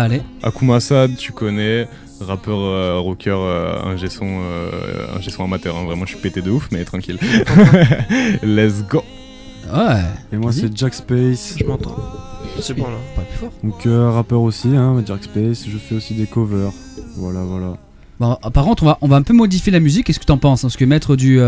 Allez. Akuma Assad, tu connais, rappeur, rocker, ingé son amateur, hein. Vraiment je suis pété de ouf, mais tranquille. Let's go. Ouais. Et moi c'est Jack Space. Je m'entends. C'est bon là. Pas plus fort. Donc rappeur aussi, hein, Jack Space. Je fais aussi des covers. Voilà. Bon, par contre, on va un peu modifier la musique. Qu'est-ce que t'en penses? Parce que mettre du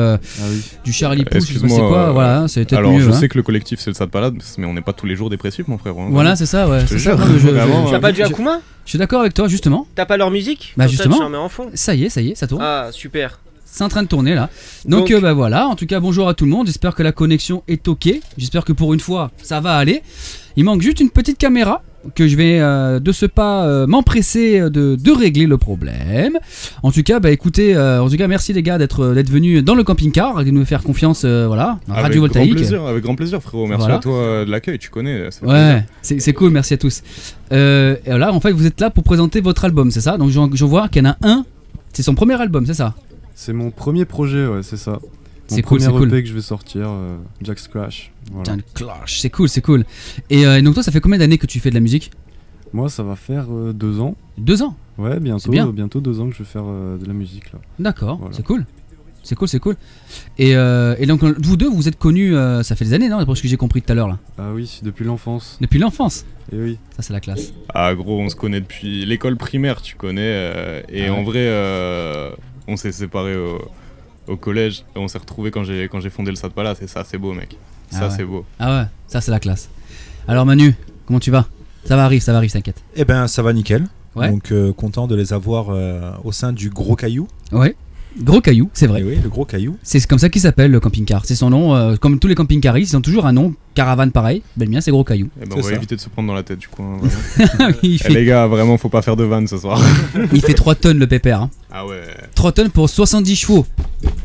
Charlie Puth, je sais pas c'est quoi, voilà, c'est peut-être alors, mieux. je hein. sais que le collectif c'est le Sad Palade, mais on n'est pas tous les jours dépressifs, mon frère. Hein, voilà, c'est ça, ouais. Je te C'est ça. jure. Non, mais Vraiment, T'as pas du Akuma? je suis d'accord avec toi, justement. T'as pas leur musique? Bah, Comme justement. Ça, tu en mets en fond. Ça y est, ça tourne. Ah, super. C'est en train de tourner là. Donc, bah voilà, en tout cas bonjour à tout le monde, j'espère que la connexion est ok, j'espère que pour une fois ça va aller. Il manque juste une petite caméra que je vais de ce pas m'empresser de régler le problème. En tout cas, bah écoutez, merci les gars d'être venus dans le camping-car et de nous faire confiance, voilà, Radio Voltaïque. Avec grand plaisir frérot, merci Voilà. à toi de l'accueil, tu connais. Ouais, c'est cool, merci à tous. Et là en fait vous êtes là pour présenter votre album, c'est ça? Donc je vois qu'il y en a un, c'est son premier album, c'est ça? C'est mon premier projet, ouais, c'est ça. Mon C'est cool, premier c'est cool. EP que je vais sortir, Jack's Crash. Voilà. Tiens, Clash, c'est cool. Et donc toi ça fait combien d'années que tu fais de la musique? Moi ça va faire 2 ans. 2 ans? Ouais, C'est bien. bientôt 2 ans que je vais faire de la musique là. D'accord, Voilà. c'est cool. Et donc vous deux vous êtes connus, ça fait des années non? D'après ce que j'ai compris tout à l'heure là. Ah oui, depuis l'enfance. Depuis l'enfance. Et oui. Ça c'est la classe. Ah gros, on se connaît depuis l'école primaire, tu connais. Et Ah ouais. en vrai, on s'est séparés au collège et on s'est retrouvés quand j'ai fondé le Sad Palace, et ça c'est beau mec. Ça Ah ouais. c'est beau. Ah ouais, ça c'est la classe. Alors Manu, comment tu vas? Ça va arrive, t'inquiète. Eh ben ça va nickel. Ouais. Donc content de les avoir au sein du Gros Caillou. Ouais. Gros caillou, c'est vrai. Eh oui, le Gros Caillou. C'est comme ça qu'il s'appelle le camping-car. C'est son nom, comme tous les camping-caristes, ils ont toujours un nom. Caravane pareil. Ben, le mien c'est Gros Caillou. Et ben C'est on va ça. éviter de se prendre dans la tête du coup. Hein, vraiment. il, Eh, fait, les gars, vraiment faut pas faire de vannes ce soir. il fait 3 tonnes le pépère. Hein. Ah ouais. 3 tonnes pour 70 chevaux.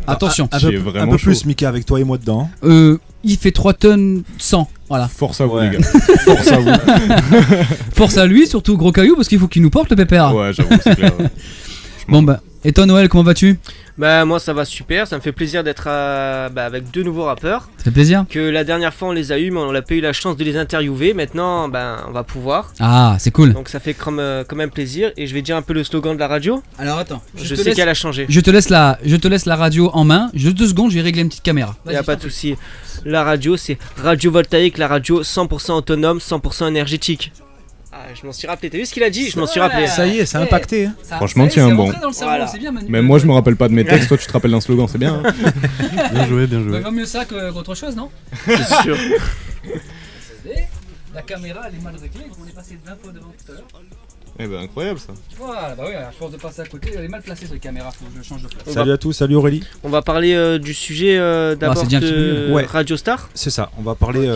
Attention. Un J'ai peu vraiment plus chaud. Mika avec toi et moi dedans. Il fait 3 tonnes 100. Voilà. Force à vous Ouais. les gars. Force à vous. Force à lui, surtout Gros Caillou, parce qu'il faut qu'il nous porte le pépère. Ouais, j'avoue, c'est clair. Ouais. Bon bah, et toi Noël, comment vas-tu? Bah, moi ça va super, ça me fait plaisir d'être avec 2 nouveaux rappeurs. Ça fait plaisir? Que la dernière fois on les a eu, mais on n'a pas eu la chance de les interviewer. Maintenant, on va pouvoir. Ah, c'est cool. Donc ça fait quand même plaisir. Et je vais dire un peu le slogan de la radio. Alors attends, Je sais qu'elle a changé. je te laisse la radio en main. Juste 2 secondes, je vais régler une petite caméra. Il n'y a pas de souci. La radio, c'est Radio Voltaïque, la radio 100% autonome, 100% énergétique. Ah, je m'en suis rappelé. T'as vu ce qu'il a dit? Je m'en suis rappelé. Ça y est, c'est impacté. Hein. Franchement, tiens, bon. Voilà. Même moi je me rappelle pas de mes textes, toi tu te rappelles d'un slogan, c'est bien. Hein. Bien joué. Vaut mieux ça qu'autre chose, non? C'est sûr. La caméra elle est mal réglée, on est passé 20 fois devant tout à l'heure. Eh ben incroyable ça. Voilà, bah oui, à force de passer à côté, elle est mal placée cette caméra, faut que je change de place. Salut à tous, salut Aurélie. On va parler du sujet d'abord c'est bien un petit peu de mieux. Ouais. Radio Star. C'est ça, on va parler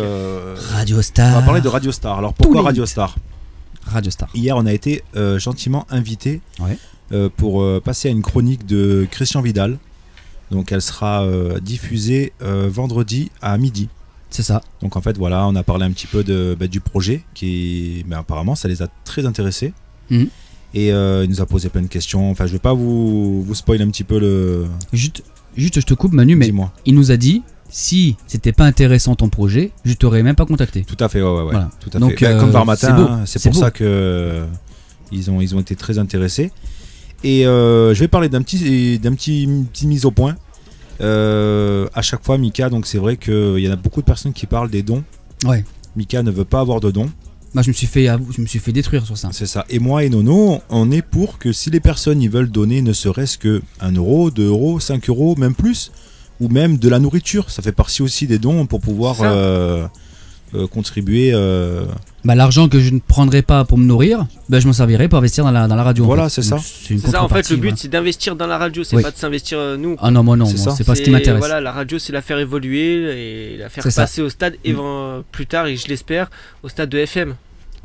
Radio Star. on va parler de Radio Star. Alors pourquoi Tous les Radio hits. Star? Radio Star. Hier, on a été gentiment invité Ouais. pour passer à une chronique de Christian Vidal. Donc elle sera diffusée vendredi à midi. C'est ça. Donc en fait voilà, on a parlé un petit peu du projet qui apparemment ça les a très intéressés. Mhm. Et il nous a posé plein de questions. Enfin je vais pas vous spoiler un petit peu le... Juste je te coupe Manu, mais Dis-moi. il nous a dit si c'était pas intéressant ton projet, je t'aurais même pas contacté. Tout à fait, ouais. Voilà. Tout à Donc, fait. Comme Varmatin, c'est beau. hein, c'est C'est pour beau. ça que ils ont été très intéressés. Et je vais parler d'une petite mise au point. À chaque fois, Mika, donc c'est vrai qu'il y en a beaucoup de personnes qui parlent des dons. Ouais. Mika ne veut pas avoir de dons, Bah je me suis fait détruire sur ça. c'est ça. Et moi et Nono, on est pour que si les personnes ils veulent donner ne serait-ce que 1 euro, 2 euros, 5 euros, même plus, ou même de la nourriture, ça fait partie aussi des dons pour pouvoir contribuer. Bah l'argent que je ne prendrais pas pour me nourrir, bah je m'en servirais pour investir dans la radio. Voilà, en fait. c'est ça. Donc, une C'est ça, en fait, contrepartie, le but voilà. c'est d'investir dans la radio, c'est Oui. pas de s'investir nous. Ah non, moi non, C'est moi, ça. c'est pas ce qui m'intéresse. Voilà, la radio c'est la faire évoluer et la faire C'est ça. passer au stade plus tard, et je l'espère, au stade de FM.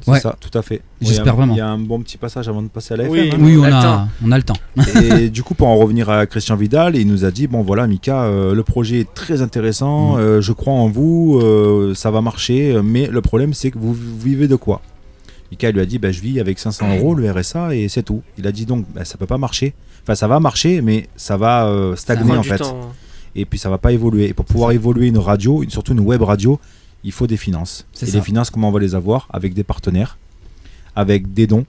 C'est Ouais. ça, tout à fait. J'espère Il vraiment. y a un bon petit passage avant de passer à la Oui. FM. hein. Oui, On a on a le temps. Et du coup, pour en revenir à Christian Vidal, il nous a dit bon voilà, Mika, le projet est très intéressant, je crois en vous, ça va marcher, mais le problème c'est que vous vivez de quoi? Mika lui a dit je vis avec 500 euros le RSA et c'est tout. Il a dit donc ça peut pas marcher, enfin ça va marcher, mais ça va stagner prend en du fait, temps. et puis ça va pas évoluer. Et pour pouvoir évoluer une radio, surtout une web radio, il faut des finances. C'est Et ça. les finances, comment on va les avoir? Avec des partenaires, avec des dons.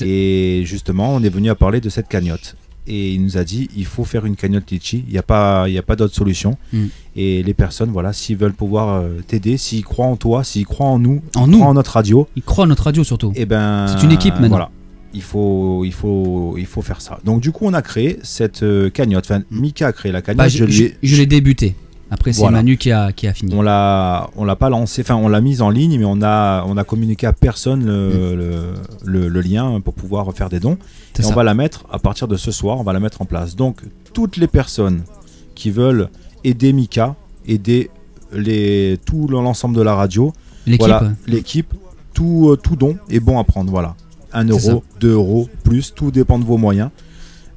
Et justement, on est venu à parler de cette cagnotte. Et il nous a dit, il faut faire une cagnotte Litchi, il n'y a pas d'autre solution. Et les personnes, voilà, s'ils veulent pouvoir t'aider, s'ils croient en toi, s'ils croient en nous, croient en notre radio. Ils croient en notre radio surtout. Et ben, c'est une équipe maintenant. Voilà, il faut faire ça. Donc du coup, on a créé cette cagnotte. Enfin, Mika a créé la cagnotte. Je l'ai débuté. Après, c'est Manu qui a fini. On l'a pas lancé, enfin on l'a mise en ligne, mais on a communiqué à personne le lien pour pouvoir faire des dons. Et on va la mettre à partir de ce soir, on va la mettre en place. Donc toutes les personnes qui veulent aider Mika, aider tout l'ensemble de la radio, l'équipe, tout don est bon à prendre. Voilà, 1 euro, 2 euros, plus, tout dépend de vos moyens.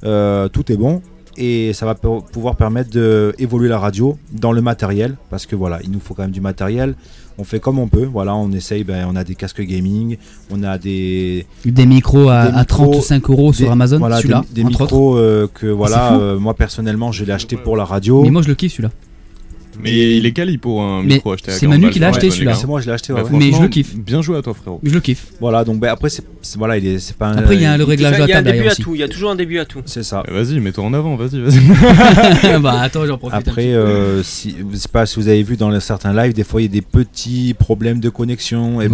Tout est bon. Et ça va pouvoir permettre d'évoluer la radio dans le matériel, parce que voilà, il nous faut quand même du matériel. On fait comme on peut, voilà, on essaye, on a des casques gaming, on a des micros à 35 € sur Amazon, voilà, celui-là, des micros que voilà, moi personnellement je l'ai acheté pour la radio. Mais moi je le kiffe celui-là. Mais il est quali pour un micro acheté à 40 c'est Manu qui l'a acheté celui-là. C'est moi je l'ai acheté. Mais je le kiffe. Bien joué à toi frérot. Je le kiffe. Voilà, donc après c'est pas Après il y a le réglage de la table derrière aussi. Il y a toujours un début à tout. C'est ça. Vas-y, mets-toi en avant, vas-y. Bah attends, j'en profite. Après si vous avez vu dans certains lives, des fois il y a des petits problèmes de connexion, et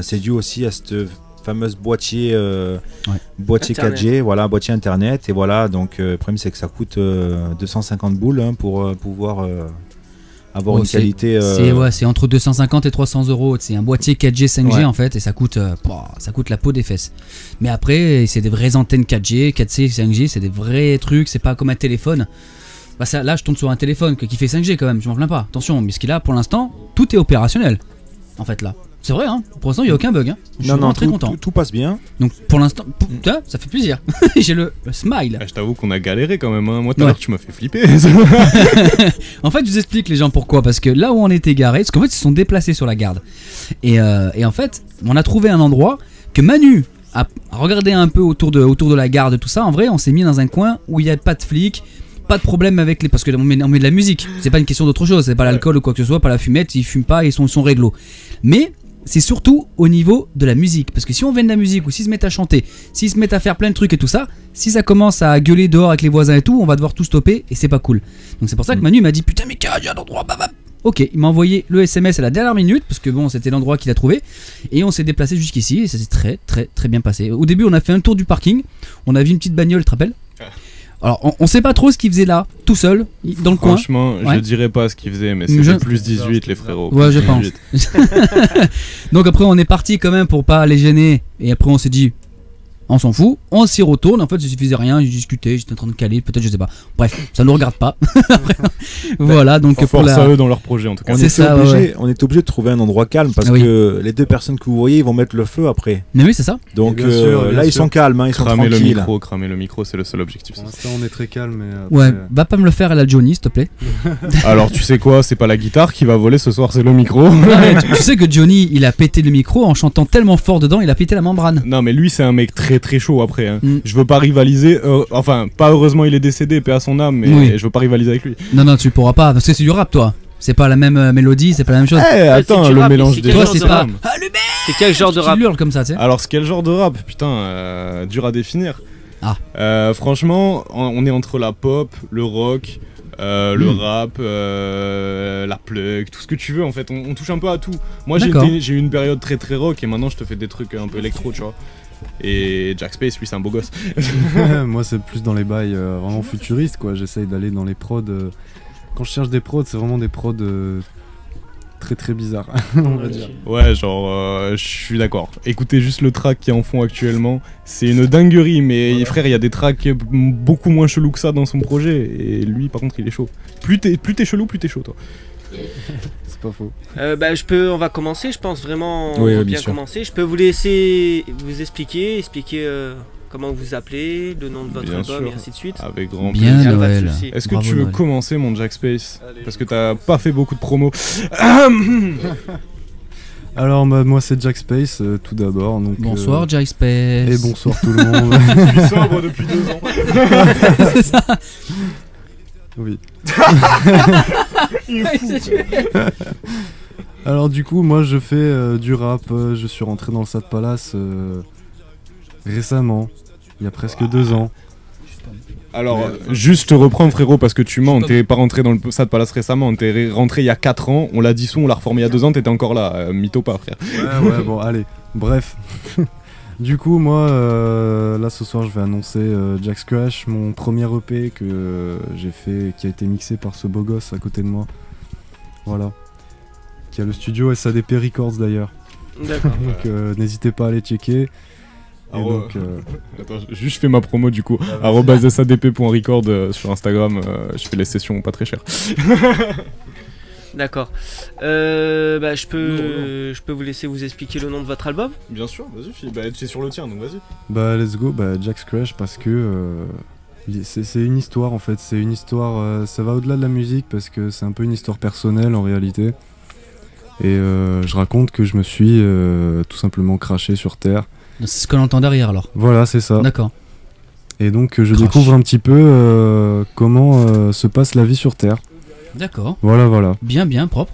c'est dû aussi à cette fameuse boîtier 4G, voilà, boîtier internet, et voilà, donc le problème c'est que ça coûte 250 boules pour pouvoir avoir une qualité. C'est entre 250 et 300 €. C'est un boîtier 4G 5G en fait, et ça coûte la peau des fesses. Mais après, c'est des vraies antennes 4G, 4C, 5G, c'est des vrais trucs. C'est pas comme un téléphone. Bah ça, là, je tombe sur un téléphone qui fait 5G quand même. Je m'en plains pas. Attention, mais ce qu'il a pour l'instant, tout est opérationnel. En fait là. C'est vrai, hein. Pour l'instant, il n'y a aucun bug. Hein. Je suis vraiment très content. Tout passe bien. Donc pour l'instant, ça fait plaisir. J'ai le smile. Je t'avoue qu'on a galéré quand même. Hein. Moi, tout à l'heure, tu m'as fait flipper. En fait, je vous explique les gens pourquoi. Parce que là où on était garé, parce qu'en fait, ils se sont déplacés sur la garde. Et en fait, on a trouvé un endroit que Manu a regardé un peu autour de la garde, tout ça. En vrai, on s'est mis dans un coin où il n'y a pas de flics. Pas de problème avec parce que on met de la musique. C'est pas une question d'autre chose. C'est pas l'alcool ou quoi que ce soit, pas la fumette. Ils fument pas, ils sont réglo. Mais c'est surtout au niveau de la musique, parce que si on vient de la musique ou s'ils se mettent à chanter, s'ils se mettent à faire plein de trucs et tout ça, si ça commence à gueuler dehors avec les voisins et tout, on va devoir tout stopper et c'est pas cool. Donc c'est pour ça que Manu m'a dit putain mais il y a un endroit, ok, il m'a envoyé le SMS à la dernière minute parce que bon c'était l'endroit qu'il a trouvé et on s'est déplacé jusqu'ici et ça s'est très très très bien passé. Au début on a fait un tour du parking, on a vu une petite bagnole, tu te rappelles ? Alors, on sait pas trop ce qu'il faisait là, tout seul, dans le coin. Franchement, je dirais pas ce qu'il faisait, mais c'était plus 18, les frérots. Ouais, je pense. Donc après, on est parti quand même pour pas les gêner. Et après, on s'est dit, on s'en fout, on s'y retourne. En fait, ça suffisait rien, j'ai discuté, j'étais en train de caler, peut-être, je sais pas. Bref, ça nous regarde pas. Après, voilà, donc force à eux dans leur projet en tout cas. On était obligé de trouver un endroit calme parce que les deux personnes que vous voyez, ils vont mettre le feu après. Mais oui, c'est ça. Donc là, ils sont calmes, hein, ils sont tranquilles. Cramer le micro, c'est le seul objectif. Pour l'instant, on est très calme. Ouais, va pas me le faire à la Johnny, s'il te plaît. Alors, tu sais quoi, c'est pas la guitare qui va voler ce soir, c'est le micro. Tu sais que Johnny, il a pété le micro en chantant tellement fort dedans, il a pété la membrane. Non, mais lui, c'est un mec très très chaud après. Hein. Je veux pas rivaliser, enfin pas heureusement il est décédé, paix à son âme, mais je veux pas rivaliser avec lui. Non tu pourras pas, parce que c'est du rap toi. C'est pas la même mélodie, c'est pas la même chose. Attends, le mélange des toi c'est pas. C'est quel genre de rap? Tu hurles comme ça, tu sais. Alors c'est quel genre de rap? Putain, dur à définir. Franchement, on est entre la pop, le rock, le rap, la plug, tout ce que tu veux en fait. On touche un peu à tout. Moi j'ai eu une période très très rock et maintenant je te fais des trucs un peu électro, tu vois. Et Jack Space, lui, c'est un beau gosse. Moi, c'est plus dans les bails vraiment futuristes, quoi. J'essaye d'aller dans les prods. Quand je cherche des prods, c'est vraiment des prods très très bizarres, on va dire. Ouais, genre, je suis d'accord. Écoutez juste le track qui est en fond actuellement. C'est une dinguerie, mais frère, il y a des tracks beaucoup moins chelous que ça dans son projet. Et lui, par contre, il est chaud. Plus t'es chelou, plus t'es chaud, toi. C'est pas faux. On va commencer, je pense vraiment bien commencer. Je peux vous laisser vous expliquer comment vous appelez, le nom de votre album et ainsi de suite. Avec grand plaisir. Est-ce que tu veux commencer mon Jack Space? Parce que t'as pas fait beaucoup de promos. Alors moi c'est Jack Space tout d'abord. Bonsoir Jack Space. Et bonsoir tout le monde. Je suis sobre depuis 2 ans. C'est ça. Oui. Alors du coup moi je fais du rap, je suis rentré dans le Sad Palace Récemment, il y a presque 2 ans. Alors, juste te reprendre frérot parce que tu mens, t'es pas rentré dans le Stade Palace récemment, t'es rentré il y a 4 ans, on l'a dissous, on l'a reformé il y a 2 ans, t'étais encore là, mytho pas frère. Ouais, bon allez, bref. Du coup moi, là ce soir je vais annoncer Jack's Crash, mon premier EP que j'ai fait, qui a été mixé par ce beau gosse à côté de moi. Voilà. Qui a le studio SADP Records d'ailleurs. D'accord. Donc n'hésitez pas à aller checker. Attends, juste je fais ma promo du coup. @sadp.record sur Instagram, je fais les sessions pas très chères. D'accord. Je peux vous laisser vous expliquer le nom de votre album. Bien sûr, vas-y, c'est sur le tien donc vas-y. Bah let's go, Jack's Crash parce que c'est une histoire en fait, c'est une histoire, ça va au-delà de la musique parce que c'est un peu une histoire personnelle en réalité. Et je raconte que je me suis tout simplement craché sur Terre. C'est ce que l'on entend derrière alors. Voilà, c'est ça. D'accord. Et donc je découvre un petit peu comment se passe la vie sur Terre. D'accord. Voilà. Bien, propre.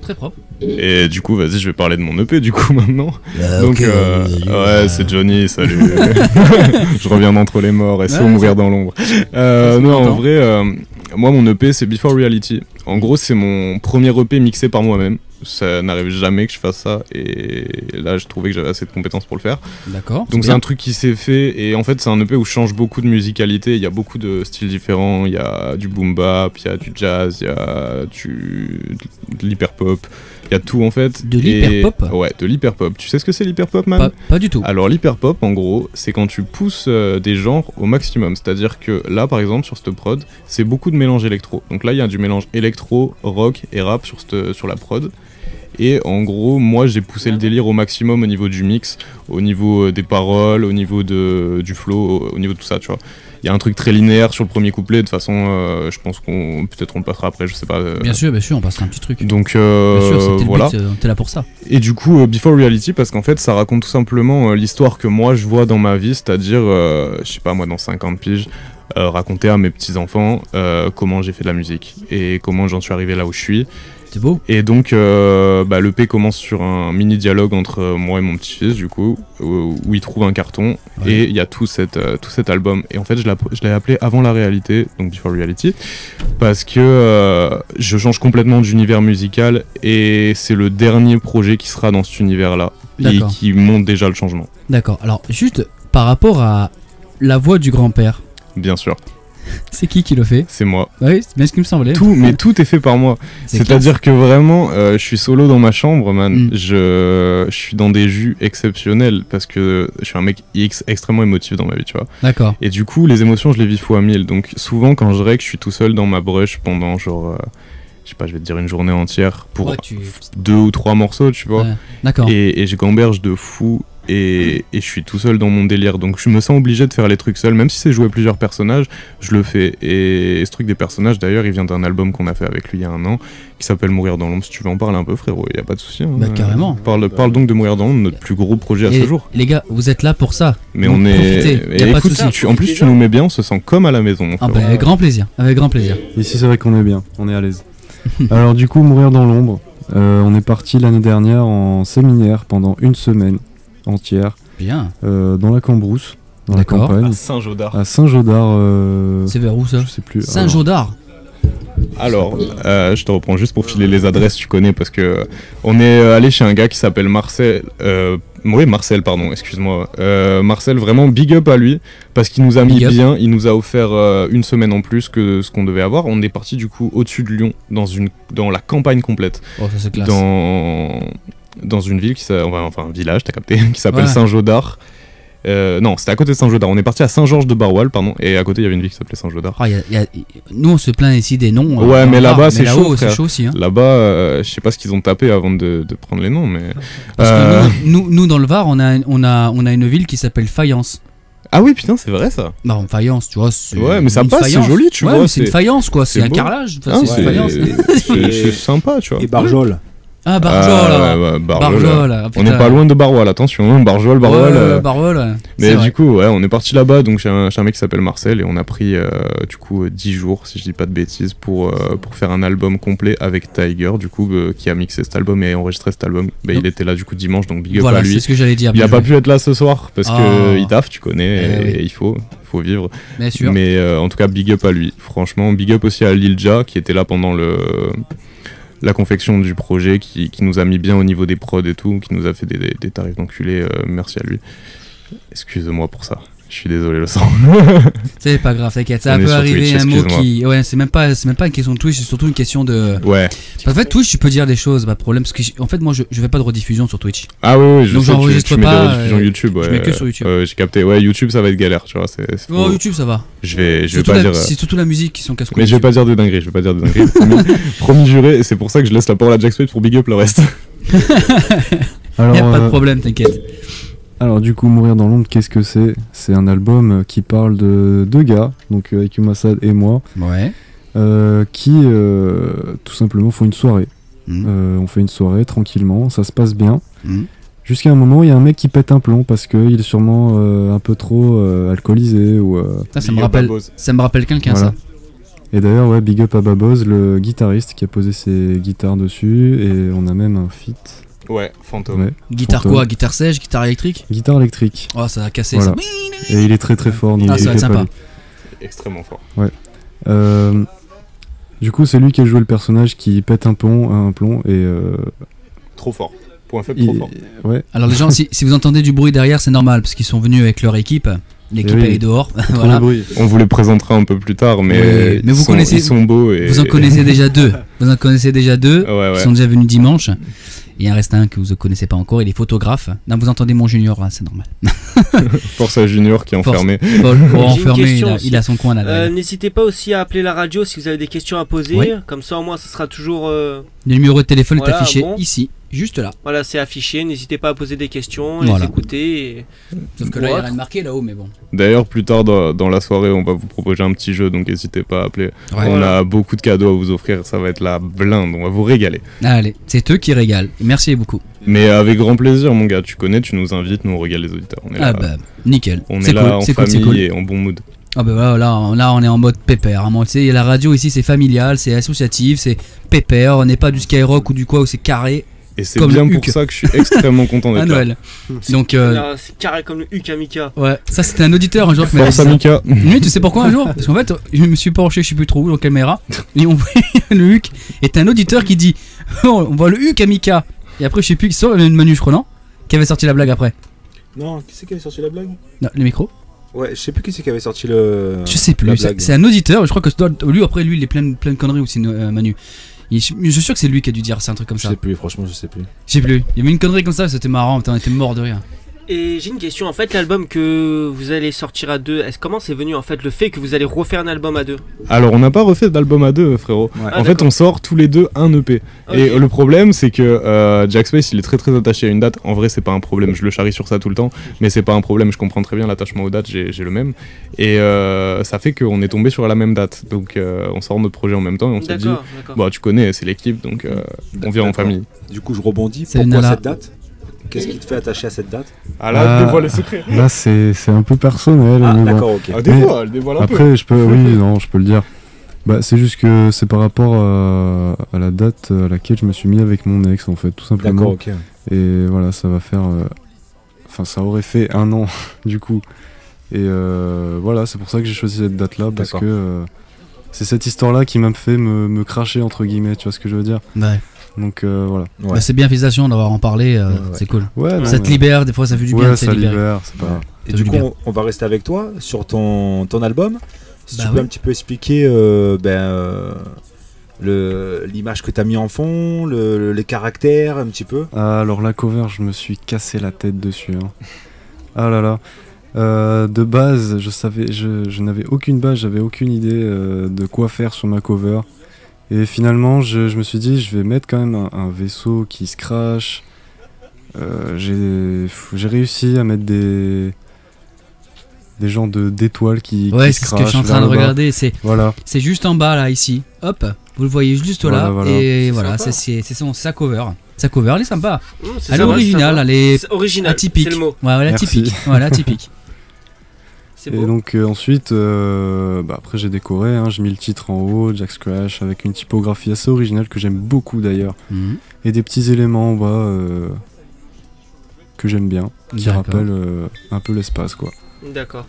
Très propre. Et du coup, vas-y, je vais parler de mon EP du coup maintenant. Donc, ouais, c'est Johnny, salut. Je reviens d'entre les morts et sans mourir dans l'ombre. Non, en vrai, moi, mon EP, c'est Before Reality. En gros, c'est mon premier EP mixé par moi-même. Ça n'arrive jamais que je fasse ça. Et là, je trouvais que j'avais assez de compétences pour le faire. D'accord. Donc, c'est un truc qui s'est fait. Et en fait, c'est un EP où je change beaucoup de musicalité. Il y a beaucoup de styles différents. Il y a du boom bap, il y a du jazz, il y a de l'hyperpop. Il y a tout en fait. De l'hyperpop ? Ouais, de l'hyperpop. Tu sais ce que c'est l'hyperpop, man ? Pas du tout. Alors l'hyperpop, en gros, c'est quand tu pousses des genres au maximum. C'est-à-dire que là, par exemple, sur cette prod, c'est beaucoup de mélange électro. Donc là, il y a du mélange électro, rock et rap sur la prod. Et en gros, moi, j'ai poussé le délire au maximum au niveau du mix, au niveau des paroles, au niveau du flow, au niveau de tout ça, tu vois. Il y a un truc très linéaire sur le premier couplet, de toute façon, je pense peut-être on le passera après, je sais pas. Bien sûr, on passera un petit truc. Donc bien sûr, c'était voilà. le but, t'es là pour ça. Et du coup, Before Reality, parce qu'en fait, ça raconte tout simplement l'histoire que moi je vois dans ma vie, c'est-à-dire, je sais pas moi, dans 50 piges, raconter à mes petits-enfants comment j'ai fait de la musique et comment j'en suis arrivé là où je suis. C'est beau. Et donc, l'EP commence sur un mini-dialogue entre moi et mon petit-fils, du coup, où il trouve un carton, et il y a tout cet album. Et en fait, je l'ai appelé Avant la réalité, donc Before Reality, parce que je change complètement d'univers musical, et c'est le dernier projet qui sera dans cet univers-là, et qui montre déjà le changement. D'accord. Alors, juste par rapport à la voix du grand-père. Bien sûr. C'est qui le fait ? C'est moi. Oui, c'est bien ce qui me semblait. Mais tout est fait par moi. C'est-à-dire que vraiment, je suis solo dans ma chambre, man. Je suis dans des jus exceptionnels parce que je suis un mec extrêmement émotif dans ma vie, tu vois. D'accord. Et du coup, les émotions, je les vis fois 1000. Donc souvent, quand je règle, je suis tout seul dans ma brush pendant genre... je sais pas, je vais te dire une journée entière pour 2 ou 3 morceaux, tu vois. Ouais, d'accord. Et je gamberge de fou. Et je suis tout seul dans mon délire, donc je me sens obligé de faire les trucs seul, même si c'est jouer plusieurs personnages, je le fais. Et ce truc des personnages, d'ailleurs, il vient d'un album qu'on a fait avec lui il y a 1 an, qui s'appelle Mourir dans l'ombre. Si tu veux en parler un peu, frérot, y a pas de souci. Hein. Bah carrément. Parle donc de Mourir dans l'ombre, notre plus gros projet à ce jour. Les gars, vous êtes là pour ça. Mais donc on est. Profitez. Y a pas de souci. En plus, tu nous mets bien, on se sent comme à la maison. Avec grand plaisir. Avec grand plaisir. Ici, c'est vrai qu'on est bien, on est à l'aise. Alors du coup, Mourir dans l'ombre, on est parti l'année dernière en séminaire pendant 1 semaine entière. Bien. Dans la Cambrousse, dans la campagne. À Saint-Gaudard. À Saint-Gaudard. C'est vers où ça ? Je sais plus. Saint-Gaudard. Alors, je te reprends juste pour filer les adresses, tu connais, parce que on est allé chez un gars qui s'appelle Marcel. Marcel, pardon, excuse-moi. Marcel, vraiment big up à lui, parce qu'il nous a mis bien, il nous a offert 1 semaine en plus que ce qu'on devait avoir. On est parti du coup au-dessus de Lyon, dans la campagne complète. Oh, ça c'est classe. Dans une ville un village, t'as capté, qui s'appelle Saint-Gaudard. Non, c'était à côté de Saint-Gaudard. On est parti à Saint-Georges-de-Baroual, pardon, et à côté il y avait une ville qui s'appelait Saint-Gaudard. Nous on se plaint ici des noms. Ouais, mais là-bas c'est chaud, c'est chaud aussi. Hein. Là-bas, je sais pas ce qu'ils ont tapé avant de prendre les noms, mais. Parce que nous dans le Var, on a une ville qui s'appelle Fayence. Ah oui, putain, c'est vrai ça. Bah, en faïence, tu vois. Ouais, mais ça passe, c'est joli, tu vois. C'est une faïence, quoi. C'est un carrelage. C'est sympa, tu vois. Et Barjol. Ah, Barjol. Barjol. On n'est pas loin de Barwal, attention, Barjol. Barjol. Mais du coup, ouais, on est parti là-bas, donc j'ai un mec qui s'appelle Marcel, et on a pris du coup 10 jours, si je dis pas de bêtises, pour faire un album complet avec Tiger, du coup, qui a mixé cet album et enregistré cet album. Il était là du coup dimanche, donc big up à lui. C'est ce que j'allais dire. Il a pas pu être là ce soir, parce qu'il taffe, tu connais, et il faut vivre. Bien sûr. Mais en tout cas, big up à lui. Franchement, big up aussi à Lilja, qui était là pendant la confection du projet, qui nous a mis bien au niveau des prods et tout, qui nous a fait des tarifs d'enculé, merci à lui. Excuse-moi pour ça, je suis désolé le sang. C'est pas grave, t'inquiète, ça peut arriver. Twitch, un mot qui... Ouais, c'est même pas une question de Twitch, c'est surtout une question de... Ouais. En fait, Twitch, tu peux dire des choses, pas de problème, parce que en fait, moi, je fais pas de rediffusion sur Twitch. Ah oui, donc j'enregistre pas. Des rediffusions YouTube, ouais. Je mets que sur YouTube. J'ai capté, ouais, YouTube, ça va être galère, tu vois. YouTube, ça va. Je vais pas dire... C'est surtout la musique qui sont casse-couilles. Mais je vais pas dire de dinguerie, promis juré, et c'est pour ça que je laisse la parole à Jack Spade pour big up le reste. Alors, y a pas de problème, t'inquiète. Alors du coup, Mourir dans l'ombre, qu'est-ce que c'est? C'est un album qui parle de deux gars, donc Aikou Massad et moi, qui tout simplement font une soirée. On fait une soirée tranquillement, ça se passe bien. Jusqu'à un moment, il y a un mec qui pète un plomb parce qu'il est sûrement un peu trop alcoolisé ou. Ça me rappelle quelqu'un, voilà. Ça. Et d'ailleurs, ouais, big up à Baboz, le guitariste qui a posé ses guitares dessus, et on a même un feat. Ouais, Fantôme. Ouais, guitare Fantôme. Quoi? Guitare sèche? Guitare électrique? Guitare électrique. Oh, ça a cassé voilà. Ça. Et il est très très fort. Donc ça va être sympa. Extrêmement fort. Ouais. Du coup, c'est lui qui a joué le personnage qui pète un plomb et. Trop fort. Point faible, trop fort. Ouais. Alors, les gens, si vous entendez du bruit derrière, c'est normal parce qu'ils sont venus avec leur équipe. L'équipe est dehors. Voilà. On vous les présentera un peu plus tard, mais ils sont beaux. Et... Vous en connaissez déjà deux. Ouais. Qui sont déjà venus dimanche. Il en reste un que vous ne connaissez pas encore, il est photographe. Non, vous entendez mon junior, hein, c'est normal. Force à Junior qui est enfermé. Enfermé, il a son coin là. N'hésitez pas aussi à appeler la radio si vous avez des questions à poser. Oui. Comme ça, au moins, ça sera toujours. Le numéro de téléphone est affiché ici, juste là. Voilà, c'est affiché. N'hésitez pas à poser des questions, les écouter. Et... Sauf que là, il n'y a rien de marqué là-haut, mais bon. D'ailleurs, plus tard dans la soirée, on va vous proposer un petit jeu, donc n'hésitez pas à appeler. Ouais, on a beaucoup de cadeaux à vous offrir, ça va être la blinde, on va vous régaler. Allez, c'est eux qui régalent. Merci beaucoup. Mais avec grand plaisir, mon gars, tu connais, tu nous invites, nous on régale les auditeurs. On est là, nickel. On est là en famille et en bon mood. Ah ben voilà, là on est en mode pépère. Hein. Tu sais, la radio ici c'est familial, c'est associatif, c'est pépère. On n'est pas du Skyrock ou du quoi où c'est carré. Et c'est bien pour ça que je suis extrêmement content d'être là. Noël. Donc c'est carré comme le Huc à Mika. Ouais, ça c'était un auditeur un jour qui m'a dit ça. Mika. Oui, tu sais pourquoi un jour? Parce qu'en fait, je me suis penché, je sais plus trop où, dans quelle caméra, et on voit le Huc est un auditeur qui dit on voit le Huc à Mika. Et après je sais plus qui sort, Manu je crois, non? Qui avait sorti la blague après? Non, qui c'est qui avait sorti la blague? Non, les micros. Ouais, je sais plus qui c'est qui avait sorti le. Je sais plus, c'est un auditeur, je crois que lui après lui il est plein de conneries aussi, Manu. Je suis sûr que c'est lui qui a dû dire c'est un truc comme ça. Je sais plus, franchement, je sais plus. Je sais plus. Il y avait une connerie comme ça, c'était marrant, on était mort de rire. Et j'ai une question, en fait, l'album que vous allez sortir à deux, comment c'est venu en fait le fait que vous allez refaire un album à deux? Alors on n'a pas refait d'album à deux, frérot. Ouais. En fait, on sort tous les deux un EP. Okay. Et le problème, c'est que Jack Space, il est très très attaché à une date. En vrai, c'est pas un problème, je le charrie sur ça tout le temps, mais c'est pas un problème, je comprends très bien l'attachement aux dates, j'ai le même. Et ça fait qu'on est tombé sur la même date. Donc on sort notre projet en même temps et on s'est dit, bah tu connais, c'est l'équipe, donc on vient en famille. Du coup, je rebondis, pourquoi cette date? Qu'est-ce qui te fait attacher à cette date? Ah là, dévoile les secrets. Là, c'est un peu personnel. Ah, d'accord, ok. Ah, dévoile un peu. Après, je peux le dire. Bah, c'est juste que c'est par rapport à la date à laquelle je me suis mis avec mon ex, en fait, tout simplement. D'accord, ok. Et voilà, ça va faire... Enfin, ça aurait fait 1 an, du coup. Et voilà, c'est pour ça que j'ai choisi cette date-là, parce que c'est cette histoire-là qui m'a fait me cracher, entre guillemets, tu vois ce que je veux dire? Ouais. Donc voilà. Ouais. Bah, c'est bien, félicitations d'avoir en parlé, c'est cool. Ouais, ça te libère, des fois ça fait du bien de se libérer. Libère, c'est pas... Et du coup, on va rester avec toi sur ton album. Si tu peux un petit peu expliquer l'image que tu as mis en fond, les caractères, un petit peu. Alors la cover, je me suis cassé la tête dessus. Hein. Ah là là. De base, je n'avais aucune base, j'avais aucune idée de quoi faire sur ma cover. Et finalement, je me suis dit, je vais mettre quand même un vaisseau qui se crache. J'ai réussi à mettre des genres d'étoiles qui se crachent. Ouais, c'est ce que je suis en train de regarder. C'est voilà. juste en bas, là, ici. Hop. Vous le voyez juste là. Et voilà, c'est sa cover. Sa cover, elle est sympa. Elle est originale, elle est atypique. C'est le mot. Ouais, elle est atypique. Voilà, atypique. Et donc ensuite, après j'ai décoré, j'ai mis le titre en haut, Jack Scratch, avec une typographie assez originale que j'aime beaucoup d'ailleurs. Et des petits éléments en bas que j'aime bien, qui rappellent un peu l'espace quoi. D'accord.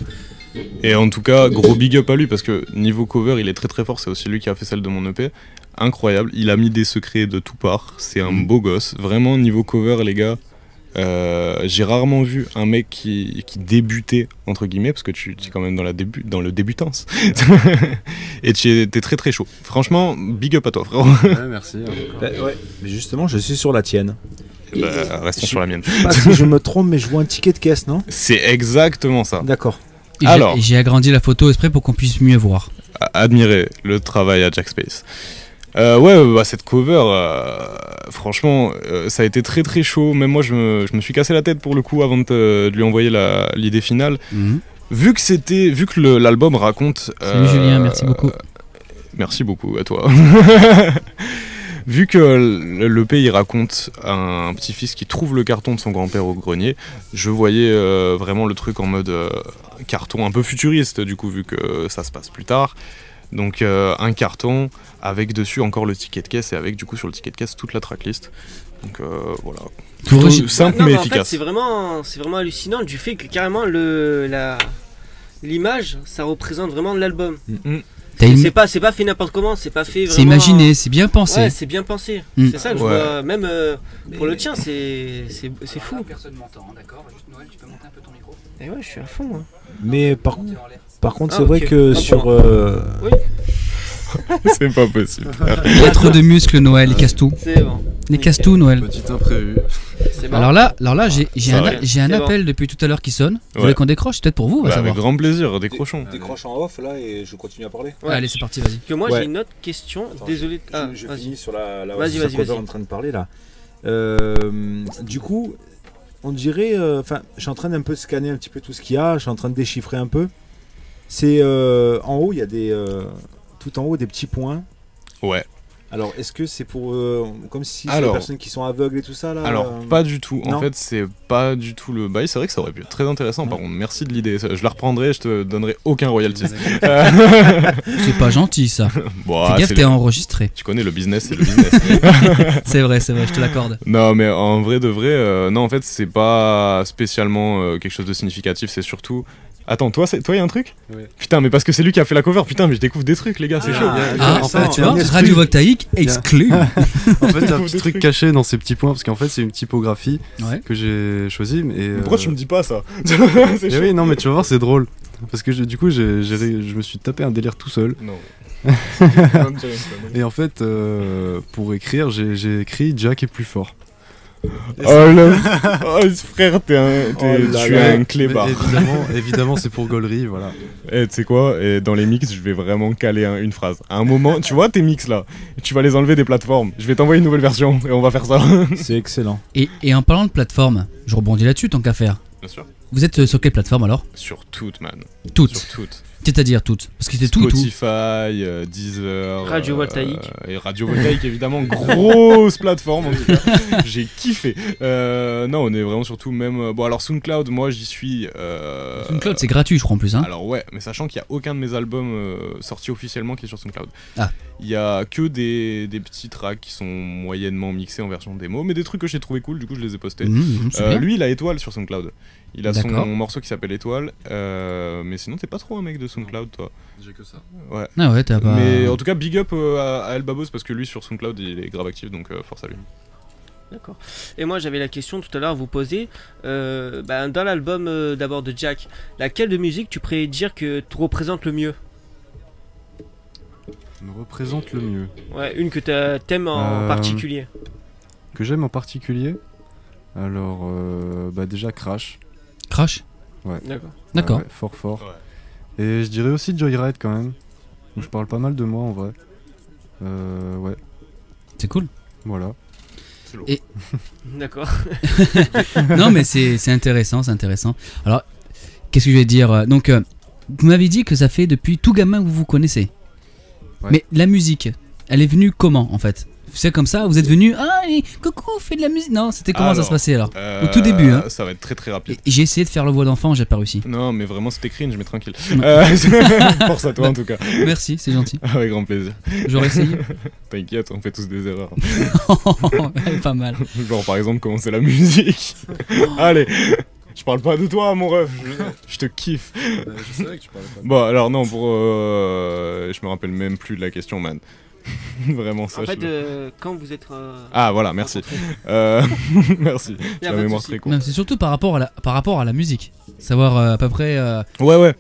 Et en tout cas, gros big up à lui parce que niveau cover, il est très très fort. C'est aussi lui qui a fait celle de mon EP. Incroyable. Il a mis des secrets de tout part. C'est un beau gosse. Vraiment, niveau cover, les gars, j'ai rarement vu un mec qui débutait, entre guillemets, parce que tu es quand même dans le débutance. Et tu étais très très chaud. Franchement, big up à toi, frérot. Ouais, merci. Ouais. Mais justement, je suis sur la tienne. Restons sur la mienne. Je sais pas si je me trompe, mais je vois un ticket de caisse, non? C'est exactement ça. D'accord. Alors, j'ai agrandi la photo exprès pour qu'on puisse mieux voir. Admirer le travail à Jack Space. Cette cover, franchement, ça a été très très chaud. Même moi, je me suis cassé la tête pour le coup avant de lui envoyer l'idée finale. Vu que l'album raconte. Salut Julien, merci beaucoup. Merci beaucoup à toi. Vu que l'EP il raconte un petit-fils qui trouve le carton de son grand-père au grenier, je voyais vraiment le truc en mode carton un peu futuriste, du coup, vu que ça se passe plus tard. Donc un carton avec dessus encore le ticket de caisse et avec du coup sur le ticket de caisse toute la tracklist. Donc voilà. Plutôt simple mais efficace. En fait, c'est vraiment hallucinant du fait que carrément l'image ça représente vraiment l'album. C'est pas fait n'importe comment, c'est pas fait vraiment. C'est imaginé, c'est bien pensé. Ouais, c'est bien pensé. C'est ça que je vois. Même pour le tien, c'est fou. Personne m'entend, d'accord. Juste Noël, tu peux monter un peu ton micro. Et ouais, je suis à fond moi. Mais par contre, c'est vrai que sur. Oui. C'est pas possible. Il y a trop de muscles, Noël, il casse tout. C'est bon. Il casse tout, Noël. Petit imprévu. Bon. Alors là, j'ai un appel depuis tout à l'heure qui sonne. Vous voulez qu'on décroche? Peut-être pour vous, on va savoir. Avec grand plaisir, décrochons. Décroche en off là et je continue à parler. Ouais. Allez, c'est parti, vas-y. Que moi j'ai une autre question. Attends, désolé. Je finis sur la vas-y. en train de parler là. Du coup, on dirait, je suis en train d'un peu scanner un petit peu tout ce qu'il y a. Je suis en train de déchiffrer un peu. C'est en haut, il y a tout en haut des petits points. Ouais. Alors, est-ce que c'est pour comme si c'est les personnes qui sont aveugles et tout ça là? Alors, pas du tout. En fait, c'est pas du tout le bail. C'est vrai que ça aurait pu être très intéressant. Par contre, merci de l'idée. Je la reprendrai. Je te donnerai aucun royalty. C'est pas gentil ça. Bon, fais gaffe, t'es enregistré. Tu connais le business, c'est le business. C'est vrai, je te l'accorde. Non, mais en vrai de vrai, non, en fait, c'est pas spécialement quelque chose de significatif. C'est surtout. Attends, toi, y a un truc? Ouais. Putain, mais parce que c'est lui qui a fait la cover, putain, mais je découvre des trucs, les gars, c'est chaud. En fait, tu vois, radiovoltaïque exclu. En fait, il y a un petit truc caché dans ces petits points, parce qu'en fait, c'est une typographie que j'ai choisie. Mais pourquoi tu me dis pas ça? Oui, non, mais tu vas voir, c'est drôle. Parce que du coup, je me suis tapé un délire tout seul. Non. Et en fait, pour écrire, j'ai écrit Jack est plus fort. Frère, tu es un clébard. Évidemment, c'est pour gaulerie, voilà. Et tu sais quoi, dans les mix, je vais vraiment caler une phrase. À un moment, tu vois tes mix là, tu vas les enlever des plateformes. Je vais t'envoyer une nouvelle version et on va faire ça. C'est excellent. Et en parlant de plateforme, je rebondis là-dessus tant qu'à faire. Bien sûr. Vous êtes sur quelle plateforme alors? Sur toutes, man. Toutes. Sur toutes. C'est-à-dire toutes. Parce que c'était tout. Spotify, Deezer. Radiovoltaïque. Et Radiovoltaïque, évidemment. Grosse plateforme, en tout cas. J'ai kiffé. Non, on est vraiment surtout même. Bon, alors SoundCloud, moi j'y suis. SoundCloud, c'est gratuit, je crois en plus. Hein. Alors, ouais, mais sachant qu'il n'y a aucun de mes albums sortis officiellement qui est sur SoundCloud. Ah. Il y a que des petits tracks qui sont moyennement mixés en version démo, mais des trucs que j'ai trouvé cool, du coup je les ai postés. Lui, il a Étoile sur SoundCloud. Il a son morceau qui s'appelle Étoile, mais sinon t'es pas trop un mec de SoundCloud, toi. J'ai que ça. Ouais. Ah ouais, t'as pas. Mais en tout cas, big up à El Babos parce que lui sur SoundCloud il est grave actif, donc force à lui. D'accord. Et moi j'avais la question tout à l'heure à vous poser. Dans l'album d'abord de Jack, laquelle de musique tu pourrais dire que te représente le mieux? Me représente le mieux. Ouais, une que t'aimes en particulier. Que j'aime en particulier? Alors, déjà Crash. Crash? Ouais. D'accord. Ouais, fort. Ouais. Et je dirais aussi Joyride quand même. Donc je parle pas mal de moi en vrai. Ouais. C'est cool. Voilà. C'est lourd. Et... D'accord. Non mais c'est intéressant, c'est intéressant. Alors, qu'est-ce que je vais dire? Donc, vous m'avez dit que ça fait depuis tout gamin que vous vous connaissez. Ouais. Mais la musique, elle est venue comment en fait? C'est comme ça, vous êtes venu, ah coucou, fais de la musique. Non, c'était comment ça se passait alors? Au tout début, hein. Ça va être très très rapide. J'ai essayé de faire le voix d'enfant, j'ai pas réussi. Non, mais vraiment c'était cringe, mais tranquille. Force à toi en tout cas. Merci, c'est gentil. Avec grand plaisir. J'aurais essayé. T'inquiète, on fait tous des erreurs. Pas mal. Genre par exemple commencer la musique. Allez. Je parle pas de toi, mon ref, je te kiffe. Je savais que tu parlais pas de Bon, alors non, je me rappelle même plus de la question, man. Vraiment, ça. En fait, quand vous êtes. Ah, voilà, merci. Merci. J'ai la mémoire très courte. C'est surtout par rapport à la musique. Savoir à peu près. Ouais,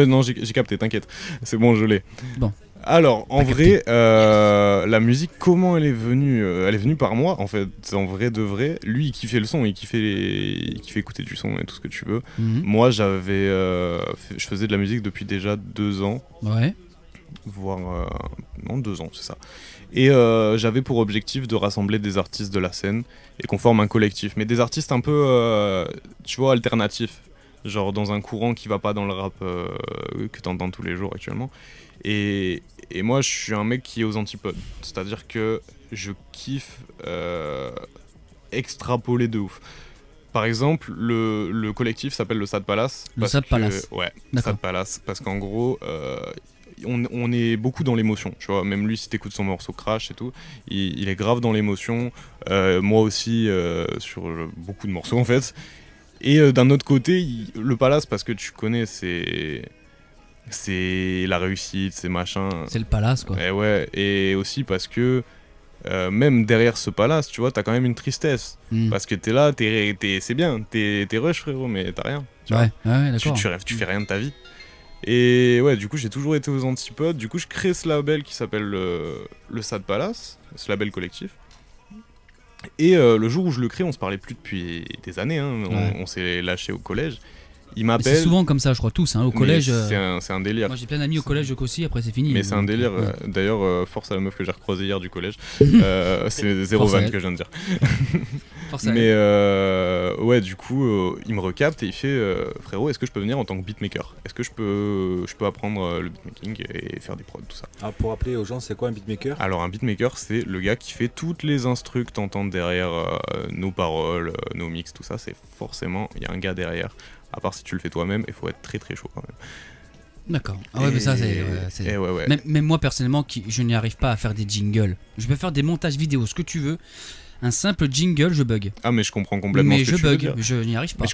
non, j'ai capté, t'inquiète. C'est bon, je l'ai. Bon. Alors, en vrai, la musique, comment elle est venue? Elle est venue par moi, en fait, en vrai de vrai. Lui, il kiffait le son, il kiffait écouter du son et tout ce que tu veux. Moi, je faisais de la musique depuis déjà 2 ans. Ouais. Voire... non, 2 ans, c'est ça. Et j'avais pour objectif de rassembler des artistes de la scène et qu'on forme un collectif. Mais des artistes un peu, tu vois, alternatifs. Genre dans un courant qui va pas dans le rap que t'entends tous les jours actuellement. Et moi, je suis un mec qui est aux antipodes. C'est-à-dire que je kiffe extrapoler de ouf. Par exemple, le collectif s'appelle le Sad Palace. Le Sad Palace. Ouais, Sad Palace. Parce qu'en gros, on est beaucoup dans l'émotion. Tu vois, même lui, si t'écoutes son morceau Crash et tout, il est grave dans l'émotion. Moi aussi, sur beaucoup de morceaux en fait. Et d'un autre côté, le Palace, parce que tu connais, c'est la réussite, c'est machin. C'est le Palace, quoi. Et ouais, et aussi parce que même derrière ce Palace, tu vois, t'as quand même une tristesse. Parce que t'es là, c'est bien, t'es rush, frérot, mais t'as rien. Tu vois. Ouais, d'accord. Tu fais rien de ta vie. Et ouais, du coup, j'ai toujours été aux antipodes. Du coup, je crée ce label qui s'appelle le Sad Palace, ce label collectif. Et le jour où je le crée, on se parlait plus depuis des années, hein. On s'est lâché au collège. Il m'appelle. C'est souvent comme ça, je crois, tous, hein, au collège. C'est un délire. Moi j'ai plein d'amis au collège aussi, après c'est fini. Mais c'est un délire. D'ailleurs, force à la meuf que j'ai recroisée hier du collège. C'est 0 vanne que je viens de dire. Mais ouais, du coup, il me recapte et il fait frérot, est-ce que je peux venir en tant que beatmaker? Est-ce que je peux apprendre le beatmaking et faire des prods, tout ça? Ah, pour rappeler aux gens, c'est quoi un beatmaker? Alors, un beatmaker, c'est le gars qui fait toutes les instrus que t'entends derrière nos paroles, nos mix, tout ça. C'est forcément, il y a un gars derrière. À part si tu le fais toi-même, il faut être très très chaud quand même. D'accord. Ah ouais, mais ça c'est. Ouais. Même moi personnellement, je n'y arrive pas à faire des jingles. Je peux faire des montages vidéo, ce que tu veux. Un simple jingle, je bug. Ah mais je comprends complètement. Mais je bug, je n'y arrive pas. Mais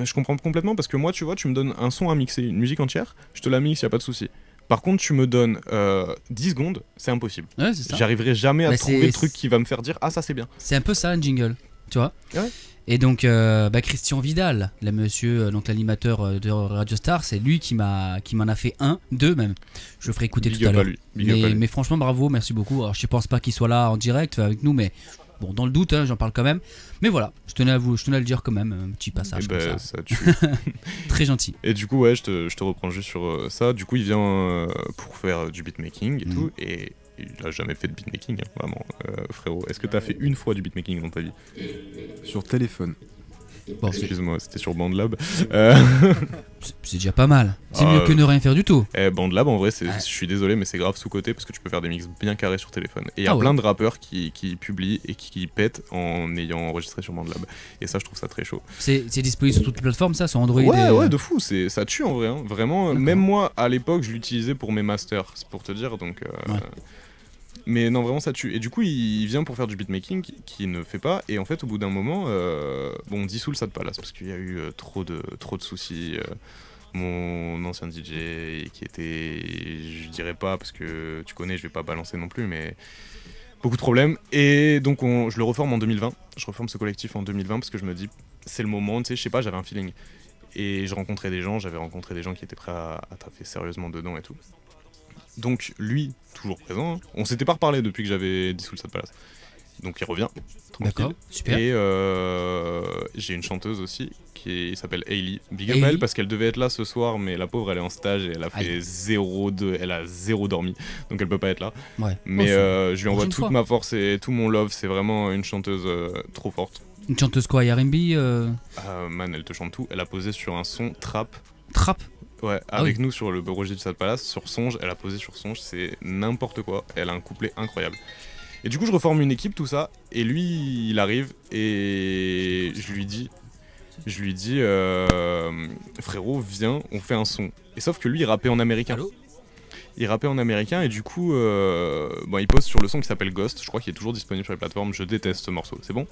je comprends complètement parce que moi, tu vois, tu me donnes un son à mixer, une musique entière, je te la mixe, y a pas de souci. Par contre, tu me donnes 10 secondes, c'est impossible. Ouais, c'est ça. J'arriverai jamais à trouver le truc qui va me faire dire ah ça c'est bien. C'est un peu ça un jingle, tu vois. Ouais. Et donc Christian Vidal, le monsieur, donc l'animateur de Radio Star, c'est lui qui m'en a fait 2 même. Je le ferai écouter tout à l'heure. Mais franchement bravo, merci beaucoup. Alors je pense pas qu'il soit là en direct avec nous, mais bon dans le doute, hein, j'en parle quand même. Mais voilà, je tenais à le dire quand même, un petit passage comme ça. Très gentil. Et du coup ouais, je te reprends juste sur ça. Du coup il vient pour faire du beatmaking et tout et il a jamais fait de beatmaking, hein, vraiment. Frérot, est-ce que t'as fait une fois du beatmaking dans ta vie? Sur téléphone. Bon, excuse-moi, c'était sur BandLab. C'est déjà pas mal. C'est mieux que ne rien faire du tout. BandLab, en vrai, je suis désolé, mais c'est grave sous-côté parce que tu peux faire des mix bien carrés sur téléphone. Et il y a plein de rappeurs qui publient et qui pètent en ayant enregistré sur BandLab. Et ça, je trouve ça très chaud. C'est disponible sur toutes les plateformes, ça, sur Android? Ouais, de fou. Ça tue en vrai. Hein. Vraiment, même moi, à l'époque, je l'utilisais pour mes masters, c'est pour te dire. Donc. Mais non, vraiment ça tue. Et du coup, il vient pour faire du beatmaking qu'il ne fait pas. Et en fait, au bout d'un moment, on dissout le Sad Palace parce qu'il y a eu trop de soucis. Mon ancien DJ qui était, je dirais pas parce que tu connais, je vais pas balancer non plus, mais beaucoup de problèmes. Et donc, je le reforme en 2020. Je reforme ce collectif en 2020 parce que je me dis, c'est le moment, tu sais, je sais pas, j'avais un feeling. Et j'avais rencontré des gens qui étaient prêts à taffer sérieusement dedans et tout. Donc lui, toujours présent, hein. On s'était pas reparlé depuis que j'avais dissous le Sad Palace. Donc il revient, d'accord, super. Et j'ai une chanteuse aussi qui s'appelle Hailey. Big up elle parce qu'elle devait être là ce soir, mais la pauvre elle est en stage et elle a fait 0,2, elle a 0 dormi, donc elle peut pas être là. Ouais. Mais je lui envoie toute ma force et tout mon love, c'est vraiment une chanteuse trop forte. Une chanteuse quoi, R&B Man, elle te chante tout, elle a posé sur un son trap. Trap? Ouais, avec nous sur le projet du Sad Palace, sur Songe, elle a posé sur Songe, c'est n'importe quoi, elle a un couplet incroyable. Et du coup je reforme une équipe, tout ça, et lui il arrive et je lui dis frérot viens, on fait un son. Et sauf que lui il rappait en américain. Allô, il rappait en américain et du coup il poste sur le son qui s'appelle Ghost, je crois qu'il est toujours disponible sur les plateformes, je déteste ce morceau, c'est bon,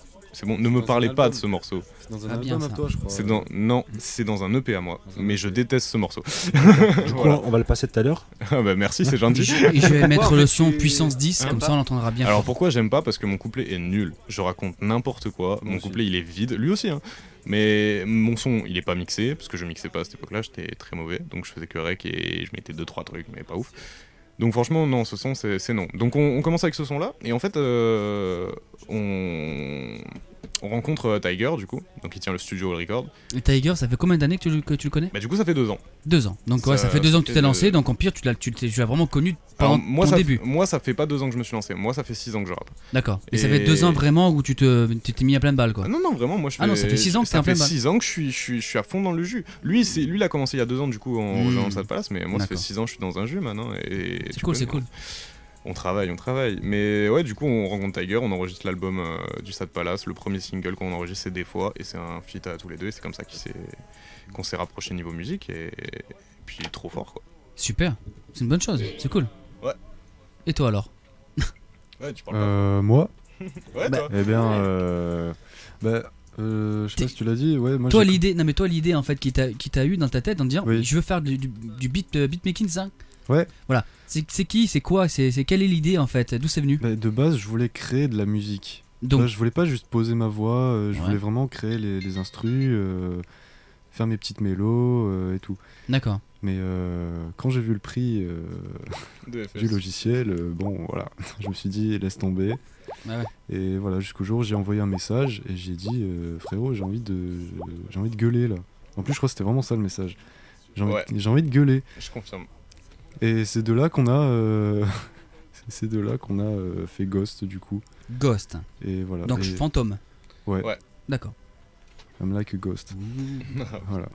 ne me parlez pas de ce morceau. C'est dans un album à toi, je crois. Non, c'est dans un EP à moi, mais je déteste ce morceau. Du coup, on va le passer tout à l'heure. Ah bah merci, c'est gentil. Et je vais mettre le son puissance 10, comme ça on l'entendra bien. Alors pourquoi j'aime pas? Parce que mon couplet est nul, je raconte n'importe quoi, mon couplet il est vide, lui aussi hein. Mais mon son il est pas mixé, parce que je mixais pas à cette époque là, j'étais très mauvais, donc je faisais que rec et je mettais 2-3 trucs, mais pas ouf. Donc franchement non, ce son c'est non. Donc on commence avec ce son là, et en fait on rencontre Tiger du coup, donc il tient le studio All Record. Et Tiger, ça fait combien d'années que tu le connais? Bah du coup ça fait 2 ans. 2 ans, donc ça fait 2 ans que tu t'es lancé, donc en pire tu l'as vraiment connu pendant ton début. Moi ça fait pas 2 ans que je me suis lancé, moi ça fait 6 ans que je rappe. D'accord, et ça fait 2 ans vraiment où tu t'es mis à plein de balles quoi. Ah non vraiment, moi je fais... Ah non, ça fait 6 ans que t'es à plein de balles. Ça fait 6 ans que je suis à fond dans le jus. Lui il a commencé il y a 2 ans du coup en rejoignant le Sad Palace, mais moi ça fait 6 ans que je suis dans un jus maintenant. C'est cool, c'est cool. On travaille. Mais ouais, du coup, on rencontre Tiger, on enregistre l'album du Sad Palace. Le premier single qu'on enregistre, c'est Des fois, et c'est un feat à tous les deux. Et c'est comme ça qu'on s'est rapproché niveau musique. Et puis, il est trop fort, quoi. Super, c'est une bonne chose, c'est cool. Ouais. Et toi alors? Ouais, tu parles pas. Moi Ouais, toi. Eh bien, je sais pas si tu l'as dit, ouais. Moi, toi l'idée en fait qui t'a eu dans ta tête en te disant oui. Je veux faire du beatmaking, ça. Ouais. Voilà. C'est qui, c'est quoi, c'est quelle est l'idée en fait, d'où c'est venu? De base, je voulais créer de la musique. Donc, là, je voulais pas juste poser ma voix, je voulais vraiment créer les instrus, faire mes petites mélos et tout. D'accord. Mais quand j'ai vu le prix du logiciel, bon voilà, je me suis dit laisse tomber. Ah ouais. Et voilà, jusqu'au jour où j'ai envoyé un message et j'ai dit frérot, j'ai envie de gueuler là. En plus, je crois que c'était vraiment ça le message. J'ai envie de gueuler. Je confirme. Et c'est de là qu'on a fait Ghost du coup. Ghost. Et voilà. Donc fantôme. Ouais. D'accord. I'm like a ghost. Voilà.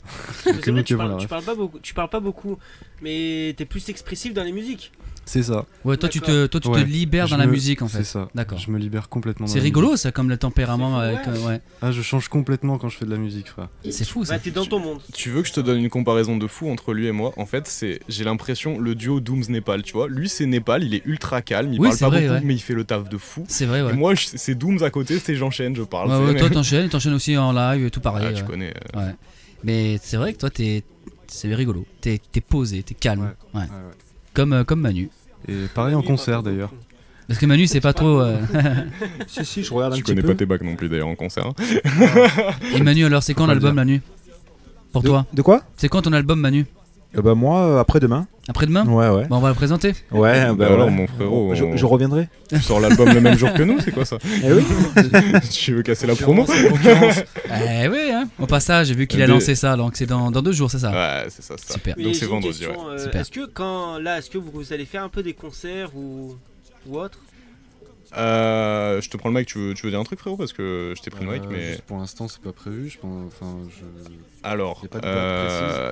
C'est vrai, tu parles pas beaucoup, mais t'es plus expressif dans les musiques. C'est ça. Ouais, toi tu te libères dans la musique en fait. C'est ça. D'accord. Je me libère complètement. C'est rigolo ça, comme le tempérament. Ouais. Ah, je change complètement quand je fais de la musique, frère. C'est fou ça. Bah, t'es dans ton monde. Tu veux que je te donne une comparaison de fou entre lui et moi? En fait, j'ai l'impression le duo Dooms Népal, tu vois. Lui c'est Népal, il est ultra calme, il parle pas beaucoup, mais il fait le taf de fou. C'est vrai, ouais. Et moi c'est Dooms à côté, j'enchaîne, je parle. Ouais, toi t'enchaînes aussi en live et tout pareil. Ah, tu connais. Ouais. Mais c'est vrai que toi c'est rigolo. T'es posé, t'es calme. Ouais. Comme Manu. Et pareil en concert d'ailleurs. Parce que Manu c'est pas trop. Si, je regarde un petit peu. Tu connais pas tes bacs non plus d'ailleurs en concert. Et Manu, alors c'est quand l'album, Manu? Pour toi? De quoi? C'est quand ton album, Manu? Bah moi, après-demain. Après-demain? Ouais. Bon, on va le présenter. Ouais, bah alors ouais. mon frérot. Je reviendrai. Tu sors l'album le même jour que nous, c'est quoi ça? Eh oui. Tu veux casser la promo? Eh oui, hein. Au passage, j'ai vu qu'il a lancé ça, donc c'est dans 2 jours, c'est ça? Ouais, c'est ça. Super. Donc c'est vendredi, ouais. Super. Est-ce que vous allez faire un peu des concerts ou autre? Je te prends le mic, tu veux dire un truc, frérot? Parce que je t'ai pris le mic, mais. Juste pour l'instant, c'est pas prévu. Alors,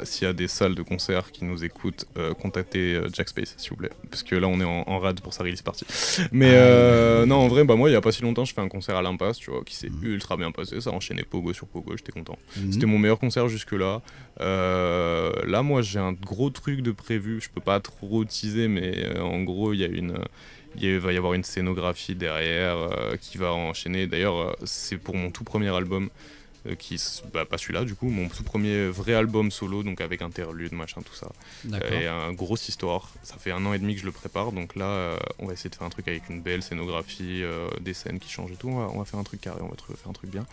s'il y a des salles de concert qui nous écoutent, contactez Jack Space, s'il vous plaît. Parce que là, on est en rad pour sa release party. Mais non, en vrai, moi, il y a pas si longtemps, je fais un concert à l'Impasse, tu vois, qui s'est ultra bien passé. Ça enchaînait pogo sur pogo, j'étais content. C'était mon meilleur concert jusque-là. Là, moi, j'ai un gros truc de prévu. Je peux pas trop teaser, mais en gros, il va y avoir une scénographie derrière qui va enchaîner. D'ailleurs, c'est pour mon tout premier album, pas celui-là du coup, mon tout premier vrai album solo, donc avec interlude, machin, tout ça. Et un grosse histoire. Ça fait 1 an et demi que je le prépare, donc là, on va essayer de faire un truc avec une belle scénographie, des scènes qui changent et tout. On va faire un truc carré, on va faire un truc bien.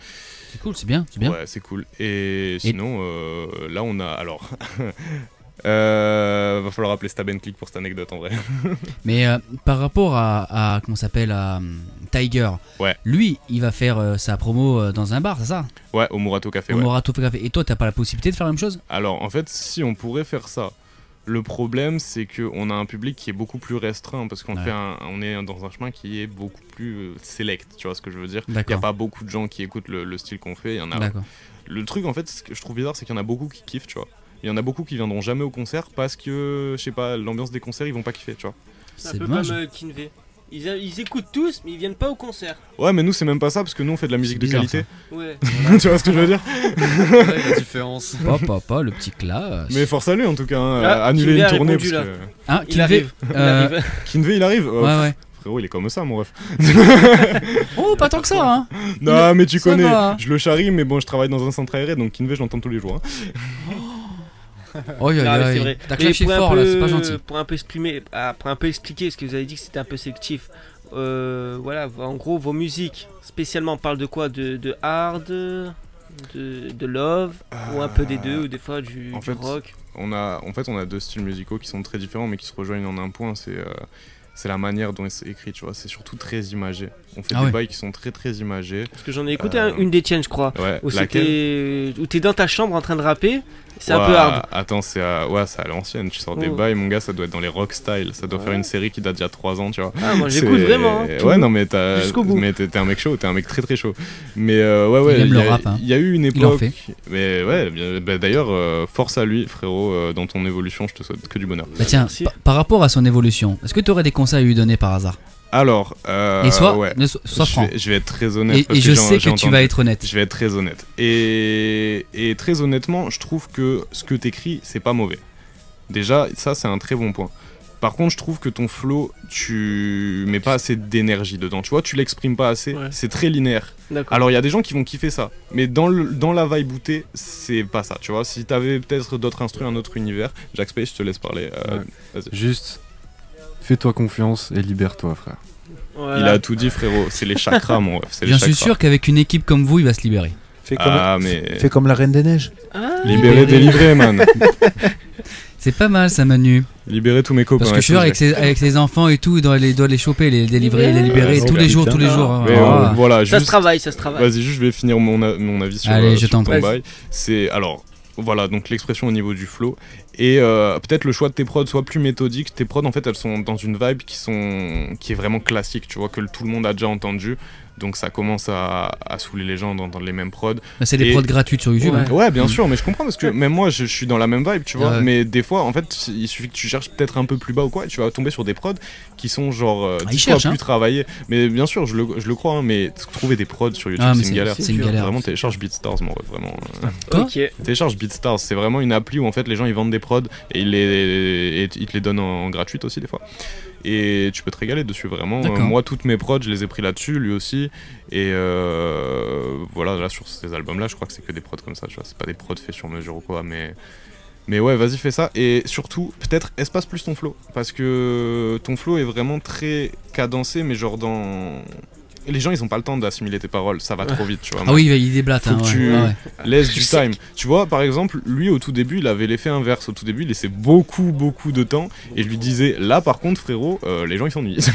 C'est cool, c'est bien. Ouais, c'est cool. Et sinon, là, on a... Alors... va falloir appeler Stab & Click pour cette anecdote en vrai. Mais par rapport à comment s'appelle, à Tiger, lui il va faire sa promo dans un bar, c'est ça? Ouais, au Murato Café. Murato Café. Et toi t'as pas la possibilité de faire la même chose? Alors en fait, si on pourrait faire ça, le problème c'est qu'on a un public qui est beaucoup plus restreint parce qu'on on est dans un chemin qui est beaucoup plus select, tu vois ce que je veux dire? Il n'y a pas beaucoup de gens qui écoutent le style qu'on fait. Le truc en fait, ce que je trouve bizarre, c'est qu'il y en a beaucoup qui kiffent, tu vois. Il y en a beaucoup qui viendront jamais au concert parce que, je sais pas, l'ambiance des concerts, ils vont pas kiffer, tu vois. C'est un peu comme Kinvey. Ils écoutent tous, mais ils viennent pas au concert. Ouais, mais nous, c'est même pas ça, parce que nous, on fait de la musique de qualité. Ouais. Tu vois ce que je veux dire? La différence. Pas, le petit clash. Mais force à lui, en tout cas, hein, annuler une tournée. Parce que... Ah, il arrive. Kinvey, il arrive. Ouais. Frérot, il est comme ça, mon ref. Oh, pas tant que ça, hein. Non, mais tu ça connais. va. Je le charrie, mais bon, je travaille dans un centre aéré, donc Kinvey, je l'entends tous les jours. Hein. Oh, c'est vrai. T'as clashé fort, là, c'est pas gentil. Pour un peu exprimer, pour un peu expliquer, parce que vous avez dit que c'était un peu sélectif. Voilà, en gros, vos musiques, spécialement, parlent de quoi? De hard, de love, ou un peu des deux, ou des fois du rock. On a deux styles musicaux qui sont très différents, mais qui se rejoignent en un point. C'est la manière dont c'est écrit, tu vois. C'est surtout très imagé. On fait des bails qui sont très très imagés. Parce que j'en ai écouté une des tiennes, je crois. Ouais, où t'es dans ta chambre en train de rapper. C'est un peu hard. Attends, c'est à l'ancienne. Tu sors des bails, mon gars, ça doit être dans les rock style. Ça doit faire une série qui date d'il y a 3 ans, tu vois. Ah, moi j'écoute vraiment. Hein, ouais, non, mais jusqu'au bout. Mais t'es un mec chaud, t'es un mec très très chaud. Mais il aime le rap, hein. Il y a eu une époque. Il en fait. Mais ouais, d'ailleurs, force à lui, frérot, dans ton évolution, je te souhaite que du bonheur. Bah tiens, par rapport à son évolution, est-ce que tu aurais des conseils à lui donner par hasard? Alors, et sois franc. Je vais être très honnête. Et je sais que tu vas être honnête. Je vais être très honnête. Et très honnêtement, je trouve que ce que t'écris, c'est pas mauvais. Déjà, ça, c'est un très bon point. Par contre, je trouve que ton flow, tu mets pas assez d'énergie dedans. Tu vois, tu l'exprimes pas assez. Ouais. C'est très linéaire. Alors, il y a des gens qui vont kiffer ça. Mais dans la vibe bootée, c'est pas ça. Tu vois, si t'avais peut-être d'autres instrus, un autre univers. Jack Space, je te laisse parler. Vas-y. Juste. Fais-toi confiance et libère-toi, frère. Voilà. Il a tout dit, frérot. C'est les chakras, mon ref. J'en suis sûr qu'avec une équipe comme vous, il va se libérer. Fais comme la Reine des Neiges. Libérer, délivrer, man. C'est pas mal, ça, Manu. Libérer tous mes copains. Parce que je suis sûr, avec ses enfants et tout, il doit les choper, les délivrer, les libérer tous les jours. Voilà, ça se travaille. Vas-y, juste, je vais finir mon avis sur ton bail. C'est alors. Voilà, donc l'expression au niveau du flow. Et peut-être le choix de tes prods soit plus méthodique. Tes prods, en fait, elles sont dans une vibe qui est vraiment classique, tu vois, que tout le monde a déjà entendu. Donc ça commence à saouler les gens d'entendre les mêmes prods. C'est des prods gratuites sur YouTube. Ouais, bien sûr, mais je comprends parce que même moi, je suis dans la même vibe, tu vois. Mais des fois, en fait, il suffit que tu cherches peut-être un peu plus bas ou quoi, et tu vas tomber sur des prods qui sont genre 10 fois plus travaillés. Mais bien sûr, je le crois, hein, mais trouver des prods sur YouTube, c'est une galère. C'est une galère. Vraiment, télécharge BeatStars, moi, vraiment. Ok. Télécharge BeatStars, c'est vraiment une appli où en fait les gens ils vendent des prods et ils te les donnent en gratuite aussi des fois. Et tu peux te régaler dessus vraiment. Moi, toutes mes prods, je les ai pris là-dessus, lui aussi. Et voilà, là sur ces albums-là, je crois que c'est que des prods comme ça. Tu vois, c'est pas des prods faits sur mesure ou quoi, mais ouais, vas-y, fais ça. Et surtout, peut-être espace plus ton flow, parce que ton flow est vraiment très cadencé, mais genre dans. Les gens ils ont pas le temps d'assimiler tes paroles, ça va trop vite, tu vois. Ah oui, il déblatte. Faut que tu laisses du time. Tu vois, par exemple, lui au tout début, il avait l'effet inverse. Au tout début, il laissait beaucoup de temps et je lui disais là par contre, frérot, les gens ils s'ennuient.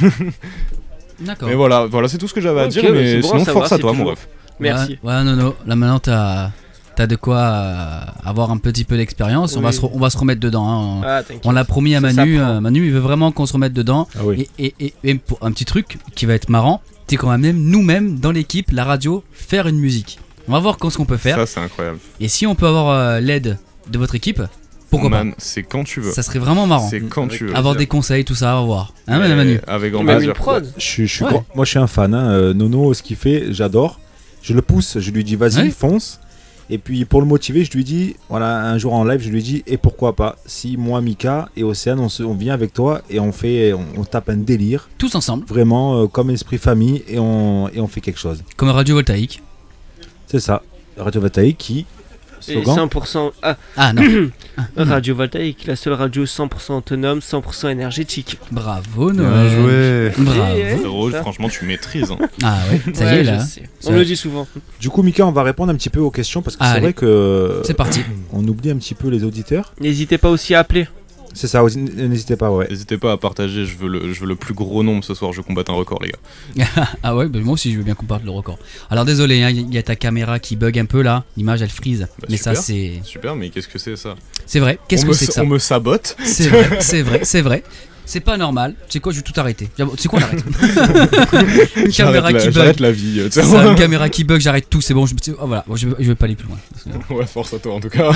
D'accord. Mais voilà, c'est tout ce que j'avais à dire, mais sinon force à toi, mon ref. Merci. Ouais, non. Là maintenant t'as de quoi avoir un petit peu d'expérience. On va se remettre dedans. Hein. On l'a promis à Manu. Manu, il veut vraiment qu'on se remette dedans. Ah oui. Et pour un petit truc qui va être marrant, c'est qu'on va même nous-mêmes dans l'équipe, la radio, faire une musique. On va voir ce qu'on peut faire. Ça, c'est incroyable. Et si on peut avoir l'aide de votre équipe, pourquoi pas. C'est quand tu veux. Ça serait vraiment marrant. C'est quand tu veux. Avoir des conseils, tout ça, à voir. Hein, Manu? Avec grand plaisir. Moi, je suis un fan. Hein. Nono, ce qu'il fait, j'adore. Je le pousse. Je lui dis, vas-y, fonce. Et puis pour le motiver, je lui dis, voilà, un jour en live, je lui dis, et pourquoi pas, si moi, Mika et Océane, on vient avec toi et on tape un délire. Tous ensemble. Vraiment, comme esprit famille, et on fait quelque chose. Comme Radio Voltaïque. C'est ça, Radio Voltaïque qui... Slogan. 100%. Non. Radio Voltaïque, la seule radio 100% autonome, 100% énergétique. Bravo, Bien joué. Bravo. Franchement, tu maîtrises. Hein. Ah ouais, ça y est là. On le dit souvent. Du coup, Mika, on va répondre un petit peu aux questions parce que c'est vrai que. C'est parti. On oublie un petit peu les auditeurs. N'hésitez pas aussi à appeler. C'est ça, n'hésitez pas, ouais. N'hésitez pas à partager, je veux le plus gros nombre ce soir, je veux combattre un record, les gars. Ah ouais, moi aussi je veux bien combattre le record. Alors désolé, il y a ta caméra qui bug un peu là, l'image elle freeze. Mais super, ça c'est... Super, mais qu'est-ce que c'est ça? C'est vrai, qu'est-ce que c'est que ça? On me sabote. C'est vrai. c'est pas normal. Tu sais quoi, je vais tout arrêter. C'est quoi, on arrête. Une caméra qui bug. J'arrête la vie. C'est ça, une caméra qui bug, j'arrête tout, c'est bon. Voilà, je vais pas aller plus loin. Ouais, force à toi en tout cas.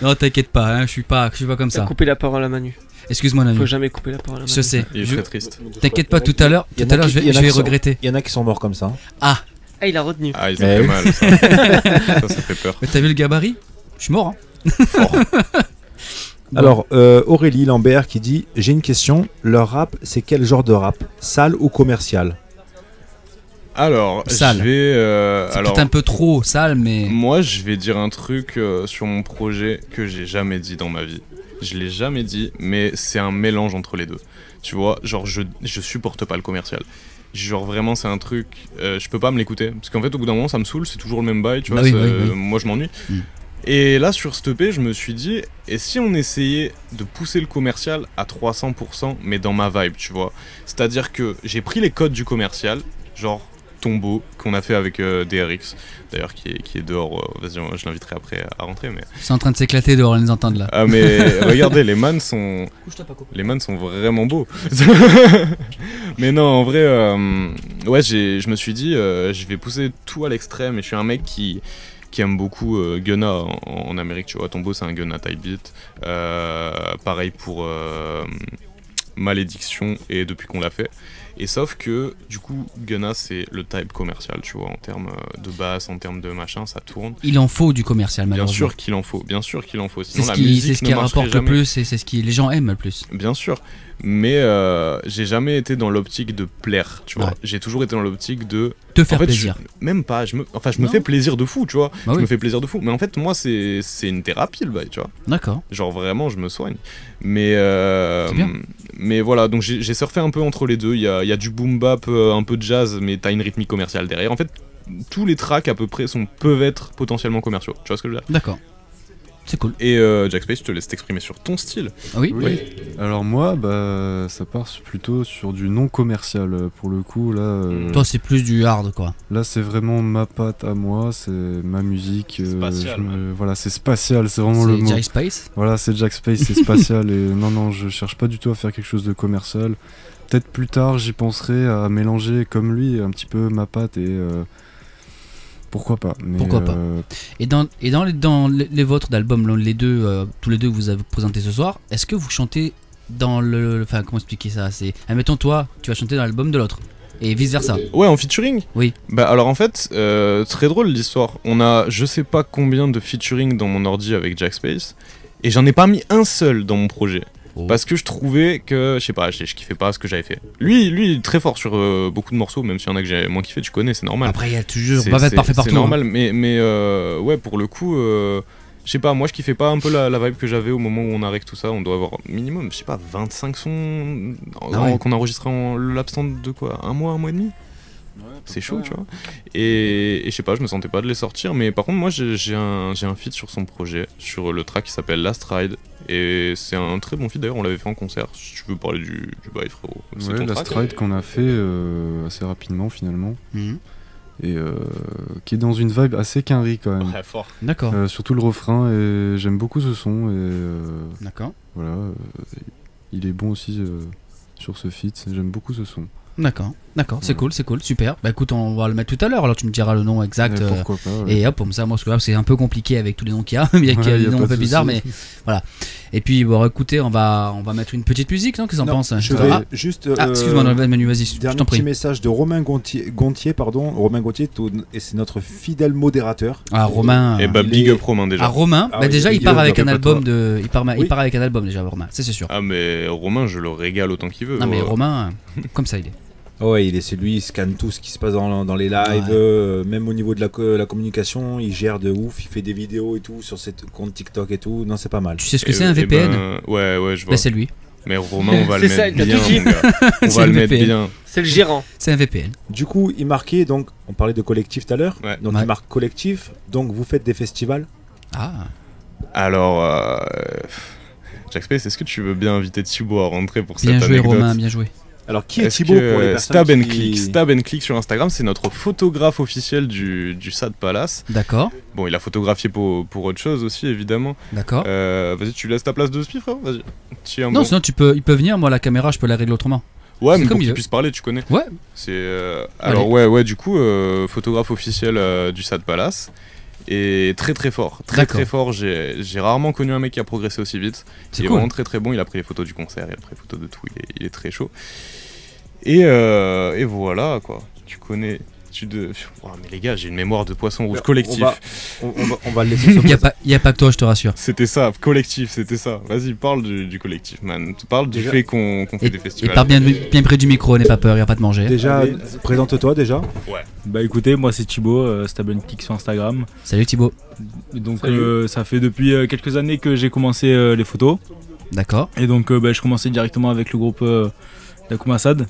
Non, t'inquiète pas, hein, je suis pas comme ça. T'as coupé la parole à Manu. Excuse-moi, Nanu. Faut jamais couper la parole à Manu. Je sais. Il est très triste. T'inquiète pas, tout à l'heure, je vais regretter. Il y en a qui sont morts comme ça. Ah, il a retenu. Ah, ils ont fait mal. Ça fait peur. Mais t'as vu le gabarit? Je suis mort. Hein. Fort. Bon. Alors, Aurélie Lambert qui dit j'ai une question. Leur rap, c'est quel genre de rap? Sale ou commercial? Alors, Sale. je vais. C'est peut-être un peu trop sale, mais. Moi, je vais dire un truc sur mon projet que j'ai jamais dit dans ma vie. Je l'ai jamais dit, mais c'est un mélange entre les deux. Tu vois, genre, je supporte pas le commercial. Genre, vraiment, c'est un truc. Je peux pas me l'écouter. Parce qu'en fait, au bout d'un moment, ça me saoule, c'est toujours le même bail, tu vois. Oui. Moi, je m'ennuie. Et là, sur cette EP, je me suis dit, et si on essayait de pousser le commercial à 300%, mais dans ma vibe, tu vois? C'est-à-dire que j'ai pris les codes du commercial, genre Tombeau, qu'on a fait avec DRX, d'ailleurs, qui est dehors. Vas-y, je l'inviterai après à rentrer. Mais... C'est en train de s'éclater dehors, on les entend là. Ah, mais regardez, les man sont vraiment beaux. Mais non, en vrai, ouais, je me suis dit, je vais pousser tout à l'extrême, et je suis un mec qui aime beaucoup Gunna en Amérique, tu vois. Tombeau, c'est un Gunna type beat. Pareil pour Malédiction et Depuis qu'on l'a fait. Et sauf que, du coup, Gunna, c'est le type commercial, tu vois, en termes de basse, en termes de machin, ça tourne. Il en faut du commercial, malheureusement. Bien sûr qu'il en faut, bien sûr qu'il en faut. Sinon, c'est ce qui rapporte le plus, et c'est ce qui les gens aiment le plus. Bien sûr, mais j'ai jamais été dans l'optique de plaire, tu vois. Ouais. J'ai toujours été dans l'optique de te faire plaisir. Même pas, je me fais plaisir de fou, tu vois. Bah je oui. me fais plaisir de fou, mais en fait, moi, c'est une thérapie, le bail, tu vois. D'accord. Genre vraiment, je me soigne. Mais bien. Mais voilà, donc j'ai surfé un peu entre les deux. Il y a du boom bap, un peu de jazz, mais t'as une rythmique commerciale derrière. En fait, tous les tracks à peu près peuvent être potentiellement commerciaux. Tu vois ce que je veux dire? D'accord. C'est cool. Et Jack Space, je te laisse t'exprimer sur ton style. Ah oui. Alors moi, ça part plutôt sur du non commercial. Pour le coup, là. Toi, c'est plus du hard, quoi. Là, c'est vraiment ma patte à moi, c'est ma musique. Spatial, voilà, c'est spatial, c'est vraiment le mot. C'est Jack Space. Voilà, c'est Jack Space, c'est spatial. Et non, je cherche pas du tout à faire quelque chose de commercial. Peut-être plus tard, j'y penserai à mélanger comme lui un petit peu ma patte et. Pourquoi pas, mais Pourquoi pas. Et dans les vôtres d'albums, les deux, tous les deux que vous avez présentés ce soir, est-ce que vous chantez dans le... Enfin, comment expliquer ça? C'est, admettons, toi, tu vas chanter dans l'album de l'autre. Et vice versa. Ouais, en featuring? Oui. Bah alors en fait, très drôle l'histoire. On a je sais pas combien de featuring dans mon ordi avec Jack Space, et j'en ai pas mis un seul dans mon projet. Oh. Parce que je trouvais que, je sais pas, je kiffais pas ce que j'avais fait. Lui, il est très fort sur beaucoup de morceaux, même s'il y en a que j'ai moins kiffé, tu connais, c'est normal. Après, il y a toujours pas être parfait partout. C'est normal, mais ouais, pour le coup, je sais pas, moi je kiffais pas un peu la vibe que j'avais au moment où on arrête tout ça. On doit avoir minimum, je sais pas, 25 sons qu'on a enregistré en l'absence de quoi, un mois et demi. C'est chaud, tu vois. Et je sais pas, je me sentais pas de les sortir, mais par contre, moi j'ai un feat sur son projet, sur le track qui s'appelle Last Ride. Et c'est un très bon feat, d'ailleurs, on l'avait fait en concert. Si tu veux parler du bail, frérot. Ouais, Last Ride qu'on a fait assez rapidement finalement. Et qui est dans une vibe assez quinri quand même. Ouais, fort. D'accord. Surtout le refrain, et j'aime beaucoup ce son. Et D'accord. voilà, il est bon aussi sur ce feat, j'aime beaucoup ce son. D'accord, c'est cool, super. Bah écoute, on va le mettre tout à l'heure, alors tu me diras le nom exact. Pourquoi pas, ouais. Et hop, comme ça, moi, c'est un peu compliqué avec tous les noms qu'il y a. Il y a des noms un peu bizarres, mais voilà. Et puis, bon, écoutez, on va mettre une petite musique, non? Qu'est-ce que t'en penses? Je vais juste. Excuse-moi, Manu, vas-y, je t'en prie. Petit message de Romain Gontier, et c'est notre fidèle modérateur. Ah, Romain. Et bah, big up Romain déjà. Ah, Romain, bah déjà, il part avec un album de. Il part Oui. avec un album déjà, Romain, c'est sûr. Ah, mais Romain, je le régale autant qu'il veut. Non, mais Romain, comme ça, il est. Ouais, c'est lui, il scanne tout ce qui se passe dans les lives, même au niveau de la communication, il gère de ouf, il fait des vidéos et tout sur ses comptes TikTok et tout. Non, c'est pas mal. Tu sais ce que c'est un VPN? Ouais, je vois. Bah, c'est lui. Mais Romain, on va le C'est ça, mettre il t'a bien, tout dit. mon gars. On C'est va le le mettre VPN. bien. C'est le gérant. C'est un VPN. Du coup, il marquait, donc, on parlait de collectif tout à l'heure, Ouais. donc Ouais. il marque collectif, donc vous faites des festivals. Ah. Alors, Jack Space, est-ce que tu veux bien inviter Thibaut à rentrer pour Bien cette joué, anecdote? Romain, bien joué. Alors qui est Thibaut pour les Stab personnes and Click. Stab and Click sur Instagram, c'est notre photographe officiel du SAD Palace. D'accord. Bon, il a photographié pour autre chose aussi, évidemment. D'accord. Vas-y, tu laisses ta place de spi, frérot. Vas-y. Non, bon. Sinon il peut venir. Moi, la caméra, je peux la régler autrement. Ouais, mais pour qu'il puisse parler, tu connais. Ouais. Alors ouais, du coup, photographe officiel du SAD Palace. Et très très fort, très fort. J'ai rarement connu un mec qui a progressé aussi vite. Il est vraiment très très bon. Il a pris les photos du concert, il a pris les photos de tout. Il est très chaud. Et voilà quoi. Tu connais. Oh, mais les gars, j'ai une mémoire de poisson rouge collectif. On va le laisser se poser. Y a pas que toi, je te rassure. C'était ça, collectif, c'était ça. Vas-y, parle du collectif, man. Parle du fait qu'on fait des festivals. Et parle bien près du micro, n'aie pas peur, y a pas de manger. Déjà, présente-toi déjà. Ouais. Bah écoutez, moi c'est Thibaut, Stab and Click sur Instagram. Salut Thibaut. Donc ça fait depuis quelques années que j'ai commencé les photos. D'accord. Et donc je commençais directement avec le groupe d'Akuma Sad.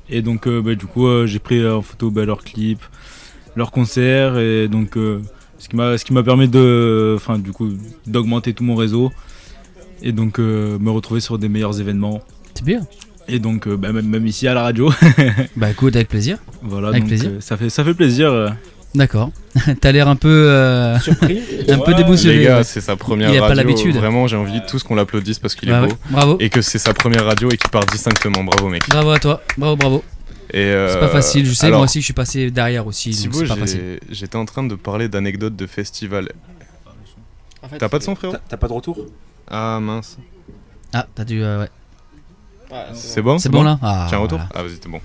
Et donc du coup j'ai pris en photo leurs clips, leurs concerts, et donc ce qui m'a permis d'augmenter tout mon réseau et donc me retrouver sur des meilleurs événements. C'est bien. Et donc même ici à la radio. Bah écoute, avec plaisir. Voilà, avec donc plaisir. Ça fait plaisir. D'accord. T'as l'air un peu surpris, un peu déboussolé. Les gars, c'est sa première radio. Il a pas l'habitude. Vraiment, j'ai envie de tous qu'on l'applaudisse parce qu'il est beau. Bravo. Et que c'est sa première radio et qu'il part distinctement. Bravo mec. Bravo à toi. Bravo. C'est pas facile. Je sais, moi aussi, je suis passé derrière aussi. Thibaut, c'est pas facile. J'étais en train de parler d'anecdotes de festival. En fait, t'as pas de son, frérot? T'as pas de retour? Ah mince. Ah, t'as dû ouais. C'est bon? C'est bon là? Tiens, retour? Voilà. Ah, vas-y, c'est bon.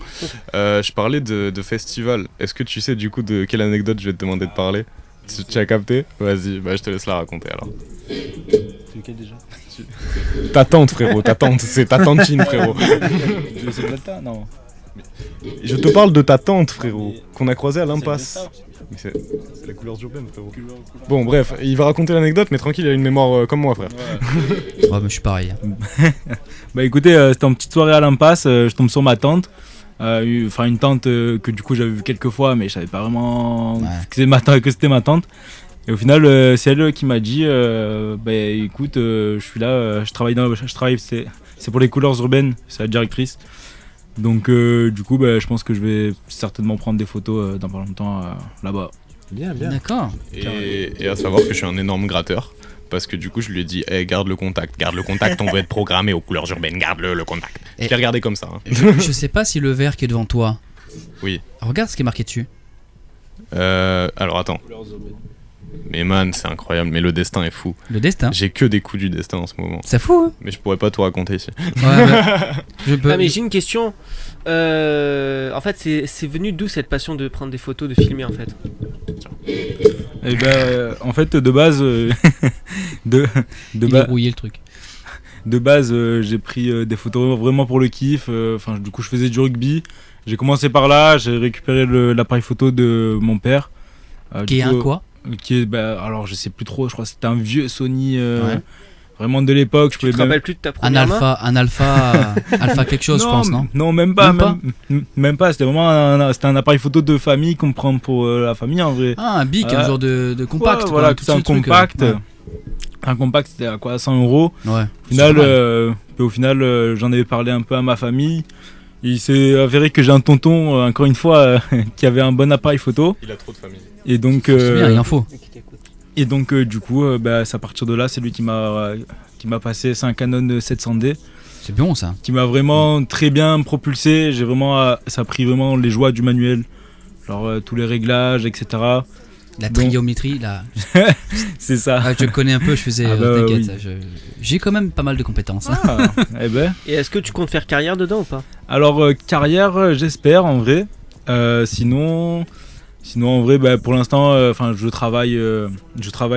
Je parlais de festival. Est-ce que tu sais du coup de quelle anecdote je vais te demander de parler? Tu as capté? Vas-y, je te laisse la raconter alors. C'est lequel déjà? Ta tante, frérot, c'est ta tantine, frérot. C'est Blata? Non. Je te parle de ta tante, frérot, qu'on a croisée à l'impasse. C'est la couleur urbaine, frérot. Bon, bref, il va raconter l'anecdote, mais tranquille, il a une mémoire comme moi, frère. Ouais, mais je suis pareil. Bah écoutez, c'était en petite soirée à l'impasse, je tombe sur ma tante. Enfin, une tante que du coup j'avais vue quelques fois, mais je savais pas vraiment que c'était ma tante. Et au final, c'est elle qui m'a dit bah écoute, je suis là, je travaille, c'est pour les couleurs urbaines, c'est la directrice. Donc du coup je pense que je vais certainement prendre des photos dans pas longtemps là-bas. Bien. D'accord. Et à savoir que je suis un énorme gratteur. Parce que du coup je lui ai dit garde le contact, on veut être programmé aux couleurs urbaines, garde le contact. Je l'ai regardé comme ça. Hein. Je sais pas si le verre qui est devant toi. Oui. Regarde ce qui est marqué dessus. Alors attends. Mais man, c'est incroyable, mais le destin est fou. Le destin. J'ai que des coups du destin en ce moment. C'est fou, hein. Mais je pourrais pas tout raconter ici. Ouais, mais j'ai une question. En fait, c'est venu d'où cette passion de prendre des photos, de filmer en fait? Et en fait, de base, rouillé le truc. De base, j'ai pris des photos vraiment pour le kiff. Enfin, du coup, je faisais du rugby. J'ai commencé par là. J'ai récupéré l'appareil photo de mon père. Qui est un quoi? Qui est, alors je sais plus trop, je crois que c'était un vieux Sony vraiment de l'époque. Tu te rappelles plus de ta première main? Un alpha quelque chose, je pense, non? Non, même pas. Même pas, c'était vraiment un appareil photo de famille qu'on prend pour la famille en vrai. Ah, un bic, un genre de compact. Ouais, voilà, c'est un compact. Un compact, c'était à quoi, 100 €. Ouais. Au final, j'en avais parlé un peu à ma famille. Il s'est avéré que j'ai un tonton, encore une fois, qui avait un bon appareil photo. Il a trop de famille. Et donc, c'est bien, il en faut. Et donc, du coup, c'est à partir de là, c'est lui qui m'a passé. C'est un Canon 700D. C'est bon ça. Qui m'a vraiment très bien propulsé. Ça a pris vraiment les joies du manuel. Genre tous les réglages, etc. La triométrie, là. C'est ça. Ah, je connais un peu, je faisais. T'inquiète, oui. J'ai quand même pas mal de compétences. Ah, Et est-ce que tu comptes faire carrière dedans ou pas? Alors, carrière, j'espère en vrai. Sinon, en vrai, pour l'instant, je travaille.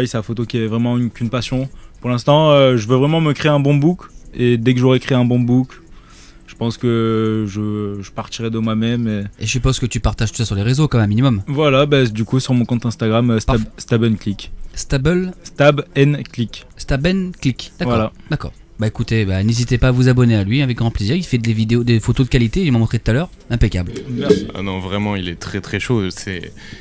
C'est la photo qui est vraiment qu'une passion. Pour l'instant, je veux vraiment me créer un bon book. Et dès que j'aurai créé un bon book, je pense que je partirai de moi-même. Et je suppose que tu partages tout ça sur les réseaux quand même, minimum. Voilà, du coup sur mon compte Instagram, Stab and Click. Stab and Click. Stab and Click, d'accord. Voilà. D'accord. Bah écoutez, n'hésitez pas à vous abonner à lui avec grand plaisir. Il fait des vidéos, des photos de qualité, il m'a montré tout à l'heure, impeccable. Merci. Ah non, vraiment, il est très très chaud.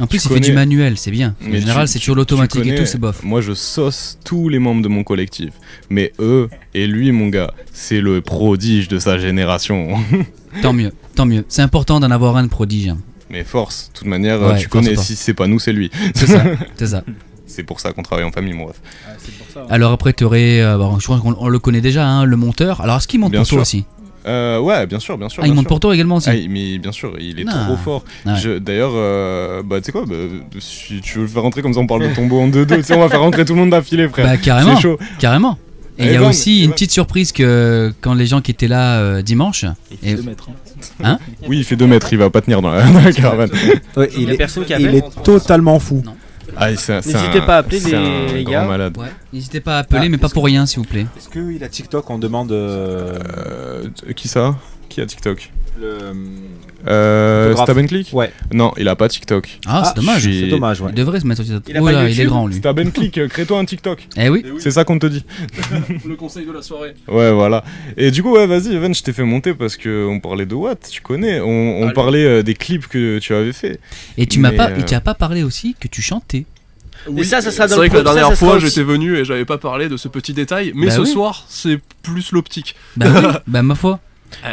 En plus, il fait du manuel, c'est bien. En général, c'est sur l'automatique et tout, c'est bof. Moi, je sauce tous les membres de mon collectif. Mais eux et lui, mon gars, c'est le prodige de sa génération. Tant mieux, tant mieux. C'est important d'en avoir un de prodige. Mais force, de toute manière, Ouais, tu connais, force. si c'est pas nous, c'est lui. C'est ça, c'est ça. C'est pour ça qu'on travaille en famille, mon ref. C'est pour ça. Alors après, tu aurais, je crois qu'on le connaît déjà, hein, le monteur. Alors est-ce qu'il monte Bien pour toi sûr. aussi? Ouais, bien sûr, bien sûr. Ah, il bien monte sûr. pour toi également aussi. Ah, mais bien sûr, il est Ah. trop fort. Ouais. D'ailleurs, tu sais quoi, si tu veux le faire rentrer comme ça, on parle de tombeau en 2-2. Tu sais, on va faire rentrer tout le monde d'affilée, frère. Bah carrément, C'est chaud. carrément. Et il y a Evan, aussi une Evan. petite surprise que quand les gens qui étaient là dimanche. Il Et- fait 2 mètres. Oui, il fait 2 mètres, il va pas tenir dans la caravane. Ouais, Il y a personne qui il appelle. est totalement fou. Non. Ah, N'hésitez pas à appeler c'est un les grand gars. malade. Ouais. N'hésitez pas à appeler, Ah, mais pas est-ce pour rien, s'il vous plaît. Est-ce qu'il a TikTok? On demande. Qui ça? Qui a TikTok? Photographe. Stab and Click? Ouais. Non, il a pas TikTok. Ah, c'est dommage. je suis- C'est dommage, ouais. Il devrait se mettre sur TikTok. Il a Oh pas là, il est YouTube grand lui. Stab and Click, crée-toi un TikTok. Eh oui. C'est ça qu'on te dit. Le conseil de la soirée. Ouais, voilà. Et du coup, ouais, vas-y, Evan, je t'ai fait monter parce qu'on parlait de Watt, tu connais. On Allez. parlait des clips que tu avais fait. Et tu m'as Mais, pas, et tu as pas parlé aussi que tu chantais. Mais ça sera dans C'est vrai le que la pro- ça, dernière ça sera fois aussi. j'étais venu et j'avais pas parlé de ce petit détail, mais Bah ce oui. soir c'est plus l'optique. Bah oui. Bah ma foi.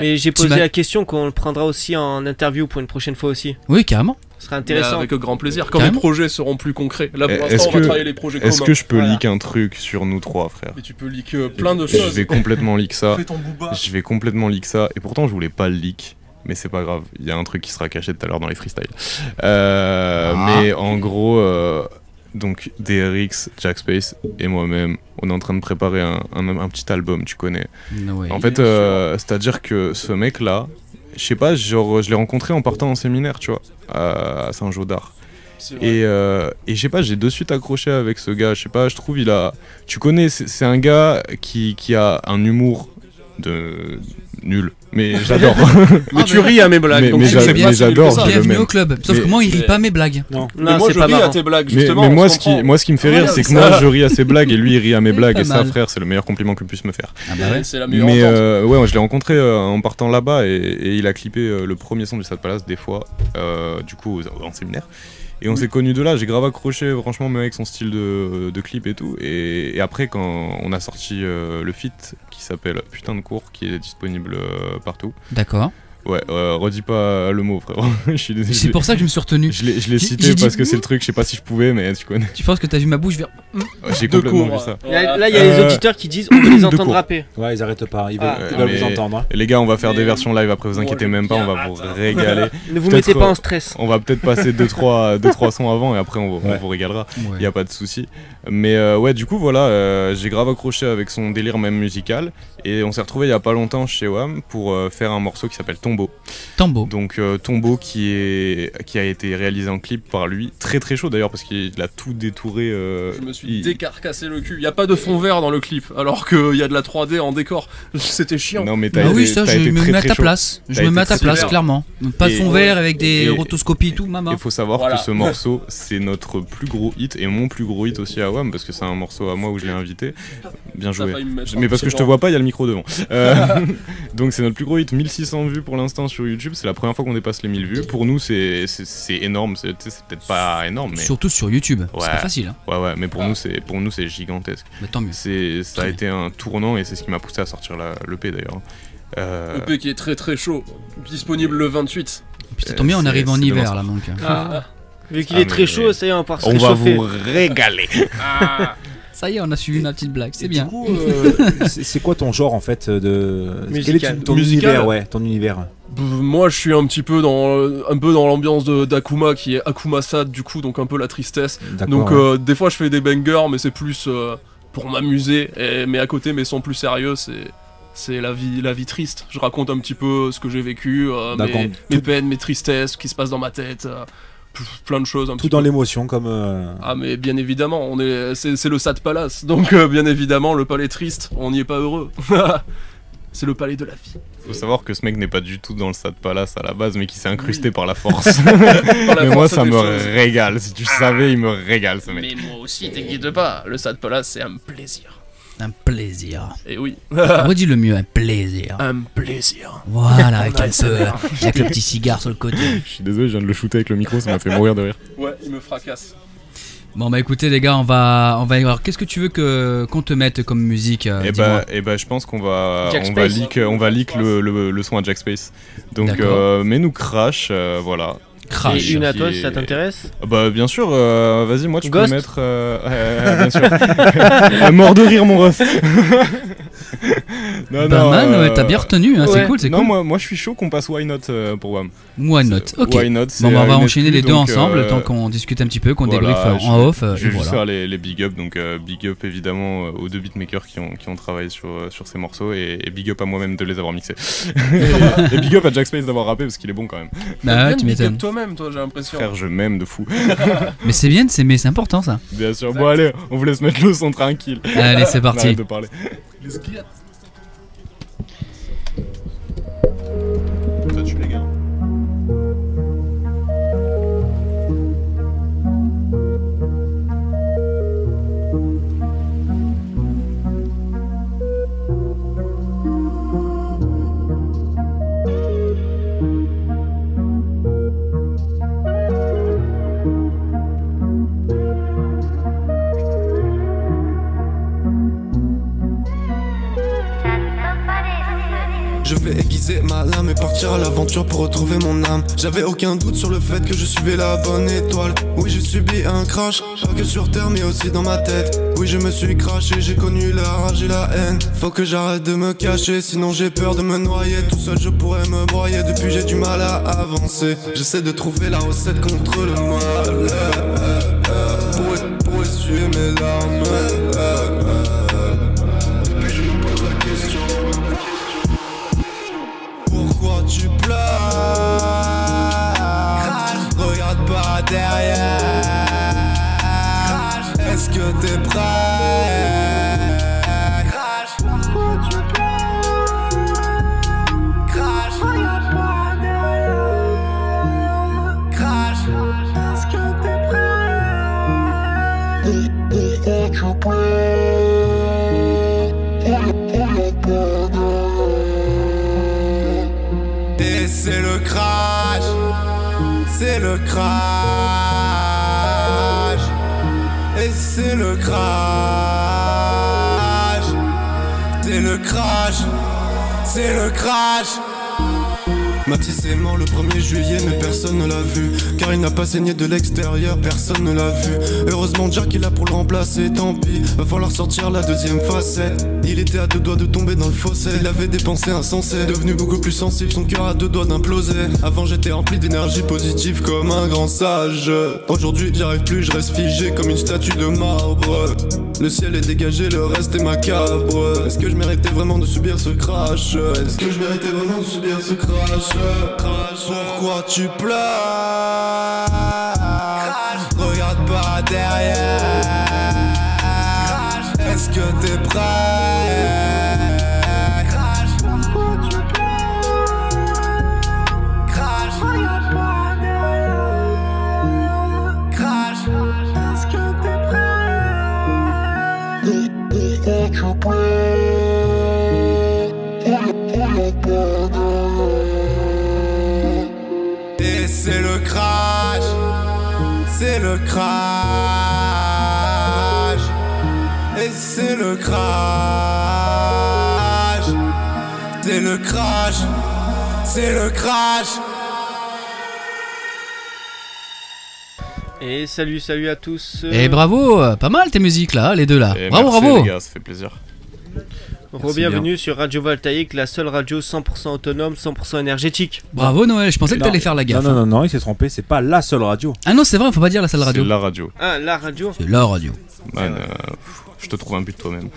Mais j'ai Tu posé m'as- la question qu'on le prendra aussi en interview pour une prochaine fois aussi. Oui, carrément. Ce sera Mais intéressant. avec grand plaisir. Quand Carrément. les projets seront plus concrets. Là pour Est-ce l'instant on va que- travailler les projets communs. Est-ce que je peux Voilà. leak un truc sur nous trois, frère? Et tu peux leak plein de Je choses. vais complètement leak ça. Fais ton booba. Je vais complètement leak ça. Et pourtant, je voulais pas le leak. Mais c'est pas grave. Il y a un truc qui sera caché tout à l'heure dans les freestyles. Mais en gros, donc DRX, Jack Space et moi-même, on est en train de préparer un petit album, tu connais. Ouais. En fait, c'est-à-dire que ce mec-là, je sais pas, genre, je l'ai rencontré en partant en séminaire, tu vois, à Saint-Jaudard. C'est vrai. Et je sais pas, j'ai de suite accroché avec ce gars. Je sais pas, je trouve il a. Tu connais, c'est un gars qui a un humour de nul. Mais j'adore. Mais Ah, tu mais- ris à mes blagues. Mais- donc mais tu j'a- sais mais pas si j'adore, c'est ça. je le Bienvenue même. au club. Sauf que Mais- moi, il rit pas mes blagues. Non. Mais Non, moi c'est je pas ris à marrant. tes blagues Mais justement. moi, on se comprend. moi, ce qui me fait rire, Ouais, c'est que c'est moi, ça. je ris à ses blagues et lui, il rit à mes C'est blagues. pas Et ça, mal. frère, c'est le meilleur compliment qu'il puisse me faire. Ah bah ouais. C'est la meilleure Mais entente. ouais, je l'ai rencontré en partant là-bas et il a clippé le premier son du Stade Palace des fois, du coup, en séminaire. Et on s'est connus de là, j'ai grave accroché, franchement, mais avec son style de clip et tout. Et après, quand on a sorti le feat qui s'appelle Putain de cours, qui est disponible partout. D'accord. Ouais, redis pas le mot, frère. Je suis désolé. C'est pour ça que je me suis retenu. Je l'ai J'ai cité dit- parce que c'est le truc, je sais pas si je pouvais, mais tu connais. Tu penses que t'as vu ma bouche vers. J'ai De complètement cours, vu ça. Là, il y a les auditeurs qui disent on veut les entendre cours. rapper. Ouais, ils arrêtent pas. Ils veulent, Ah. ils veulent Mais- vous entendre. Hein. Et les gars, on va faire des Mais- versions live après, vous Moi, inquiétez je même pas, on va viens vous attendre. régaler. Ne vous Peut-être, mettez pas en stress. On va peut-être passer 2-3 sons avant et après on Ouais. vous régalera. Ouais. Y a pas de souci. Mais ouais, du coup, voilà, j'ai grave accroché avec son délire même musical. Et on s'est retrouvé il y a pas longtemps chez WAM pour faire un morceau qui s'appelle Tombeau. Tambo. Donc Tombeau qui a été réalisé en clip par lui. Très très chaud d'ailleurs parce qu'il a tout détouré. Je me suis il- décarcassé le cul. Y a pas de fond vert dans le clip, alors qu'il y a de la 3D en décor. C'était chiant. Non, mais t'as Ah été, oui, ça, t'as je été me très, mets à très ta chaud. place. Je T'as me été mets à ta très place, super. clairement. Pas de Et- fond vert avec des et- rotoscopies et tout, maman. Il faut savoir Voilà. que ce morceau, c'est notre plus gros hit et mon plus gros hit aussi à WAM parce que c'est un morceau à moi où je l'ai invité. Bien T'as joué. failli me mettre Mais un parce que je te précédent. vois pas, il y a le micro devant. Donc c'est notre plus gros hit, 1600 vues pour l'instant sur YouTube. C'est la première fois qu'on dépasse les 1000 vues. Pour nous, c'est énorme. C'est peut-être pas énorme, mais Surtout sur YouTube. C'est Ouais. pas facile. Hein. ouais. Mais pour nous, c'est gigantesque. Mais tant mieux. Ça a Très été un tournant et c'est ce qui m'a poussé à sortir l'EP d'ailleurs. EP qui est très très chaud. Disponible le 28. Putain, tant mieux, on c'est- arrive en c'est hiver demain là, donc. Ah. Vu qu'il Ah, est très mais- chaud, ça y est, on va pouvoir se On va réchauffer. vous régaler. Ça y est, on a suivi notre petite blague, c'est Et bien. Du coup, c'est quoi ton genre en fait de Musical. Quel est ton Musical. univers, ouais, ton univers. Moi je suis un petit peu dans l'ambiance d'Akuma qui est Akuma Sad du coup, donc un peu la tristesse. D'accord. Donc ouais. des fois je fais des bangers mais c'est plus pour m'amuser. Mais à côté mes sons plus sérieux c'est la vie triste. Je raconte un petit peu ce que j'ai vécu, D'accord. mes Tout- peines, mes tristesses, ce qui se passe dans ma tête, plein de choses un Tout petit dans peu. l'émotion comme. Ah mais bien évidemment, c'est le Sad Palace, donc bien évidemment le palais triste, on n'y est pas heureux. C'est le palais de la vie. Faut savoir que ce mec n'est pas du tout dans le Stade Palace à la base, mais qui s'est incrusté par la force. Par la Mais moi, force ça des me choses. régale. Si tu savais, il me régale, ce mec. Mais moi aussi, t'inquiète pas, le Sad Palace c'est un plaisir. Un plaisir. Et oui, Redis le mieux, un plaisir. un plaisir. Voilà, avec On a un peu. Avec le petit cigare sur le côté. Je suis désolé, je viens de le shooter avec le micro, ça m'a fait mourir de rire. Ouais, il me fracasse. Bon bah écoutez les gars, on va y voir. Qu'est-ce que tu veux qu'on te mette comme musique je pense qu'on va leak le son à Jack Space. Donc mets-nous Crash, voilà. Crash. Et une à toi si ça t'intéresse? Bah bien sûr, vas-y, moi tu peux mettre bien sûr. Mort de rire mon ref. Non, man, t'as bien retenu, hein, c'est cool, c'est cool. Non, moi je suis chaud qu'on passe Why Not pour WAM. Why Not, ok. Why Not, bon, on va enchaîner les deux ensemble, tant qu'on discute un petit peu, qu'on débriefe en off. Je vais juste faire les big up, donc big up évidemment aux deux beatmakers qui ont travaillé sur ces morceaux, et big up à moi-même de les avoir mixés. Et big up à Jack Space d'avoir rappé parce qu'il est bon quand même. Bah tu m'étonnes. Toi-même, toi, j'ai l'impression. Frère, je m'aime de fou. Mais c'est bien, c'est important ça. Bien sûr. Bon allez, on vous laisse mettre le son tranquille. Allez, c'est parti. Arrête de parler. Ça tue les gars. Je vais aiguiser ma lame et partir à l'aventure pour retrouver mon âme. J'avais aucun doute sur le fait que je suivais la bonne étoile. Oui, j'ai subi un crash, pas que sur terre mais aussi dans ma tête. Oui, je me suis craché, j'ai connu la rage et la haine. Faut que j'arrête de me cacher, sinon j'ai peur de me noyer. Tout seul je pourrais me broyer, depuis j'ai du mal à avancer. J'essaie de trouver la recette contre le mal, pour essuyer mes larmes. Pourquoi tu pleures? Regarde pas derrière. Est-ce que t'es prêt? Pourquoi tu pleures? Regarde pas derrière. Est-ce que t'es prêt? Pourquoi tu pleures? C'est le crash, c'est le crash, et c'est le crash, c'est le crash, c'est le crash. Matisse est mort le 1er juillet mais personne ne l'a vu. Car il n'a pas saigné de l'extérieur, personne ne l'a vu. Heureusement Jack est là pour le remplacer, tant pis. Va falloir sortir la deuxième facette. Il était à 2 doigts de tomber dans le fossé. Il avait des pensées insensées, devenu beaucoup plus sensible, son cœur à 2 doigts d'imploser. Avant j'étais rempli d'énergie positive comme un grand sage. Aujourd'hui j'arrive plus, je reste figé comme une statue de marbre. Le ciel est dégagé, le reste est macabre. Est-ce que je méritais vraiment de subir ce crash? Est-ce que je méritais vraiment de subir ce crash? Pourquoi tu pleures? Regarde pas derrière. Est-ce que t'es prêt? Pourquoi tu pleures? Regarde pas derrière. Est-ce que t'es prêt? Pourquoi tu pleures? Regarde pas derrière. Et c'est le crash, c'est le crash, et c'est le crash, c'est le crash, c'est le crash. Et salut à tous. Et bravo, pas mal tes musiques là, les deux là. Et bravo, merci, bravo. Les gars, ça fait plaisir. Re-bienvenue sur Radio Voltaïque, la seule radio 100% autonome, 100% énergétique. Bravo Noël, je pensais que t'allais faire la gaffe. Non, il s'est trompé, c'est pas la seule radio. Ah non, c'est vrai, faut pas dire la seule radio. C'est la radio. Ah, la radio. C'est la radio. Man, je te trouve un but toi-même.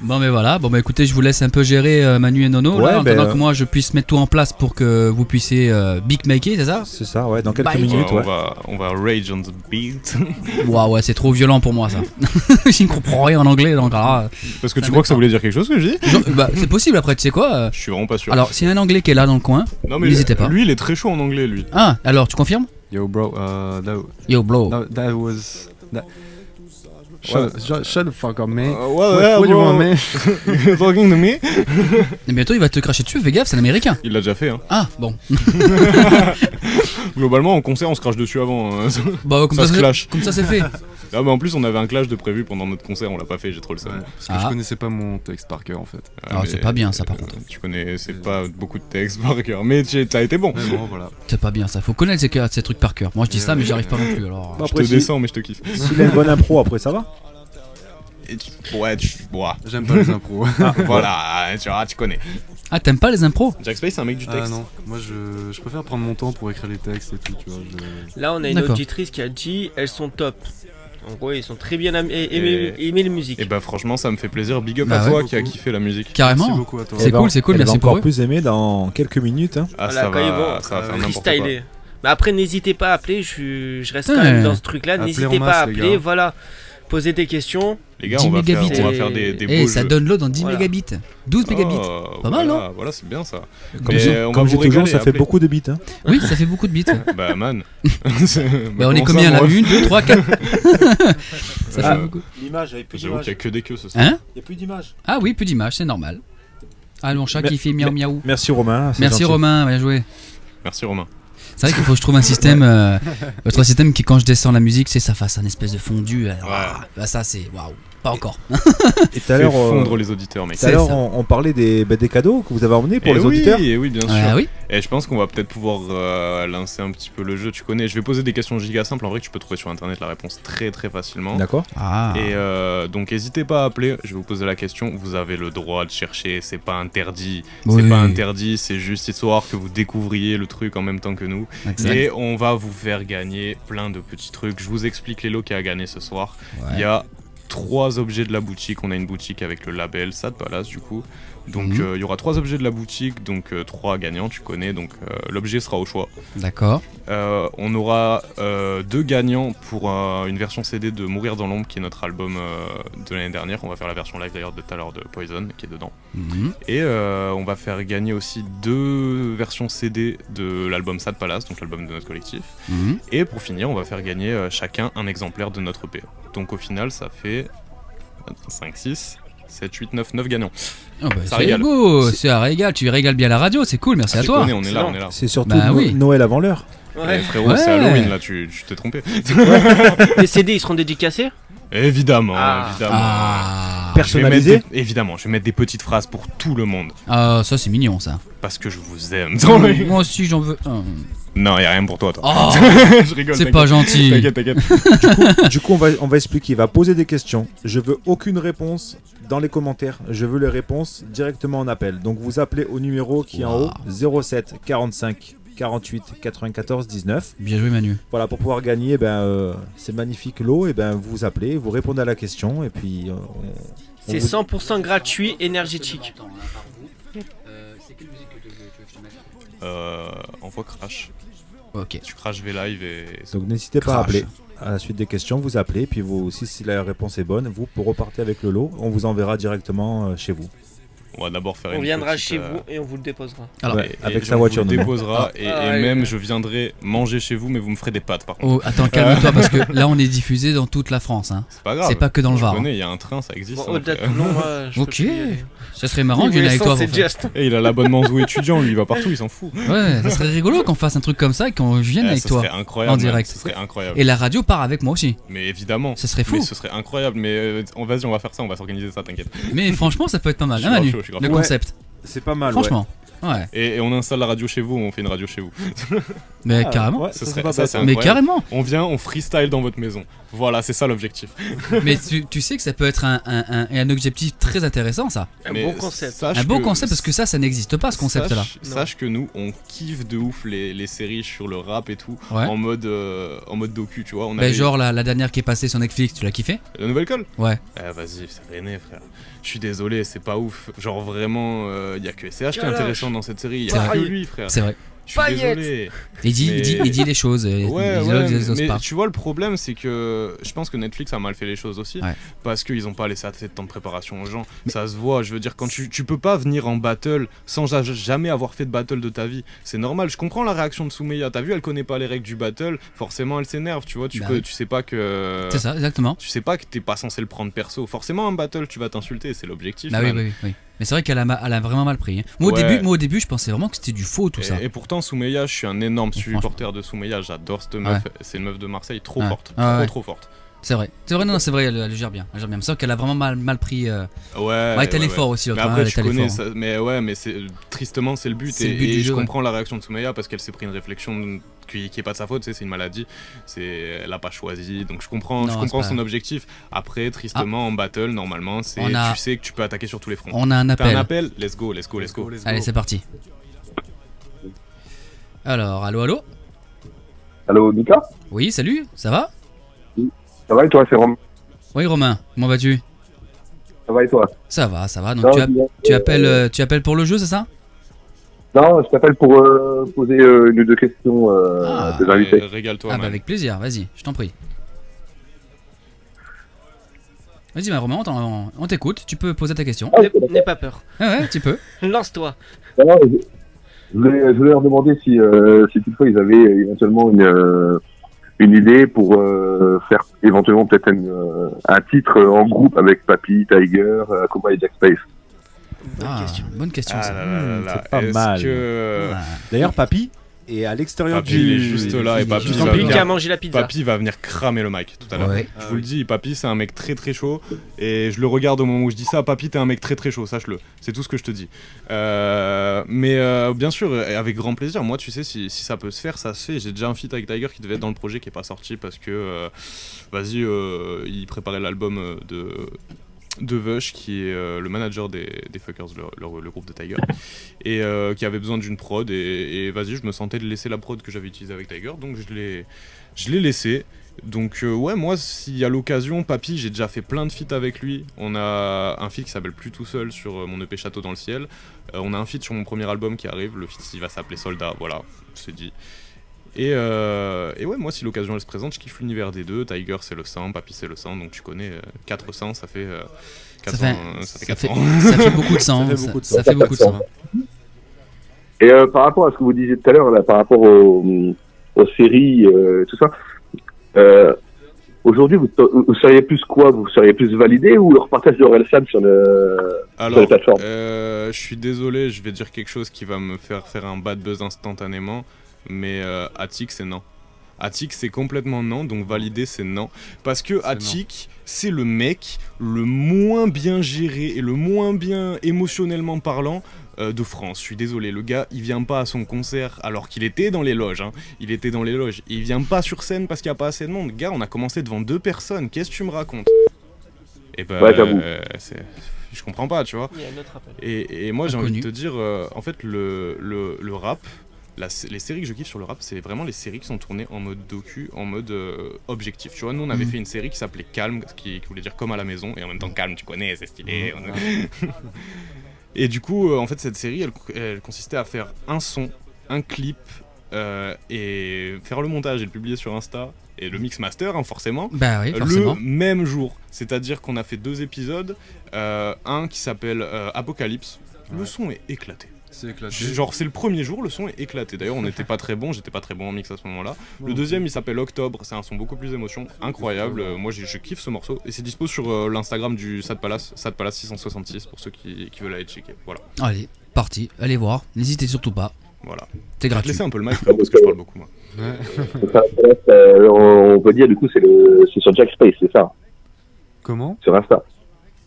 Bon mais voilà, bon bah écoutez, je vous laisse un peu gérer Manu et Nono là, en attendant que moi je puisse mettre tout en place pour que vous puissiez beatmaker, c'est ça? C'est ça, ouais, dans quelques minutes. On va rage on the beat. Waouh, ouais, c'est trop violent pour moi ça. Je ne comprends rien en anglais donc alors. Parce que tu crois que ça voulait dire quelque chose que je dis? Bah c'est possible après, tu sais quoi? Je suis vraiment pas sûr. Alors s'il y a un anglais qui est là dans le coin, n'hésitez pas. Lui il est très chaud en anglais lui. Ah, alors tu confirmes? Yo bro, Yo bro. that was... Shut the fuck up, man. What do you want, man? You're talking to me? Et bientôt il va te cracher dessus, fais gaffe, c'est un américain. Il l'a déjà fait, hein. Ah, bon. Globalement, en concert, on se crache dessus avant. Bah, comme ça se clash. Comme ça c'est fait. Ah, bah en plus, on avait un clash de prévu pendant notre concert, on l'a pas fait, j'ai trop le seum. Parce que je connaissais pas mon texte par cœur en fait. Ah, c'est pas bien ça par contre. Tu connaissais pas beaucoup de textes par cœur, mais t'as été bon. Mais bon, voilà. C'est pas bien ça, faut connaître ces trucs par cœur. Moi je dis ça, mais j'y arrive pas non plus alors. Je te descends, mais je te kiffe. S'il a une bonne impro, après ça va. J'aime pas les impros. Voilà, tu connais. Ah, t'aimes pas les impros? Jack Space, c'est un mec du texte. Ah non, moi je préfère prendre mon temps pour écrire les textes et tout, tu vois. Là, on a une auditrice qui a dit elles sont top. En gros, ils sont très bien aimés les musiques. Et bah, franchement, ça me fait plaisir. Big up Bah à ouais. toi qui a kiffé la musique. Carrément. Merci beaucoup à toi. C'est cool, Elle va merci pour encore eux. plus aimer dans quelques minutes. Hein. Ah, Voilà, ça quand ils va vont faire n'importe quoi. freestyler. Mais après, n'hésitez pas à appeler, je reste quand même dans ce truc-là. Appelez N'hésitez en pas masse, à les appeler, gars. voilà. Posez des questions. Les gars, 10 on va faire mégabits. des Eh, beaux ça jeux. donne l'eau dans 10 Voilà. mégabits. 12 mégabits. Pas mal, non? Voilà, c'est bien ça. Comme Mais je on comme va je vous dis toujours, régaler, ça fait appelez. beaucoup de bits. Hein. Oui, ça fait beaucoup de bits. Bah, man. Bah, on est combien là? 1, 2, 3, 4. Ça fait beaucoup. L'image, avec J'avoue qu'il y a que des queues ce soir. Hein? Il n'y a plus d'image. Ah oui, plus d'images, c'est normal. Ah, mon chat qui fait miaou miaou. Merci Romain. c'est Merci gentil. Romain, bien joué. Merci Romain. C'est vrai qu'il faut que je trouve un système, votre système qui quand je descends la musique, c'est ça fasse un espèce de fondu. Alors, bah ça c'est waouh, pas encore. Et tout à Fait l'heure, fondre les auditeurs, mec. tout à l'heure, ça. on parlait des cadeaux que vous avez emmenés pour Et les oui, auditeurs. et oui, bien sûr. Ah oui. Et je pense qu'on va peut-être pouvoir lancer un petit peu le jeu. Tu connais, je vais poser des questions giga simples. En vrai, tu peux trouver sur internet la réponse très très facilement. D'accord. Ah. Et donc, n'hésitez pas à appeler. Je vais vous poser la question. Vous avez le droit de chercher. C'est pas interdit. Oui. C'est pas interdit. C'est juste histoire que vous découvriez le truc en même temps que nous. Exact. Et on va vous faire gagner plein de petits trucs. Je vous explique les lots qui a gagné ce soir. Ouais. Il y a 3 objets de la boutique. On a une boutique avec le label Sad Palace du coup. Donc il y aura 3 objets de la boutique, donc 3 gagnants, tu connais. Donc l'objet sera au choix. D'accord. On aura 2 gagnants pour une version CD de Mourir dans l'ombre, qui est notre album de l'année dernière. On va faire la version live d'ailleurs de tout à l'heure de Poison qui est dedans. Et on va faire gagner aussi 2 versions CD de l'album Sad Palace, donc l'album de notre collectif. Et pour finir, on va faire gagner chacun un exemplaire de notre EP. Donc au final, ça fait 5, 6, 7, 8, 9 gagnants. Oh bah, Ça c'est régale. beau, c'est un régal. Tu régales bien la radio, c'est cool, merci à Tu toi. connais, on est là, on est là. C'est surtout Bah oui. Noël avant l'heure. Eh, frérot, Ouais. c'est Halloween là, tu t'es trompé. Les CD, ils seront dédicacés. Évidemment, Ah. évidemment. Ah. Personnalisé. Je vais mettre évidemment, je vais mettre des petites phrases pour tout le monde. Ah, ça c'est mignon ça. Parce que je vous aime. Moi aussi j'en veux un. Non, y'a rien pour toi, toi. Oh, Je rigole. c'est t'inquiète. pas gentil. T'inquiète. Du coup, on va expliquer. Il va poser des questions. Je veux aucune réponse dans les commentaires. Je veux les réponses directement en appel. Donc vous appelez au numéro qui est en haut, 07 45 48 94 19. Bien joué Manu. Voilà, pour pouvoir gagner ces magnifiques lots, et vous appelez, vous répondez à la question et puis C'est 100% gratuit, énergétique. Envoie Crash. Ok. Tu crash V-Live et. Donc n'hésitez pas à Crash. appeler. À la suite des questions, vous appelez, puis vous, si la réponse est bonne, vous repartez avec le lot. On vous enverra directement chez vous. On va d'abord faire On une viendra petite, chez vous et on vous le déposera. Alors, Ouais, et avec je sa voiture. vous le nommée. déposera et ouais. même je viendrai manger chez vous, mais vous me ferez des pâtes par contre. oh, attends, calme-toi parce que là on est diffusé dans toute la France. Hein. C'est pas grave. C'est pas que dans le Je Var. connais, il y a un train, ça existe. Bon, hein, au-delà de frère. Toulon, moi, je peux Ok. plus y aller. Ça serait marrant que je vienne avec toi. C'est pour faire- just. Et il a l'abonnement Zou étudiant, lui il va partout, il s'en fout. Ouais, ça serait rigolo qu'on fasse un truc comme ça et qu'on vienne avec Ça toi. serait incroyable. en direct. Ça serait incroyable. Et la radio part avec moi aussi. Mais évidemment. Ça serait fou. Mais ce serait incroyable. Mais vas-y, on va faire ça, on va s'organiser ça, t'inquiète. Mais franchement, ça peut être pas mal, Je hein, suis Manu, grave chaud, je suis grave le chaud. concept. C'est pas mal. Franchement, ouais. Et on installe la radio chez vous, on fait une radio chez vous. Mais Ah, carrément. ouais, Ça ça, serait- c'est pas ça, bête. c'est Mais incroyable. carrément. On vient, on freestyle dans votre maison. Voilà, c'est ça l'objectif. Mais tu sais que ça peut être un objectif très intéressant, ça. Un Mais bon concept. sache Un beau que- concept parce que ça n'existe pas ce concept-là. Sache que nous, on kiffe de ouf les séries sur le rap et tout, Ouais. en mode docu, tu vois. On Bah, avait genre la dernière qui est passée sur Netflix, tu l'as kiffé? la nouvelle colle. Ouais. Eh vas-y, c'est René, frère. Je suis désolé, c'est pas ouf. Genre vraiment, y a que SCH qui est Kalash. intéressant dans cette série. Y C'est a que vrai. lui, frère. C'est vrai. Je suis désolé. Il dit les choses. Mais tu vois, le problème, c'est que je pense que Netflix a mal fait les choses aussi. Ouais. Parce qu'ils n'ont pas laissé assez de temps de préparation aux gens. Ça se voit, je veux dire, quand tu peux pas venir en battle sans jamais avoir fait de battle de ta vie. C'est normal, je comprends la réaction de Soumeya. T'as vu, elle connaît pas les règles du battle. Forcément, elle s'énerve, tu vois. Tu sais pas que. C'est ça, exactement. Tu sais pas que t'es pas censé le prendre perso. Forcément, un battle, tu vas t'insulter, c'est l'objectif. Bah oui. Mais c'est vrai qu'elle a vraiment mal pris. Hein. Moi, au début, je pensais vraiment que c'était du faux, tout ça. Et pourtant, Soumeya, je suis un énorme supporter de Soumeya. J'adore cette meuf. C'est une meuf de Marseille trop forte. Trop forte. C'est vrai, c'est vrai, elle gère bien. C'est vrai qu'elle a vraiment mal pris. Elle est allée fort aussi. Mais après, tu connais ça. Mais tristement, c'est le but. Et je comprends la réaction de Soumeya parce qu'elle s'est pris une réflexion qui est pas de sa faute. C'est une maladie. Elle a pas choisi. Donc je comprends son objectif. Après, tristement, en battle, normalement, tu sais que tu peux attaquer sur tous les fronts. On a un appel. T'as un appel. Let's go. Allez, c'est parti. Alors, allô. Allô, Mika? Oui, salut. Ça va? Ça va et toi, c'est Romain? Oui, Romain, comment vas-tu? Ça va et toi? Ça va. Donc tu appelles pour le jeu, c'est ça? Non, je t'appelle pour poser une ou deux questions de l'invité. Régale-toi. Avec plaisir, vas-y, je t'en prie. Vas-y, Romain, on t'écoute, tu peux poser ta question. N'aie pas peur. Ouais, tu peux. Lance-toi. Je voulais leur demander si toutefois ils avaient éventuellement une idée pour faire éventuellement peut-être un titre en groupe avec Papy, Tiger, Akuma et Jack Space. Bonne question ça. C'est pas mal. D'ailleurs, Papy est à l'extérieur il est juste là et Papy a mangé la pizza. Papy va venir cramer le mic tout à l'heure. Je vous le dis, Papy c'est un mec très très chaud et je le regarde au moment où je dis ça. Papy, t'es un mec très très chaud, sache-le. C'est tout ce que je te dis. Mais bien sûr, avec grand plaisir. Moi, tu sais, si ça peut se faire, ça se fait. J'ai déjà un feat avec Tiger qui devait être dans le projet qui est pas sorti parce que il préparait l'album de Vush, qui est le manager des Fuckers, le groupe de Tiger, et qui avait besoin d'une prod, et je me sentais de laisser la prod que j'avais utilisée avec Tiger, donc je l'ai laissé. Donc moi, s'il y a l'occasion, Papy, j'ai déjà fait plein de feats avec lui. On a un feat qui s'appelle Plus tout seul sur mon EP Château dans le ciel. On a un feat sur mon premier album qui arrive, le feat il va s'appeler Soldat, voilà, c'est dit. Et moi, si l'occasion elle se présente, je kiffe l'univers des deux. Tiger c'est le sang, Papy c'est le sang, donc tu connais 400, ça fait 4 ans. Ça fait beaucoup de sang. Ça fait beaucoup de sang. Et par rapport à ce que vous disiez tout à l'heure, par rapport aux séries, tout ça, aujourd'hui vous seriez plus quoi? Vous seriez plus validé ou le repartage de Orelsan sur les plateformes? Je suis désolé, je vais dire quelque chose qui va me faire un bad buzz instantanément. Mais Attic c'est non. Attic c'est complètement non, donc validé c'est non. Parce que Attic c'est le mec le moins bien géré et le moins bien émotionnellement parlant de France. Je suis désolé, le gars il vient pas à son concert alors qu'il était dans les loges. Il était dans les loges. Et il vient pas sur scène parce qu'il y a pas assez de monde. Gars, on a commencé devant 2 personnes, qu'est-ce que tu me racontes? Et je comprends pas, tu vois. Et moi j'ai envie de te dire, en fait le rap, les séries que je kiffe sur le rap, c'est vraiment les séries qui sont tournées en mode docu, en mode objectif. Tu vois, nous on avait fait une série qui s'appelait Calme, qui voulait dire comme à la maison, et en même temps calme, tu connais, c'est stylé. Et du coup, en fait, cette série, elle consistait à faire un son, un clip, et faire le montage et le publier sur Insta, et le mix master, forcément, forcément, le même jour. C'est-à-dire qu'on a fait 2 épisodes, un qui s'appelle Apocalypse. Le son est éclaté. C'est éclaté. Genre c'est le premier jour, le son est éclaté. D'ailleurs on n'était pas très bon, j'étais pas très bon en mix à ce moment-là. Le deuxième il s'appelle Octobre, c'est un son beaucoup plus émotion, incroyable. Moi je kiffe ce morceau et c'est dispo sur l'Instagram du Sad Palace 666 pour ceux qui veulent aller checker. Voilà. Allez, parti, allez voir, n'hésitez surtout pas. Voilà. C'est gratuit. Laissez un peu le mic frérot parce que je parle beaucoup moi. On peut dire du coup c'est sur Jack Space, c'est ça? Comment? Sur Insta.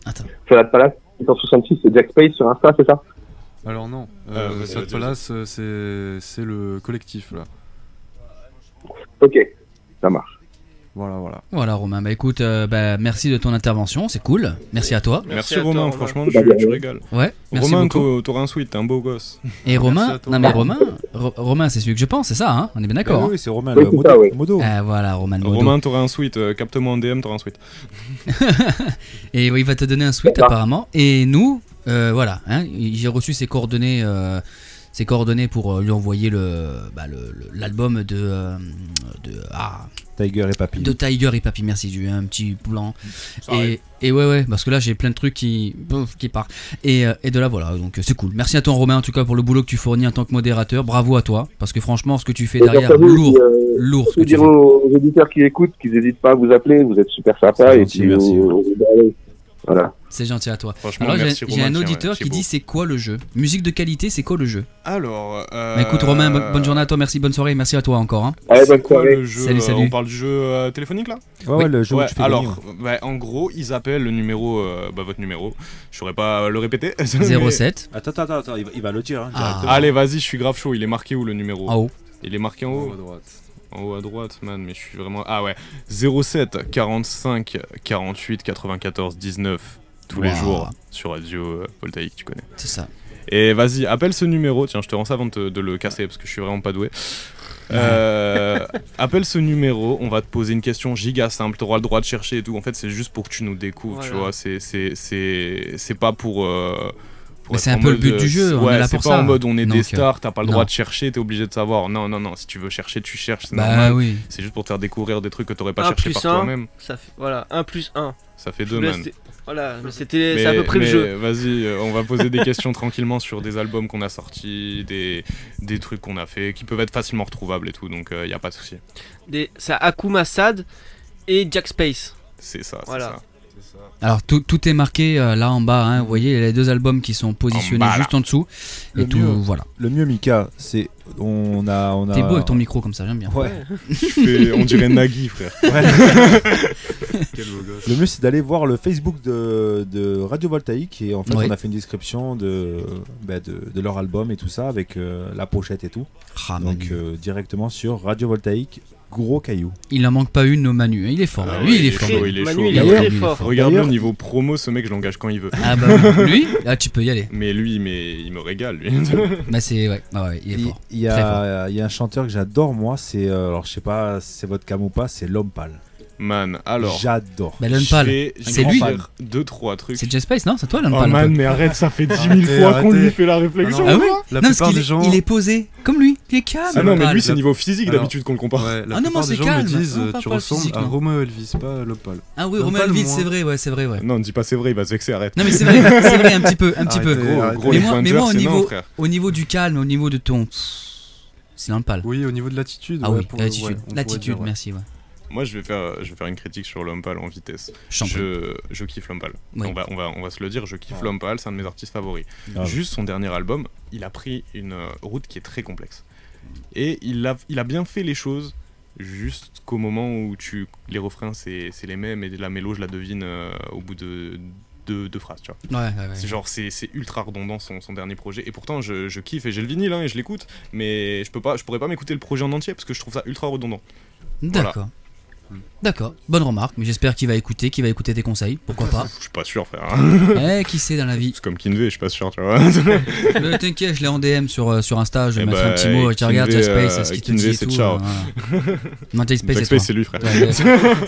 Attends. Sad Palace 666, c'est Jack Space sur Insta, c'est ça? Alors non, Sad Palace c'est le collectif là. Ok, ça marche. Voilà Romain, écoute, merci de ton intervention, c'est cool, merci à toi. Merci Romain, franchement tu régales. Ouais, merci Romain, beaucoup. t'auras un sweat, t'es un beau gosse. Et Romain, Romain c'est celui que je pense, c'est ça, hein, on est bien d'accord. Oui, c'est Romain le Modo. Voilà, Romain le Modo. Romain, t'auras un sweat, capte-moi en DM, t'auras un sweat. Et il va te donner un sweat apparemment, et nous, voilà, hein, j'ai reçu ses coordonnées ses coordonnées pour lui envoyer l'album de Tiger et Papy. De Tiger et Papy, merci, j'ai eu un petit blanc. Et ouais, parce que là j'ai plein de trucs qui partent. Et de là voilà, donc c'est cool. Merci à toi Romain en tout cas pour le boulot que tu fournis en tant que modérateur. Bravo à toi, parce que franchement ce que tu fais derrière, lourd ce que tu dire fais. aux auditeurs qui écoutent qu'ils n'hésitent pas à vous appeler, vous êtes super sympa. Gentil, merci. Voilà. C'est gentil à toi. Franchement, Alors merci, j'ai un Romain, auditeur tiens, qui dit c'est quoi le jeu? Musique de qualité, c'est quoi le jeu? Alors, Bah, écoute Romain, bonne journée à toi, merci, bonne soirée, merci à toi encore. Hein. Allez, bonne quoi soirée. le jeu Salut. On parle du jeu téléphonique là? Ouais, le jeu où tu fais alors, gagner, bah, en gros, ils appellent le numéro, votre numéro. Je saurais pas le répéter. 07. Attends, il va le dire. Hein, Ah. Allez, vas-y, je suis grave chaud. Il est marqué où le numéro? En haut. Il est marqué en haut. à droite. En haut à droite, man, mais je suis vraiment. Ah ouais. 07 45 48 94 19. Tous les jours sur Radio Voltaïque, tu connais. C'est ça. Et vas-y, appelle ce numéro. Tiens, je te rends ça avant de le casser parce que je suis vraiment pas doué. Appelle ce numéro, on va te poser une question giga simple, t'auras le droit de chercher et tout. En fait, c'est juste pour que tu nous découvres, tu vois. C'est pas pour. Mais c'est un peu le but du jeu, on est là pour ça. C'est pas en mode on est Donc, des stars, t'as pas le droit non. de chercher, t'es obligé de savoir. Non, si tu veux chercher, tu cherches, c'est Bah normal. oui. C'est juste pour te faire découvrir des trucs que t'aurais pas 1 cherché plus par 1, toi-même. ça fait, voilà, 1 plus 1. Ça fait Je 2, vous laisse man. Voilà, mais c'est à peu près le jeu. Vas-y, on va poser des questions tranquillement sur des albums qu'on a sortis, des trucs qu'on a fait, qui peuvent être facilement retrouvables et tout, donc y a pas de souci. C'est Akuma Sad et Jack Space. C'est ça, Voilà. c'est ça. Alors tout est marqué là en bas, hein. Vous voyez, il y a les deux albums qui sont positionnés juste en dessous. Et tout, voilà. Le mieux, Mika, c'est. On a... T'es beau avec ton micro comme ça, j'aime bien. Ouais. On dirait Nagui, frère. Ouais. Quel beau gosse. Le mieux, c'est d'aller voir le Facebook de Radio Voltaïque. Et en fait, Ouais. on a fait une description de leur album et tout ça, avec la pochette et tout. Ah, Donc, Manu. directement sur Radio Voltaïque, gros caillou. Il en manque pas une, nos Manu. Hein. Il est fort. Ah Lui, ouais, il est fort. chaud, il est Manu, chaud. il est D'ailleurs, très il est fort. fort. Regarde-le D'ailleurs- au niveau promo, ce mec, je l'engage quand il veut. Ah bah lui, là tu peux y aller. Mais lui, il me régale, lui. Bah c'est ouais, il est fort. Il y a un chanteur que j'adore, moi, c'est. Alors, je sais pas si c'est votre cam ou pas, c'est L'Homme Pâle. Man, alors. J'adore. Bah Lone Pal, c'est lui. 2-3 trucs. C'est Jack Space, non? C'est toi Lone Oh Pal. man, mais arrête, ça fait 10 000 fois qu'on lui fait la réflexion. Ah oui? La Non, parce plupart qu'il des est- gens. il est posé comme lui, il est calme. Ah non, Lone mais Pal. lui, c'est niveau physique Alors, d'habitude qu'on le compare. Ouais, la Ah non, plupart moi, des c'est gens calme. me disent Non, pas tu le ressembles physique, à non. Romeo Elvis, pas Lopal. Ah oui, Lone Romain Pal, Elvis, moi. c'est vrai, ouais, c'est vrai, ouais. Non, dis pas c'est vrai, il va se vexer, arrête. Non mais c'est vrai un petit peu, un petit peu. Arrêtez, arrêtez. Gros, Mais les moi, pointeurs, au c'est non, niveau, frère. au niveau du calme, au niveau de ton, c'est Lone Pal. Oui, au niveau de l'attitude. Ah ouais, oui, pour- l'attitude, ouais, on pourrait l'attitude, dire, ouais. merci, ouais. Moi, je vais faire une critique sur L'Homme Pâle en vitesse. Je t'en prie. Je kiffe L'Homme Pâle. Oui. On va se le dire, je kiffe Ouais. L'Homme Pâle, c'est un de mes artistes favoris. Grave. Juste son dernier album, il a pris une route qui est très complexe. Et il a bien fait les choses, juste qu'au moment où les refrains c'est les mêmes et la mélo je la devine au bout de deux phrases, tu vois. Ouais. C'est genre c'est ultra redondant son dernier projet et pourtant je kiffe et j'ai le vinyle hein, et je l'écoute mais je pourrais pas m'écouter le projet en entier parce que je trouve ça ultra redondant. D'accord. D'accord, bonne remarque, mais j'espère qu'il va écouter tes conseils, pourquoi pas. Je suis pas sûr frère. Qui sait dans la vie. C'est comme Kinvey, je suis pas sûr, tu vois. T'inquiète, je l'ai en DM sur Insta, je vais Eh mettre bah, un petit mot, tu regardes Kinvey, Jackspace, ce qu'il te Kinvey, dit et c'est tout. ciao. Voilà. Non, Jackspace, c'est toi. c'est lui frère. Ouais,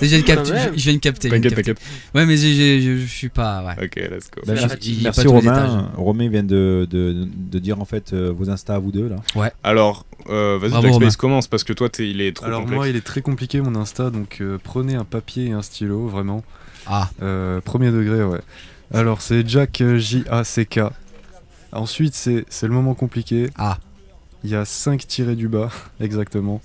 je viens de capter, Quand même. je viens de capter. T'inquiète. Ouais, mais je suis pas. Ouais. Ok, let's go. Bah, Il y a pas merci tous les Romain. Romain vient de dire en fait vos Insta à vous deux là. Alors, vas-y Bravo, Jackspace Romain. commence parce que toi il est trop Alors complexe. moi il est très compliqué mon Insta donc prenez un papier et un stylo vraiment. Ah, Premier degré ouais. Alors c'est Jack J-A-C-K. Ensuite c'est le moment compliqué. Ah. Il y a 5 tirés du bas exactement.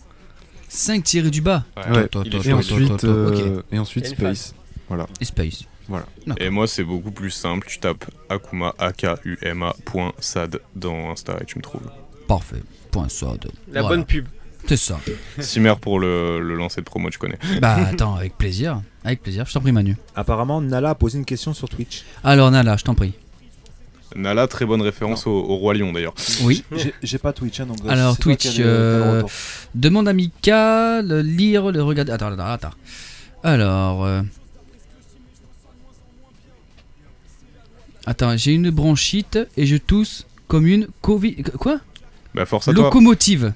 5 tirés du bas. Ouais. il est Et chaud. ensuite, Ok. et ensuite Il y a une Space. Voilà. Et Space. Voilà. Et moi c'est beaucoup plus simple, tu tapes Akuma AKUMA.sad dans Insta et tu me trouves. Parfait. Point sod. La Voilà. bonne pub. C'est ça. Simer pour le lancer de promo, tu connais. Bah attends, avec plaisir. Avec plaisir, je t'en prie Manu. Apparemment Nala a posé une question sur Twitch. Alors Nala, je t'en prie. Nala, très bonne référence au Roi Lion d'ailleurs. Oui. J'ai pas Twitch hein, donc. Alors c'est toi Twitch, qui as le retour. demande à Mika, le lire, le regarder. Attends. Alors. Attends, j'ai une bronchite et je tousse comme une Covid. Quoi? Bah force à toi. Locomotive.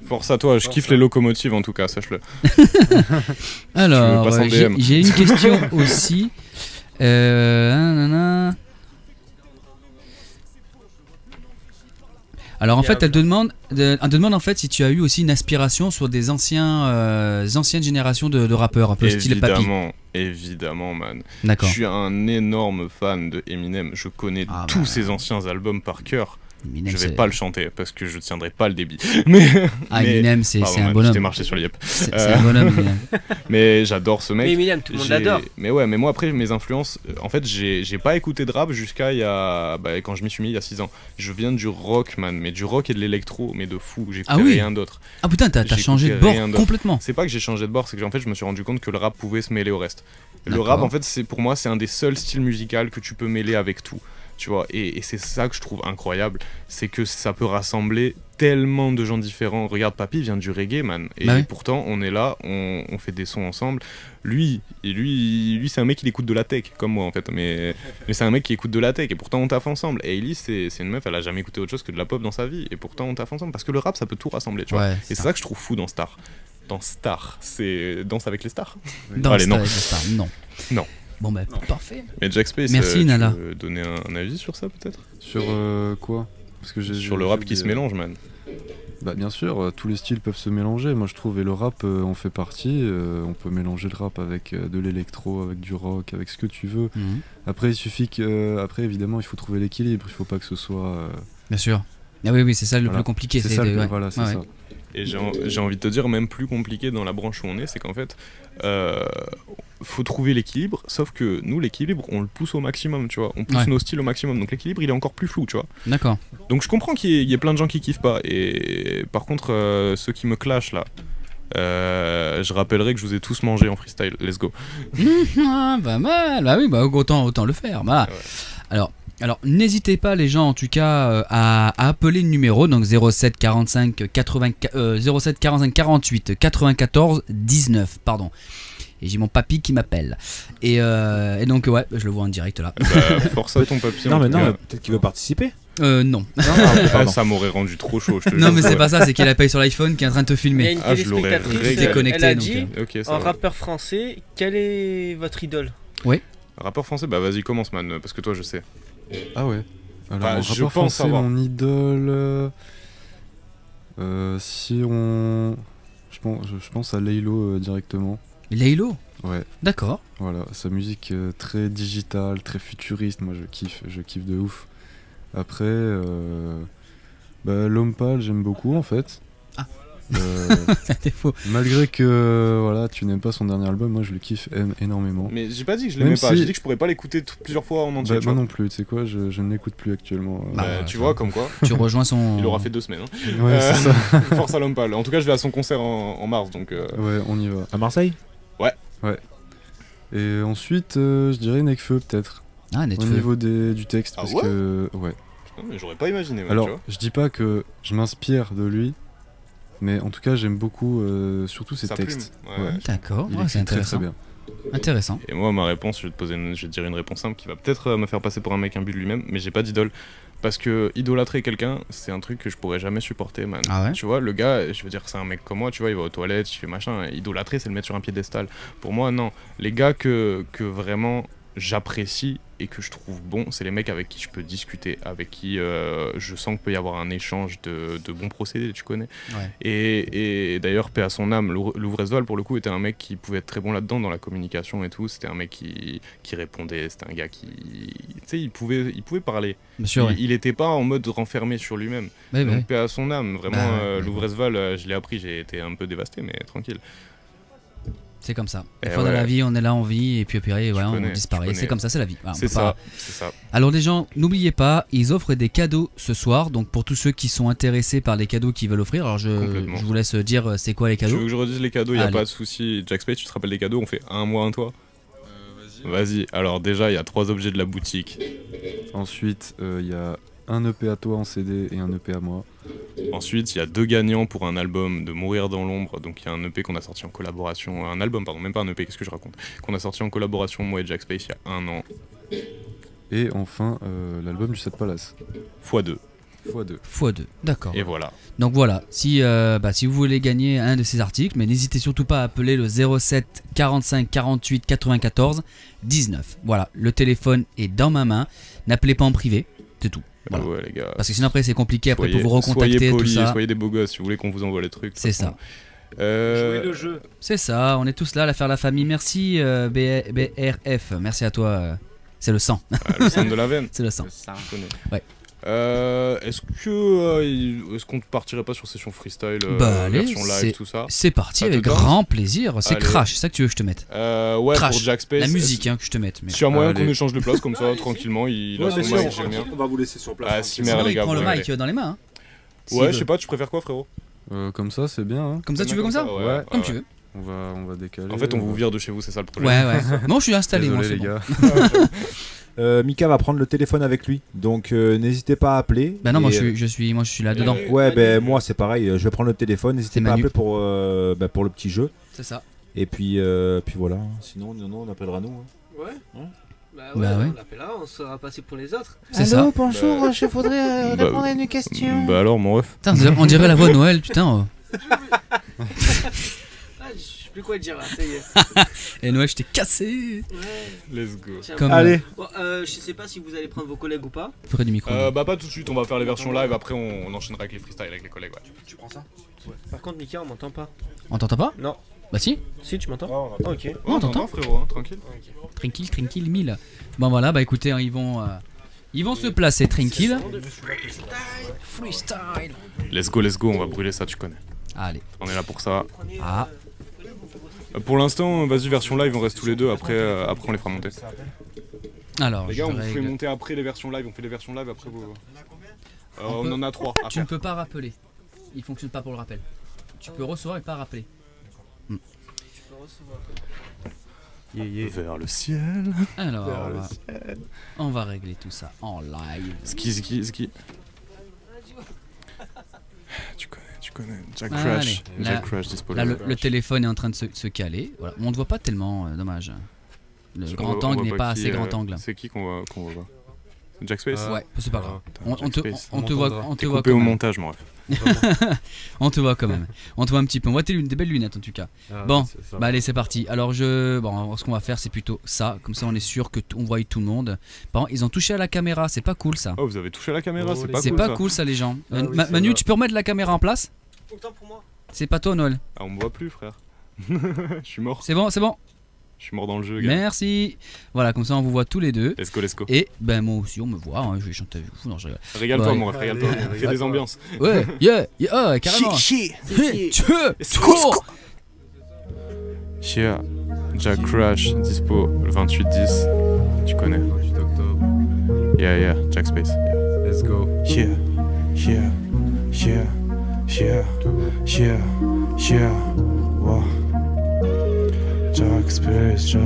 Force à toi, je kiffe les locomotives en tout cas, sache-le. Alors, passe en DM. j'ai une question aussi. Nanana. Alors en fait, elle te demande en fait si tu as eu aussi une inspiration sur des anciennes générations de rappeurs, un peu style Papy. Évidemment, man. D'accord. Je suis un énorme fan de Eminem. Je connais tous ses anciens albums par cœur. Eminem, je vais pas le chanter parce que je tiendrai pas le débit. Mais Eminem, c'est un bonhomme. J'étais marché sur le yep. C'est un bonhomme, Eminem. Mais j'adore ce mec. Mais Eminem, tout le monde l'adore. Mais ouais, mais moi après mes influences, en fait, j'ai pas écouté de rap jusqu'à quand je m'y suis mis il y a 6 ans. Je viens du rock, man, mais du rock et de l'électro, mais de fou. J'ai écouté rien d'autre. Ah putain, t'as changé de bord complètement. C'est pas que j'ai changé de bord, c'est que en fait, je me suis rendu compte que le rap pouvait se mêler au reste. Le rap, en fait, pour moi, c'est un des seuls styles musicaux que tu peux mêler avec tout. Tu vois, et c'est ça que je trouve incroyable, c'est que ça peut rassembler tellement de gens différents. Regarde, Papy vient du reggae, man, et pourtant on est là, on fait des sons ensemble. Lui c'est un mec qui écoute de la tech, comme moi en fait, mais c'est un mec qui écoute de la tech, et pourtant on taffe ensemble. Et Ellie, c'est une meuf, elle a jamais écouté autre chose que de la pop dans sa vie, et pourtant on taffe ensemble, parce que le rap ça peut tout rassembler, tu vois. Et c'est ça que je trouve fou dans Star. Dans Star, c'est Danse avec les stars. Danse avec les stars, non. Bon bah parfait. Mais Jack Space, merci Nala. Tu veux donner un avis sur ça peut-être? Sur quoi? Parce que sur le rap qui se mélange, man. Bah bien sûr, tous les styles peuvent se mélanger, moi je trouve, et le rap en fait partie. On peut mélanger le rap avec de l'électro, avec du rock, avec ce que tu veux. Après il suffit que, après évidemment il faut trouver l'équilibre, il faut pas que ce soit... Bien sûr. Ah oui, c'est ça le plus compliqué. C'est ça, voilà, c'est ça. Et j'ai envie de te dire, même plus compliqué dans la branche où on est, c'est qu'en fait, faut trouver l'équilibre, sauf que nous, l'équilibre, on le pousse au maximum, tu vois. On pousse nos styles au maximum, donc l'équilibre, il est encore plus flou, tu vois. D'accord. Donc je comprends qu'il y ait plein de gens qui kiffent pas, et par contre, ceux qui me clashent là, je rappellerai que je vous ai tous mangé en freestyle, let's go. Pas mal, bah oui, bah autant le faire, voilà. Alors n'hésitez pas les gens en tout cas à appeler le numéro, donc 07 45 48 94 19, pardon. Et j'ai mon papy qui m'appelle. Et donc ouais, je le vois en direct là. Bah, force à ton papy. Non mais non, peut-être qu'il veut participer. Non. Ça m'aurait rendu trop chaud. Je te non mais c'est pas ça, c'est qu'il a payé sur l'iPhone qui est en train de te filmer. Il y a une téléspectatrice, elle a dit, en va. rappeur français, quel est votre idole? Oui. Rappeur français, bah vas-y commence man, parce que toi je sais. Ah ouais. Alors je rappeur pense français, savoir. mon idole... si on... Je pense à Laylo directement. Laylo? Ouais. D'accord. Voilà, sa musique très digitale, très futuriste, moi je kiffe de ouf. Après, L'Homme Pâle, j'aime beaucoup en fait. Ah. C'était faux. Malgré que voilà, tu n'aimes pas son dernier album, moi je le kiffe énormément. Mais j'ai pas dit que je l'aimais pas, j'ai dit que je pourrais pas l'écouter plusieurs fois en entier. Moi non plus, tu sais quoi, je ne l'écoute plus actuellement. Tu vois, comme quoi. Tu rejoins son... Il aura fait 2 semaines. Hein. Ouais, c'est ça. Force à l'Homme Pâle. En tout cas, je vais à son concert en mars, donc... Ouais, on y va. À Marseille? Ouais. Et ensuite, je dirais Nekfeu peut-être. Ah, Nekfeu. Au niveau du texte, parce que... Ouais. Putain, mais j'aurais pas imaginé. Alors, tu vois. je dis pas que je m'inspire de lui, mais en tout cas, j'aime beaucoup surtout ses textes. Ouais. D'accord, c'est intéressant. Très bien. Intéressant. Et moi, ma réponse, je vais te dire une réponse simple qui va peut-être me faire passer pour un mec imbu de lui-même, mais j'ai pas d'idole. Parce que idolâtrer quelqu'un, c'est un truc que je pourrais jamais supporter, man. Ah ouais. Tu vois, le gars, je veux dire, c'est un mec comme moi, tu vois, il va aux toilettes, il fait machin. Idolâtrer, c'est le mettre sur un piédestal. Pour moi, non. Les gars que vraiment j'apprécie et que je trouve bon, c'est les mecs avec qui je peux discuter, avec qui je sens qu'il peut y avoir un échange de bons procédés, tu connais. Ouais. Et d'ailleurs, paix à son âme, Louvrezval, pour le coup, était un mec qui pouvait être très bon là-dedans, dans la communication et tout. C'était un mec qui répondait, c'était un gars qui... Tu sais, il pouvait parler. Sûr, il était pas en mode renfermé sur lui-même. Donc paix à son âme, vraiment, Louvrezval, je l'ai appris, j'ai été un peu dévasté, mais tranquille. C'est comme ça. Des fois dans la vie, on est là, on vit, et puis après, on disparaît. C'est comme ça, c'est la vie. C'est ça. Alors les gens, n'oubliez pas, ils offrent des cadeaux ce soir. Donc pour tous ceux qui sont intéressés par les cadeaux qu'ils veulent offrir, alors je vous laisse dire c'est quoi les cadeaux. Tu veux que je redise les cadeaux? Il n'y a pas de souci. Jack Space, tu te rappelles les cadeaux? On fait un mois, un toit. Vas-y. Alors déjà, il y a 3 objets de la boutique. Ensuite, il y a un EP à toi en CD et un EP à moi. Ensuite, il y a 2 gagnants pour un album de Mourir dans l'ombre. Donc il y a un EP qu'on a sorti en collaboration, un album pardon, même pas un EP, qu'est-ce que je raconte, qu'on a sorti en collaboration moi et Jack Space il y a 1 an. Et enfin, l'album du 7 Palace. x2. x2, d'accord. Et voilà. Donc voilà, si vous voulez gagner un de ces articles, mais n'hésitez surtout pas à appeler le 07 45 48 94 19. Voilà, le téléphone est dans ma main. N'appelez pas en privé. C'est tout. Voilà. Ouais, les gars. Parce que sinon après c'est compliqué après pour vous recontacter soyez polis, tout ça. soyez des beaux gosses si vous voulez qu'on vous envoie les trucs. C'est ça. Jouez le jeu. C'est ça, on est tous là à faire la famille. Merci BRF, merci à toi. C'est le sang. Le sang de la veine. C'est le sang. Je connais. Ouais. Est-ce qu'on partirait pas sur session freestyle, version live, tout ça? C'est parti avec grand plaisir. C'est Crash, c'est ça que tu veux que je te mette? Ouais, Crash, pour Jack Space. la musique que je te mette. Mais... S'il y a moyen qu'on échange de place comme ça, tranquillement, il a son mic, j'ai le mien. On va vous laisser sur place. Ah, si merde, les gars. Il prend le mic dans les mains. Ouais, je sais pas, tu préfères quoi, frérot? Comme ça, c'est bien. Hein. Comme ça, tu veux comme ça? Ouais, comme tu veux. On va décaler. En fait, on vous vire de chez vous, c'est ça le problème. Ouais. Non, je suis installé, Désolé, moi, les gars. Mika va prendre le téléphone avec lui, donc n'hésitez pas à appeler. Bah non, moi je suis là dedans. Ouais, ben moi c'est pareil, je vais prendre le téléphone, n'hésitez pas à appeler pour le petit jeu. C'est ça. Et puis voilà, sinon on appellera nous. Hein. Ouais. Bah on ouais. l'appellera, on sera passé pour les autres. C'est ça. Bonjour, je voudrais répondre à une question. Bah alors, mon ref. Putain, on dirait la voix de Noël, putain. Je sais plus quoi dire là, ça y est. Et Noël, je t'ai cassé. Let's go. Comme, allez. Bon, je sais pas si vous allez prendre vos collègues ou pas. Près du micro. Bah pas tout de suite, on va faire les versions live, après on enchaînera avec les freestyles avec les collègues. Ouais. Tu prends ça? Par contre, Mika, on m'entend pas. On t'entend pas? Non. Bah si. Si, tu m'entends? Ok. On t'entend, frérot, hein, tranquille. Tranquille, 1000. Bon voilà, bah écoutez, ils vont se placer tranquille. Freestyle. Let's go, on va brûler ça, tu connais. Allez. On est là pour ça. Ah. Pour l'instant, vas-y, version live, on reste tous les deux, après on les fera monter. Alors, les gars, on vous fait monter après les versions live, on fait les versions live, après vous... on en a 3 à Tu faire. ne peux pas rappeler. Il fonctionne pas pour le rappel. Tu peux recevoir et pas rappeler. Vers le ciel. Alors, on va régler tout ça en live. Ski. Tu connais. Jack Crash. Jack Crash disponible. Là, le téléphone est en train de se caler. Voilà. On ne voit pas tellement, dommage. Le grand angle n'est pas assez grand angle. C'est qui qu'on voit pas? Jack Space? Ouais, c'est pas grave. On te voit. On te voit coupé au montage, mon ref. On te voit quand même. On te voit un petit peu. On voit des belles lunettes en tout cas. Bon, bah allez, c'est parti. Alors ce qu'on va faire, c'est plutôt ça. Comme ça, on est sûr que on voit tout le monde. Par contre, ils ont touché à la caméra. C'est pas cool ça. Oh, vous avez touché à la caméra, c'est pas cool. C'est pas cool ça, les gens. Manu, tu peux remettre la caméra en place? Autant pour moi. C'est pas toi, Noël. Ah, on me voit plus, frère. Je suis mort. C'est bon. Je suis mort dans le jeu, gars. Merci. Voilà, comme ça on vous voit tous les deux. Let's go. Et ben moi aussi on me voit, hein. Je vais chanter avec vous. Non, je rigole. Régale-toi, mon ref, régale-toi. Fais des ambiances. Ouais, carrément. Chia, Jack Crash, dispo le 28-10. Tu connais. 28 octobre. Yeah, Jack Space. Let's go. Yeah. Wow. Jack Space. Je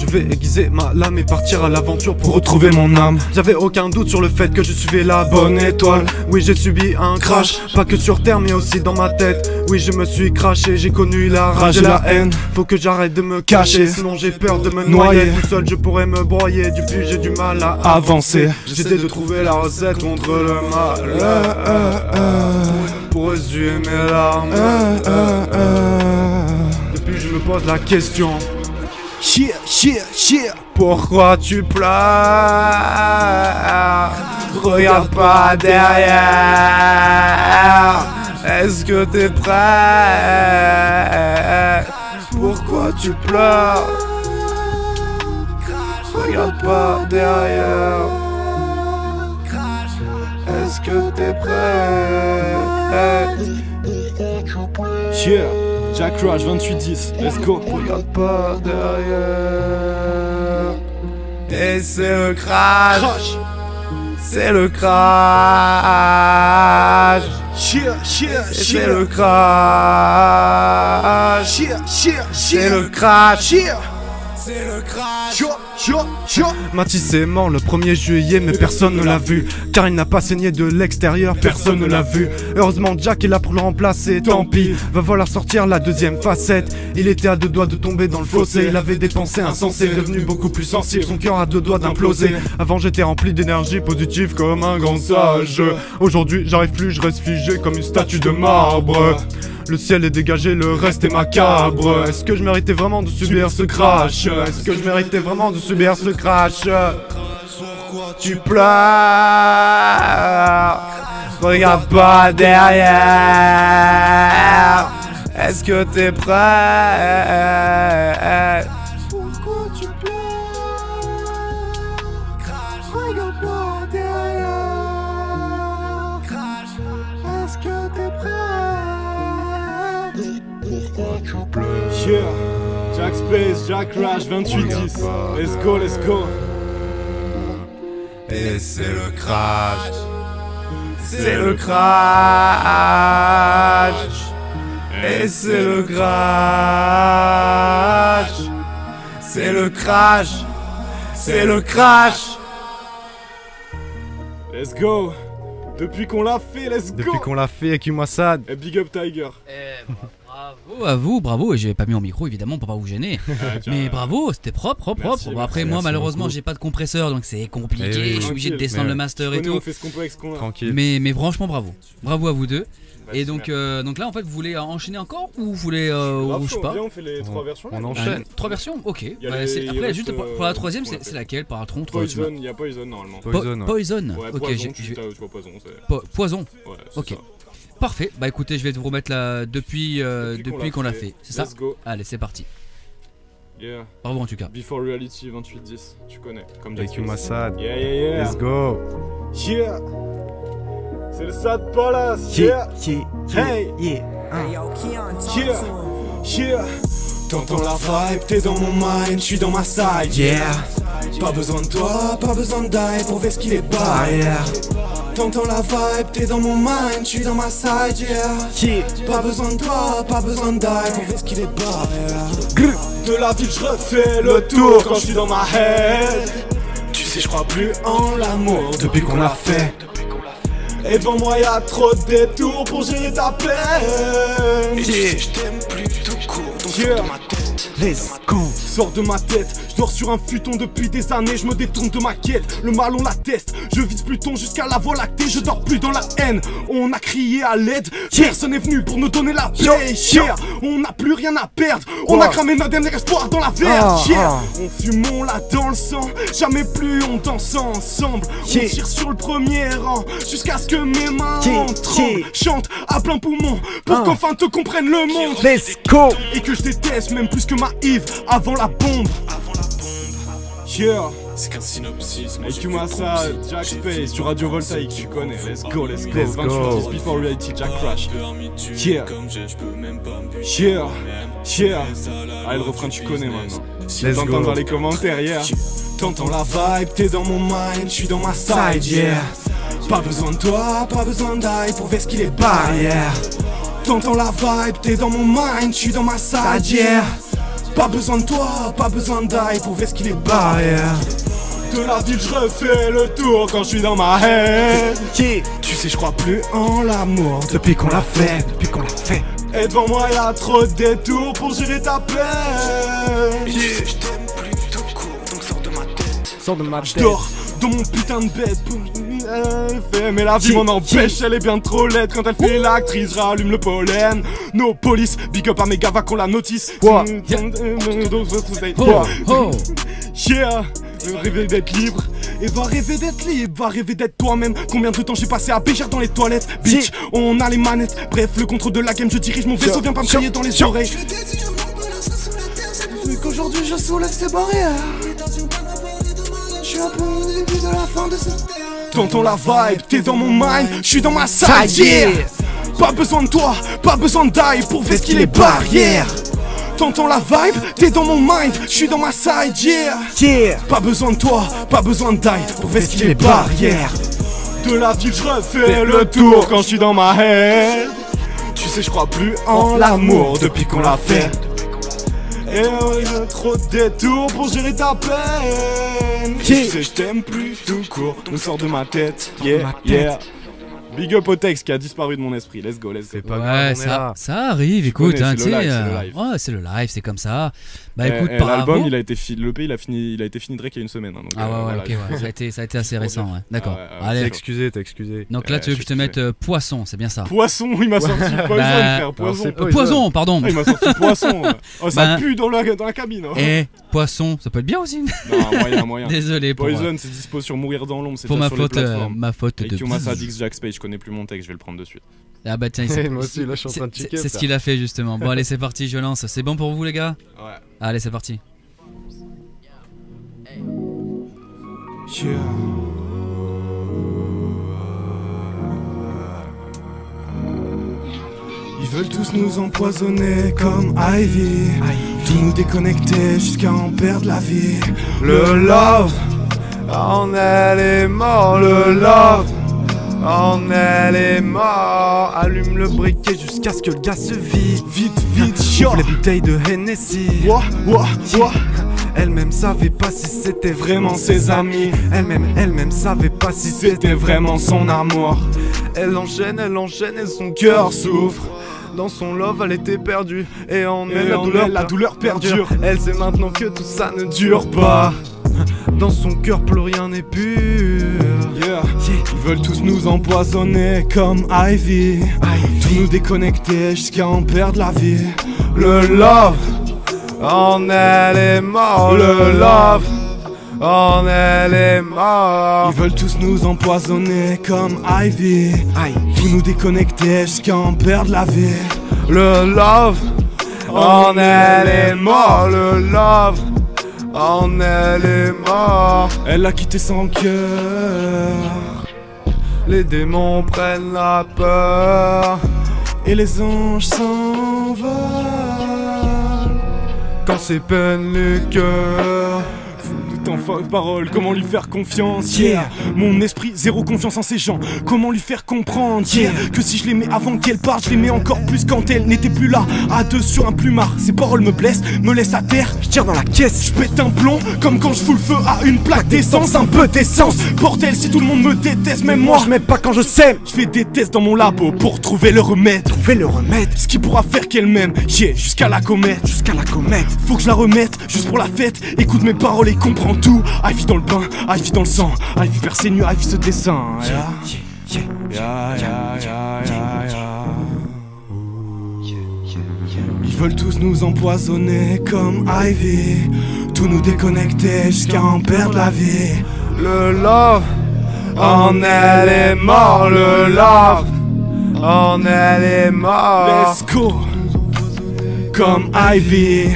vais aiguiser ma lame et partir à l'aventure pour retrouver mon âme. J'avais aucun doute sur le fait que je suivais la bonne étoile. Oui, j'ai subi un crash, pas que sur terre mais aussi dans ma tête. Oui, je me suis craché, j'ai connu la rage et la haine. Faut que j'arrête de me cacher, sinon j'ai peur de me noyer. Tout seul je pourrais me broyer, depuis j'ai du mal à avancer. J'essaie de trouver la recette contre le mal, pour essuyer mes larmes. Depuis je me pose la question, pourquoi tu pleures? Regarde pas derrière. Est-ce que t'es prêt? Pourquoi tu pleures? Regarde pas derrière. Est-ce que t'es prêt? Yeah, Jack Crash 28-10, let's go. Regarde pas derrière. Et c'est le crash. C'est le crash. C'est le crash. C'est le crash. C'est le crash. Matisse est mort le 1er juillet, mais personne ne l'a vu. Car il n'a pas saigné de l'extérieur, personne ne l'a vu. Heureusement Jack est là pour le remplacer, tant pis. Va falloir sortir la deuxième facette. Il était à 2 doigts de tomber dans le fossé. Il avait des pensées insensées, devenu beaucoup plus sensible. Son cœur à 2 doigts d'imploser. Avant j'étais rempli d'énergie positive comme un grand sage. Aujourd'hui j'arrive plus, je reste figé comme une statue de marbre. Le ciel est dégagé, le reste est macabre. Est-ce que je méritais vraiment de subir ce crash? Est-ce que je méritais vraiment de subir ce crash? Pourquoi tu pleures? Regarde pas derrière. Est-ce que t'es prêt? Pourquoi tu pleures? Regarde pas derrière. Est-ce que t'es prêt? Yeah, Jack Space, Jack Crash, 2810. Let's go, let's go. Et c'est le crash. C'est le crash. Et c'est le crash. C'est le crash. C'est le crash. Let's go. Depuis qu'on l'a fait, let's go. Depuis qu'on l'a fait avec Umasad. Et big up Tiger. Bravo à vous, bravo. Et j'ai pas mis en micro évidemment pour pas vous gêner. Mais bravo, c'était propre. Merci, Bon, après, moi malheureusement j'ai pas de compresseur donc c'est compliqué. Je suis obligé de descendre le master et tout. On fait ce qu'on peut avec ce qu'on a. Tranquille. Mais franchement bravo. Bravo à vous deux. Merci, Et donc là en fait vous voulez enchaîner encore ou vous voulez Grave, je sais pas. Viens, on fait les 3 versions. On enchaîne. 3 versions. Ok. Il y a Bah, les- après il juste reste, pour la troisième on l'a c'est fait. laquelle par contre Poison, il y a Poison normalement. Poison. Poison. Ouais, Ok. Poison, tu vois Poison. Poison. Ouais, c'est Ok. ça. Parfait. Bah écoutez je vais vous remettre là depuis qu'on l'a fait. C'est ça. Let's go. Allez c'est parti. Yeah. Bravo en tout cas. Before Reality 2810, tu connais. Comme Avec Jack Umasad. Space. Yeah. Let's go. Yeah. C'est le Sad Palace. Yeah. Hey. Yeah. T'entends la vibe, t'es dans mon mind, j'suis dans ma side, yeah. Pas besoin de toi, pas besoin d'aide pour voir ce qu'il est barrière. T'entends la vibe, t'es dans mon mind, j'suis dans ma side, yeah. Pas besoin de toi, pas besoin d'aide pour voir ce qu'il est barrière. De la ville, je refais le tour quand je suis dans ma head. Tu sais, j'crois plus en l'amour depuis qu'on l'a fait. Et devant moi y'a trop de détours pour gérer ta peine. Et tu sais, j't'aime plus tout court, donc sors de ma tête. Let's go. Sors de ma tête, je dors sur un futon depuis des années, je me détourne de ma quête, le mal on l'atteste, je vise Pluton jusqu'à la voie lactée, je dors plus dans la haine, on a crié à l'aide, personne n'est venu pour nous donner la paix, yeah. On n'a plus rien à perdre, on a cramé notre dernier espoir dans la verre, yeah. On fume, on l'a dans le sang, jamais plus on danse ensemble, on tire sur le premier rang, jusqu'à ce que mes mains tremblent, chante à plein poumon, pour qu'enfin te comprenne le monde, Let's go. et que je déteste même plus que ma Yves avant la bombe. Yeah. C'est qu'un synopsis. Avec Umasa, Jack Space, du Radio Voltaïque, tu connais. Let's go. Let's 28 go. Before Reality, Jack Crash. Yeah. Yeah. Ah, le refrain, tu connais maintenant. Let's T'entends go. dans les commentaires, yeah. T'entends la vibe, t'es dans mon mind, j'suis dans ma side, yeah. Pas besoin de toi, pas besoin d'aide pour voir ce qu'il est barrière. T'entends la vibe, t'es dans mon mind, j'suis dans ma side, yeah. Pas besoin de toi, pas besoin d'aide pour voir ce qu'il est barrière. De la ville, je refais le tour quand je suis dans ma head. Tu sais, j'crois plus en l'amour depuis qu'on l'a fait, Et devant moi, y'a trop de détours pour gérer ta peine. Et tu sais, j't'aime plus tout court, donc sors de ma tête. Sors de ma tête. Je dors dans mon putain de bête. Mais la vie m'en empêche, elle est bien trop laide. Quand elle fait l'actrice, rallume le pollen. No police, big up à mes gavas qu'on la notice. Yeah, rêver d'être libre. Et va rêver d'être libre, va rêver d'être toi-même. Combien de temps j'ai passé à bégère dans les toilettes. Bitch, on a les manettes. Bref, le contrôle de la game, je dirige mon vaisseau. Viens pas me crier dans les oreilles. Vu qu'aujourd'hui je soulève ces barrières, je suis un peu au début de la fin de cette terre. T'entends la vibe, t'es dans mon mind, j'suis dans ma side, yeah. Pas besoin de toi, pas besoin d'aide pour faire ce qu'il est barrière. T'entends la vibe, t'es dans mon mind, j'suis dans ma side, yeah. Pas besoin de toi, pas besoin d'aide pour faire ce qu'il est barrière. De la ville, je refais le tour quand je suis dans ma head. Tu sais, je crois plus en l'amour depuis qu'on l'a fait. Et oh, y'a trop de détours pour gérer ta peine. Tu sais, je t'aime plus tout court, donc sors de ma tête. Yeah. Big up au texte qui a disparu de mon esprit. Let's go. C'est pas Ouais, grave, ça arrive, écoute, connais, hein, c'est tu le sais. live, c'est le live. Ouais, c'est le live, c'est comme ça. Bah écoute, l'album, bravo. il a été l'EP, il a été fini direct il y a une semaine. Hein, donc, Ah ouais, voilà, ok, ouais. Ça a été assez récent, ouais. D'accord. Allez. T'es excusé. Donc là, tu veux que je te mette poisson, c'est bien ça. Poisson, il m'a sorti poison, frère. Poison. Poison, pardon. Ah, il m'a sorti poisson. Oh, ça Ben, pue dans la cabine. Hein. Poisson, ça peut être bien aussi. Non, moyen. Désolé pour Poison, c'est dispo sur Mourir dans l'ombre. pour ma faute, Et de. Kiomasa Dix Jack Space, je connais plus mon texte, je vais le prendre de suite. Ah bah tiens, moi aussi, là, je suis en train de checker. c'est ce qu'il a fait justement. Bon, allez, c'est parti, je lance. C'est bon pour vous, les gars? Ouais. Allez, c'est parti. Ils veulent tous nous empoisonner comme Ivy. Tout nous déconnecter jusqu'à en perdre la vie. Le love, en elle est mort. Le love, en elle est mort. Allume le briquet jusqu'à ce que le gars se vide. Vite, ouvre les bouteilles de Hennessy. Elle-même savait pas si c'était vraiment ses amis. Elle-même savait pas si c'était vraiment son amour. Elle enchaîne et son cœur souffre. Dans son love, elle était perdue. Et en elle, la douleur perdure. Elle sait maintenant que tout ça ne dure pas. Dans son cœur, plus rien n'est pur. Ils veulent tous nous empoisonner comme Ivy. Tout nous déconnecter jusqu'à en perdre la vie. Le love, en elle est mort. Le love, en elle est mort. Ils veulent tous nous empoisonner comme Ivy. Tout nous déconnecter jusqu'à en perdre la vie. Le love, en elle est mort. Le love, en elle est mort. Elle a quitté son cœur. Les démons prennent la peur. Et les anges s'envolent quand c'est peine le cœur. Tout en fausse parole, comment lui faire confiance? Mon esprit, zéro confiance en ces gens. Comment lui faire comprendre? Que si je l'aimais avant qu'elle parte, je l'aimais encore plus quand elle n'était plus là. À deux sur un plumard, ces paroles me blessent, me laissent à terre. Je tire dans la caisse, je pète un plomb, comme quand je fous le feu à une plaque d'essence. Un peu d'essence, bordel, si tout le monde me déteste, même moi je m'aime pas quand je sème. Je fais des tests dans mon labo pour trouver le remède. Ce qui pourra faire qu'elle m'aime, jusqu'à la comète. Faut que je la remette, juste pour la fête. Écoute mes paroles et comprends tout. Ivy dans le bain, Ivy dans le sang. Ivy perd ses nues, Ivy se descend. Ils veulent tous nous empoisonner comme Ivy. Tout nous déconnecter jusqu'à en perdre la vie. Le love, en elle est mort. Le love, en elle est mort. Let's go, comme Ivy.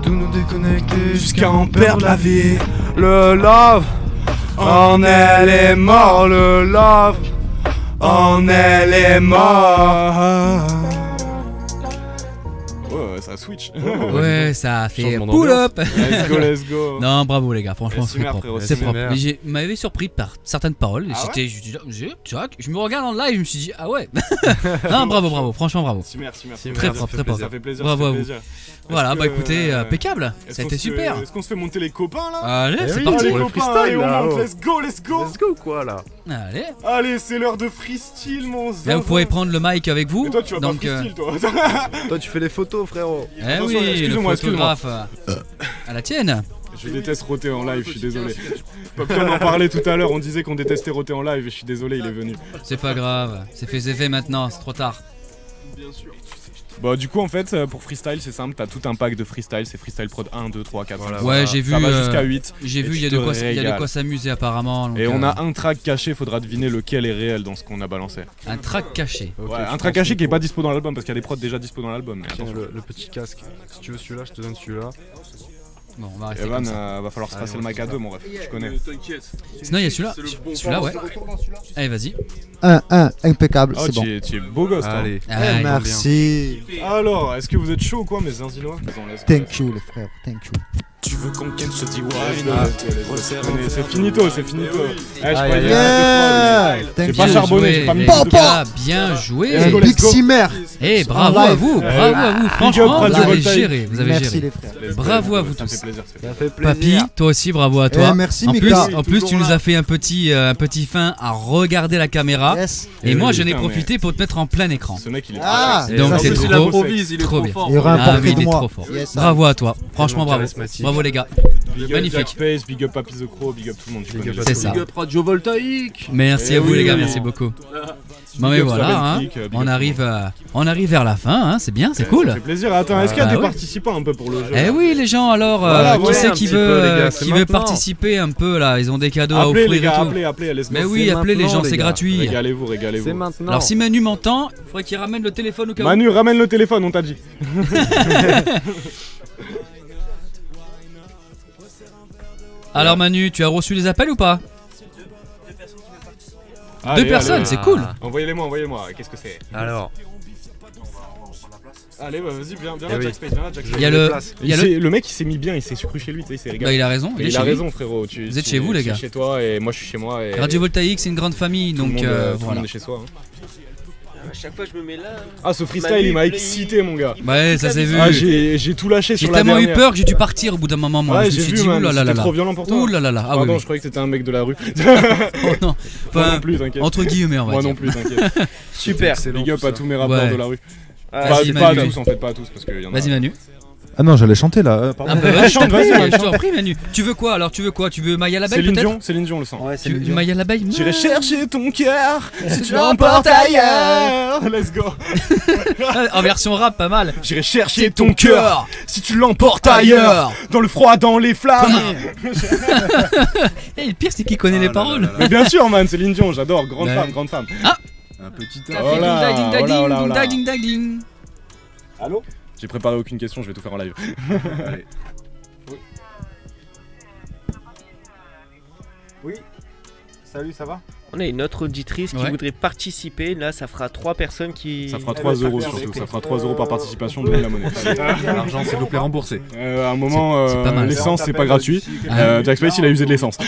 Tout nous déconnecter jusqu'à en perdre la vie. Le love, en elle est mort. Le love, en elle est mort. Ouais, ça switch. Ouais, ça a fait Changement pull up. Let's go. Non, bravo les gars, franchement, c'est Merci, propre. frérot, C'est propre. merci. Mais m'avait surpris par certaines paroles. Ah J'étais, tu vois, je me regarde en live, je me suis dit, ah ouais. Non, bravo, franchement, bravo. Merci. Très propre, très propre. Ça fait plaisir. Bravo à vous. Plaisir. Voilà, bah écoutez, impeccable. Ça a été super. Est-ce qu'on se fait monter les copains là? Allez, c'est parti. Les copains, et on monte, let's go. Let's go quoi là? Allez, c'est l'heure de freestyle, mon zin. Là, vous pourrez prendre le mic avec vous. Et toi, tu vas donc, pas freestyle, toi. Toi, tu fais les photos, frérot. Eh oui, le photographe à la tienne. Je déteste roter en live, je suis désolé. Popcorn en parlait tout à l'heure, on disait qu'on détestait roter en live et je suis désolé, il est venu. C'est pas grave, c'est fait maintenant, c'est trop tard. Bien sûr. Bah du coup en fait pour freestyle c'est simple, t'as tout un pack de freestyle, c'est freestyle prod 1, 2, 3, 4, voilà, ouais j'ai vu, ça va jusqu'à 8. J'ai vu, il y a de quoi s'amuser apparemment. Donc et on a un track caché, faudra deviner lequel est réel dans ce qu'on a balancé. Un track caché. Okay, ouais, un track caché qui est pas dispo dans l'album parce qu'il y a des prods déjà dispo dans l'album. Tiens, le petit casque, si tu veux celui-là je te donne celui-là. Bon, on va rester Evan, comme ça. va falloir se passer le mic à deux, mon ref, tu connais. T'inquiète. Sinon, il y a celui-là. Celui-là, ouais. Allez, vas-y. 1, impeccable, c'est bon. Tu es beau gosse, toi. Allez. Merci. Alors, est-ce que vous êtes chaud ou quoi, mes zinzinois? Thank you, les frères, thank you. Tu veux qu'on ken, je te dis why C'est finito, c'est finito. Je J'ai pas charbonné, j'ai pas mis bien joué. Piximer. Eh, bravo à vous, bravo à vous. Franchement, vous avez géré, vous avez Merci géré. les frères. Bravo à vous tous. Ça fait plaisir. Papy, toi aussi, bravo à toi. Merci En Mika. plus, tu nous as fait un petit fin à regarder la caméra. Yes. Et moi, j'en ai putain, profité pour te mettre en plein écran. Ce mec, il est Donc En c'est plus, il trop, improvise, il est trop trop bien. fort. Il y aura un Ah portrait oui, de il est moi. trop fort. Yes. Bravo à toi. Franchement, bravo. Bravo les gars. Big up Magnifique. Jack Space, big up Papy the Crow, big up tout le monde. C'est ça. Big up Radio Voltaïque. Merci à vous les gars, merci beaucoup. Bon mais up voilà, Travel hein, Click, big on up arrive vers la fin, hein, c'est bien, c'est cool. Ça fait plaisir. Attends, est-ce qu'il y a Ah des ouais. participants un peu pour le jeu? Eh oui les gens alors, Voilà, qui ouais, c'est un qui petit peu, les veut gars, c'est qui veut maintenant. participer un peu là, ils ont des cadeaux à Appelez offrir les gars, et tout. appelez, let's go. Mais oui, appelez les gens, c'est gratuit. Régalez-vous, régalez-vous. C'est maintenant. Alors si Manu m'entend, il faudrait qu'il ramène le téléphone au cas où. Manu, ramène le téléphone, on t'a dit. Alors Manu, tu as reçu les appels ou pas? Allez, Deux personnes, allez. c'est cool. Envoyez-moi. Qu'est-ce que c'est? Alors, Allez, bah vas-y, viens Eh là, oui. Jack Space, viens là, Jack Space. Il y a le, il y a le... Le mec il s'est mis bien, il s'est cru chez lui, tu sais, il s'est régalé. Bah, il a raison, Et il est il a chez lui. raison, frérot. Vous êtes chez vous, les gars. Tu es chez toi et moi je suis chez moi. Et Radio Voltaïque, c'est une grande famille, tout le donc monde, tout le voilà. monde est chez soi. Hein. À chaque fois, je me mets là. Ah, ce freestyle il m'a excité, mon gars. Ouais, ça s'est vu. Ah, j'ai tout lâché J'ai sur la tellement eu dernière. peur que j'ai dû partir au bout d'un moment. Moi, Ouais, je me j'ai suis vu, dit, man, oulala. c'était trop violent pour toi. Oulala. Ah Pardon, oui. je croyais que c'était un mec de la rue. Oh non. Moi non plus, t'inquiète. Entre guillemets, on va Moi dire. non plus, t'inquiète. Super. Big up à tous mes rappeurs Ouais. de la rue. Vas-y, Pas à Manu. tous en fait, pas à tous parce qu'il y en a. Vas-y Manu. Ah non, j'allais chanter là. Pardon. Ah bah vas-y, chante, vas-y, je t'en prie Manu. Tu veux quoi alors? Tu veux quoi? Tu veux Maya l'abeille peut-être? Céline Dion le sang. Ouais, Tu veux Maya l'abeille? J'irai chercher ton cœur si tu l'emportes ailleurs. Let's go. En version rap, pas mal. J'irai chercher ton cœur si tu l'emportes ailleurs. Dans le froid, dans les flammes. Et le pire, c'est qu'il connaît les paroles. Mais bien sûr, man, Céline Dion, j'adore. Grande Ouais. femme, grande femme. Ah, Un petit t'as Oh fait là, ding oh ding là, oh là, ding oh là. ding ding ding. Allô? J'ai préparé aucune question, je vais tout faire en live. Oui. Salut, ça va? On a une autre auditrice qui Ouais. voudrait participer. Là, ça fera 3 personnes qui. Ça fera 3 euros surtout, ça fera 3 euros par participation de la monnaie. L'argent, s'il vous plaît, remboursé. À un moment, c'est pas mal. l'essence c'est pas gratuit. Ah. Jack Space il a usé de l'essence.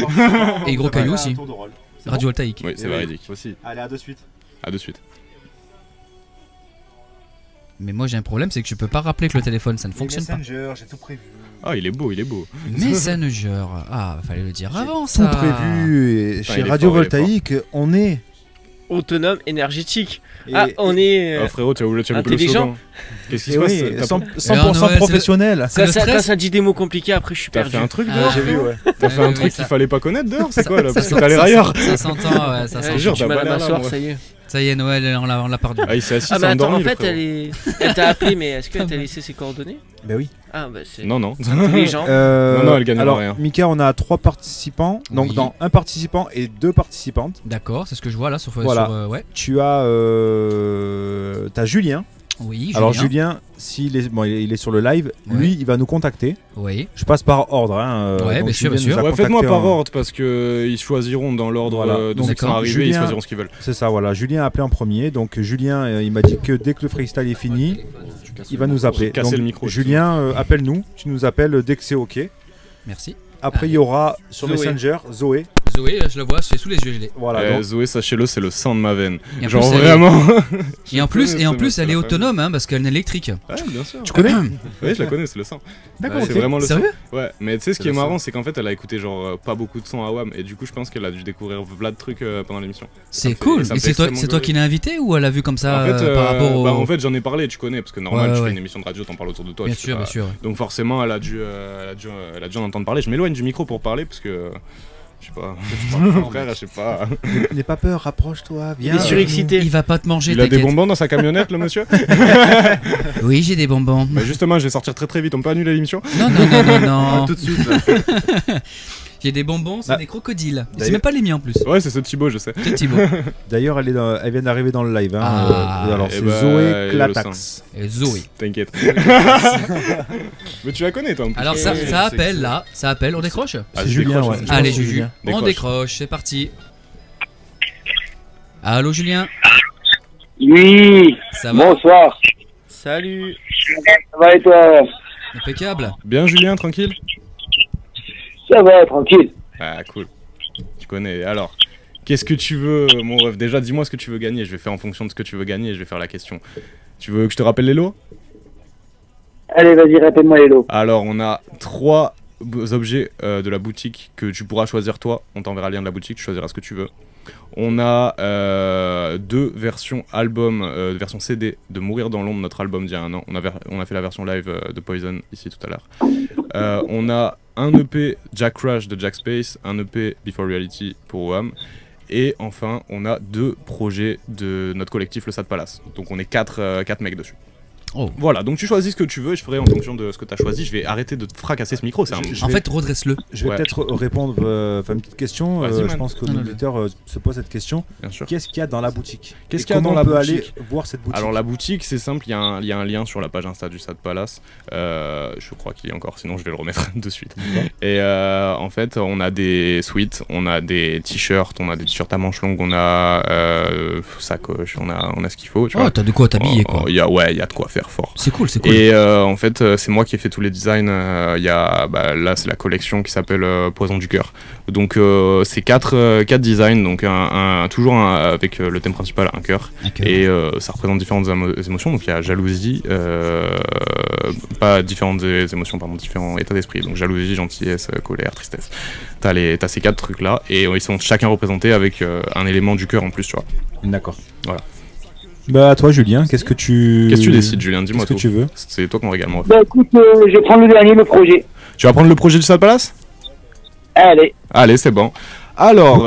Et gros caillou aussi. Radio Voltaïque. Oui, c'est véridique. Aussi. Allez, à de suite. À de suite. Mais moi j'ai un problème, c'est que je peux pas rappeler que le téléphone ça ne fonctionne pas. Messenger, j'ai tout prévu. Ah, il est beau, il est beau. Messenger. Ah, fallait le dire avant Tout ça. prévu. Et Putain, chez il est Radio fort, il est Voltaïque, on est. Autonome, énergétique. Et- Ah, on est. Ah, frérot, tu as loupé le intelligent. slogan. Qu'est-ce qui Et se passe? oui, T'as 100% Noël, professionnel. C'est le Quand stress. ça dit des mots compliqués, après je suis T'as perdu. fait un truc Ah, dehors? j'ai vu, ouais. T'as fait Ouais, un ouais, truc ça- qu'il fallait pas connaître dehors? C'est quoi là? Ça Parce que s'entend, t'allais ailleurs. Ça s'entend, ouais, ça Je te s'entend. jure, J'ai du mal à t'as pas l'air là, m'asseoir, moi. ça y est. Ça y est, Noël, on l'a perdu. Ah, il s'est assis, Ah, s'est mais attends, endormi. en le fait, frérot. elle t'a appelé, mais est-ce qu'elle t'a laissé ses coordonnées? Ben oui. Ah, bah c'est. Non, non. Intelligent. Non, non, elle gagnera alors, rien. Mika, on a 3 participants. Donc, Oui. dans un participant et 2 participantes. D'accord, c'est ce que je vois là sur Voilà. ouais. Tu as. T'as Julien. Oui, Alors, Julien, s'il est, bon, il est sur le live, lui, il va nous contacter. Oui. Je passe par ordre. Hein, Ouais, donc bien sûr, Julien bien sûr. nous a Ouais, faites-moi contacté par en- ordre parce que ils choisiront dans l'ordre Voilà. de Donc, ceux qui sont d'accord. arrivés, ils Julien- choisiront ce qu'ils veulent. C'est ça, voilà. Julien a appelé en premier. Donc, Julien, il m'a dit que dès que le freestyle est fini, il va nous appeler. J'ai cassé Donc, le micro, Julien, appelle-nous. Tu nous appelles dès que c'est OK. Merci. Après, il y aura sur Zoé. Messenger Zoé. Zoé, je le vois, c'est sous les yeux, je l'ai. Voilà. donc- Zoé, sachez-le, c'est le sang de ma veine. Et en Genre plus, elle est- vraiment. Et en plus, elle est autonome, hein, parce qu'elle est électrique. Ouais, bien sûr. Tu connais Oui, je la connais, c'est le sang. D'accord, C'est ok. vraiment le sang. Sérieux? Ouais, mais tu sais, ce C'est qui est le marrant, c'est qu'en fait, elle a écouté genre pas beaucoup de sons à WAM, et du coup, je pense qu'elle a dû découvrir plein de trucs pendant l'émission. C'est me fait- cool. ça me Et fait c'est toi extrêmement qui l'as invité ou elle a vu comme ça En fait, par rapport au. en fait, j'en ai parlé, tu connais, parce que normal, Ouais, tu ouais. fais une émission de radio, t'en parles autour de toi. Bien tu fais sûr, pas- bien sûr. Donc forcément, elle a dû en entendre parler. Je m'éloigne du micro pour parler, parce que je sais pas, frère, je sais pas. N'aie pas peur, rapproche-toi, viens. Il est surexcité. Il va pas te manger, Il a des t'inquiète. bonbons dans sa camionnette, le monsieur? Oui, j'ai des bonbons. Bah justement, je vais sortir très très vite, on peut annuler l'émission? Non, non, non, non, non. Tout de suite. J'ai des bonbons, c'est Ah. des crocodiles. C'est D'ailleurs- même pas les miens en plus. Ouais, c'est ce Thibaut, je sais. C'est Thibaut. D'ailleurs, elle vient d'arriver dans le live. Hein. Ah. Alors, Eh c'est bah, Zoé il le Clatax. Et Zoé. T'inquiète. Mais tu la connais, toi, en plus. Alors ça appelle là, ça appelle, on décroche? Ah, C'est je Julien, décroche, ouais. je Je Allez pense que Juju, Julien. on Décroche. décroche, c'est parti. Allô Julien, Oui, ça va? bonsoir. Salut. Ça va et toi? Impeccable. Bien, Julien, tranquille? Ça va, tranquille. Ah, cool. Tu connais. Alors, qu'est-ce que tu veux, mon ref? Déjà, dis-moi ce que tu veux gagner. Je vais faire en fonction de ce que tu veux gagner et je vais faire la question. Tu veux que je te rappelle les lots? Allez, vas-y, rappelle-moi les lots. Alors, on a 3 objets de la boutique que tu pourras choisir toi. On t'enverra le lien de la boutique, tu choisiras ce que tu veux. On a 2 versions album, version CD de Mourir dans l'ombre, notre album d'il y a un an. On a fait la version live de Poison ici tout à l'heure. On a un EP Jack Crash de Jack Space, un EP Before Reality pour Wham. Et enfin, on a 2 projets de notre collectif Le Sad Palace. Donc on est 4 mecs dessus. Oh. Voilà, donc tu choisis ce que tu veux et je ferai en fonction de ce que tu as choisi. Je vais arrêter de te fracasser ce micro. En fait, redresse-le. Je vais peut-être répondre à une petite question. Je pense que l'auditeur se pose cette question. Qu'est-ce qu'il y a dans la boutique? Qu'est-ce qu'il y a dans la boutique? Comment on peut aller voir cette boutique? Alors la boutique, c'est simple, il y a un lien sur la page Insta du Sad Palace. Je crois qu'il y a encore, sinon je vais le remettre de suite. Et en fait, on a des sweats, on a des t-shirts, on a des t-shirts à manches longues, on a sacoche, on a ce qu'il faut. Oh, t'as de quoi t'habiller quoi. Il y a de quoi faire fort. C'est cool, c'est cool. Et en fait, c'est moi qui ai fait tous les designs. Il y a, là, c'est la collection qui s'appelle Poison du cœur. Donc, c'est 4 designs, donc toujours avec le thème principal, un cœur. Et ça représente différentes émotions. Donc, il y a jalousie, pas différentes émotions, pardon, différents états d'esprit. Donc, jalousie, gentillesse, colère, tristesse. T'as ces 4 trucs-là, et ils sont chacun représentés avec un élément du cœur en plus, tu vois. D'accord. Voilà. Bah, toi, Julien, qu'est-ce que tu décides, Julien? Dis-moi tout. Qu'est-ce que tu veux? C'est toi qu'on régale, moi. Bah, écoute, je vais prendre le dernier, le projet. Tu vas prendre le projet du Sad Palace? Allez, c'est bon. Alors,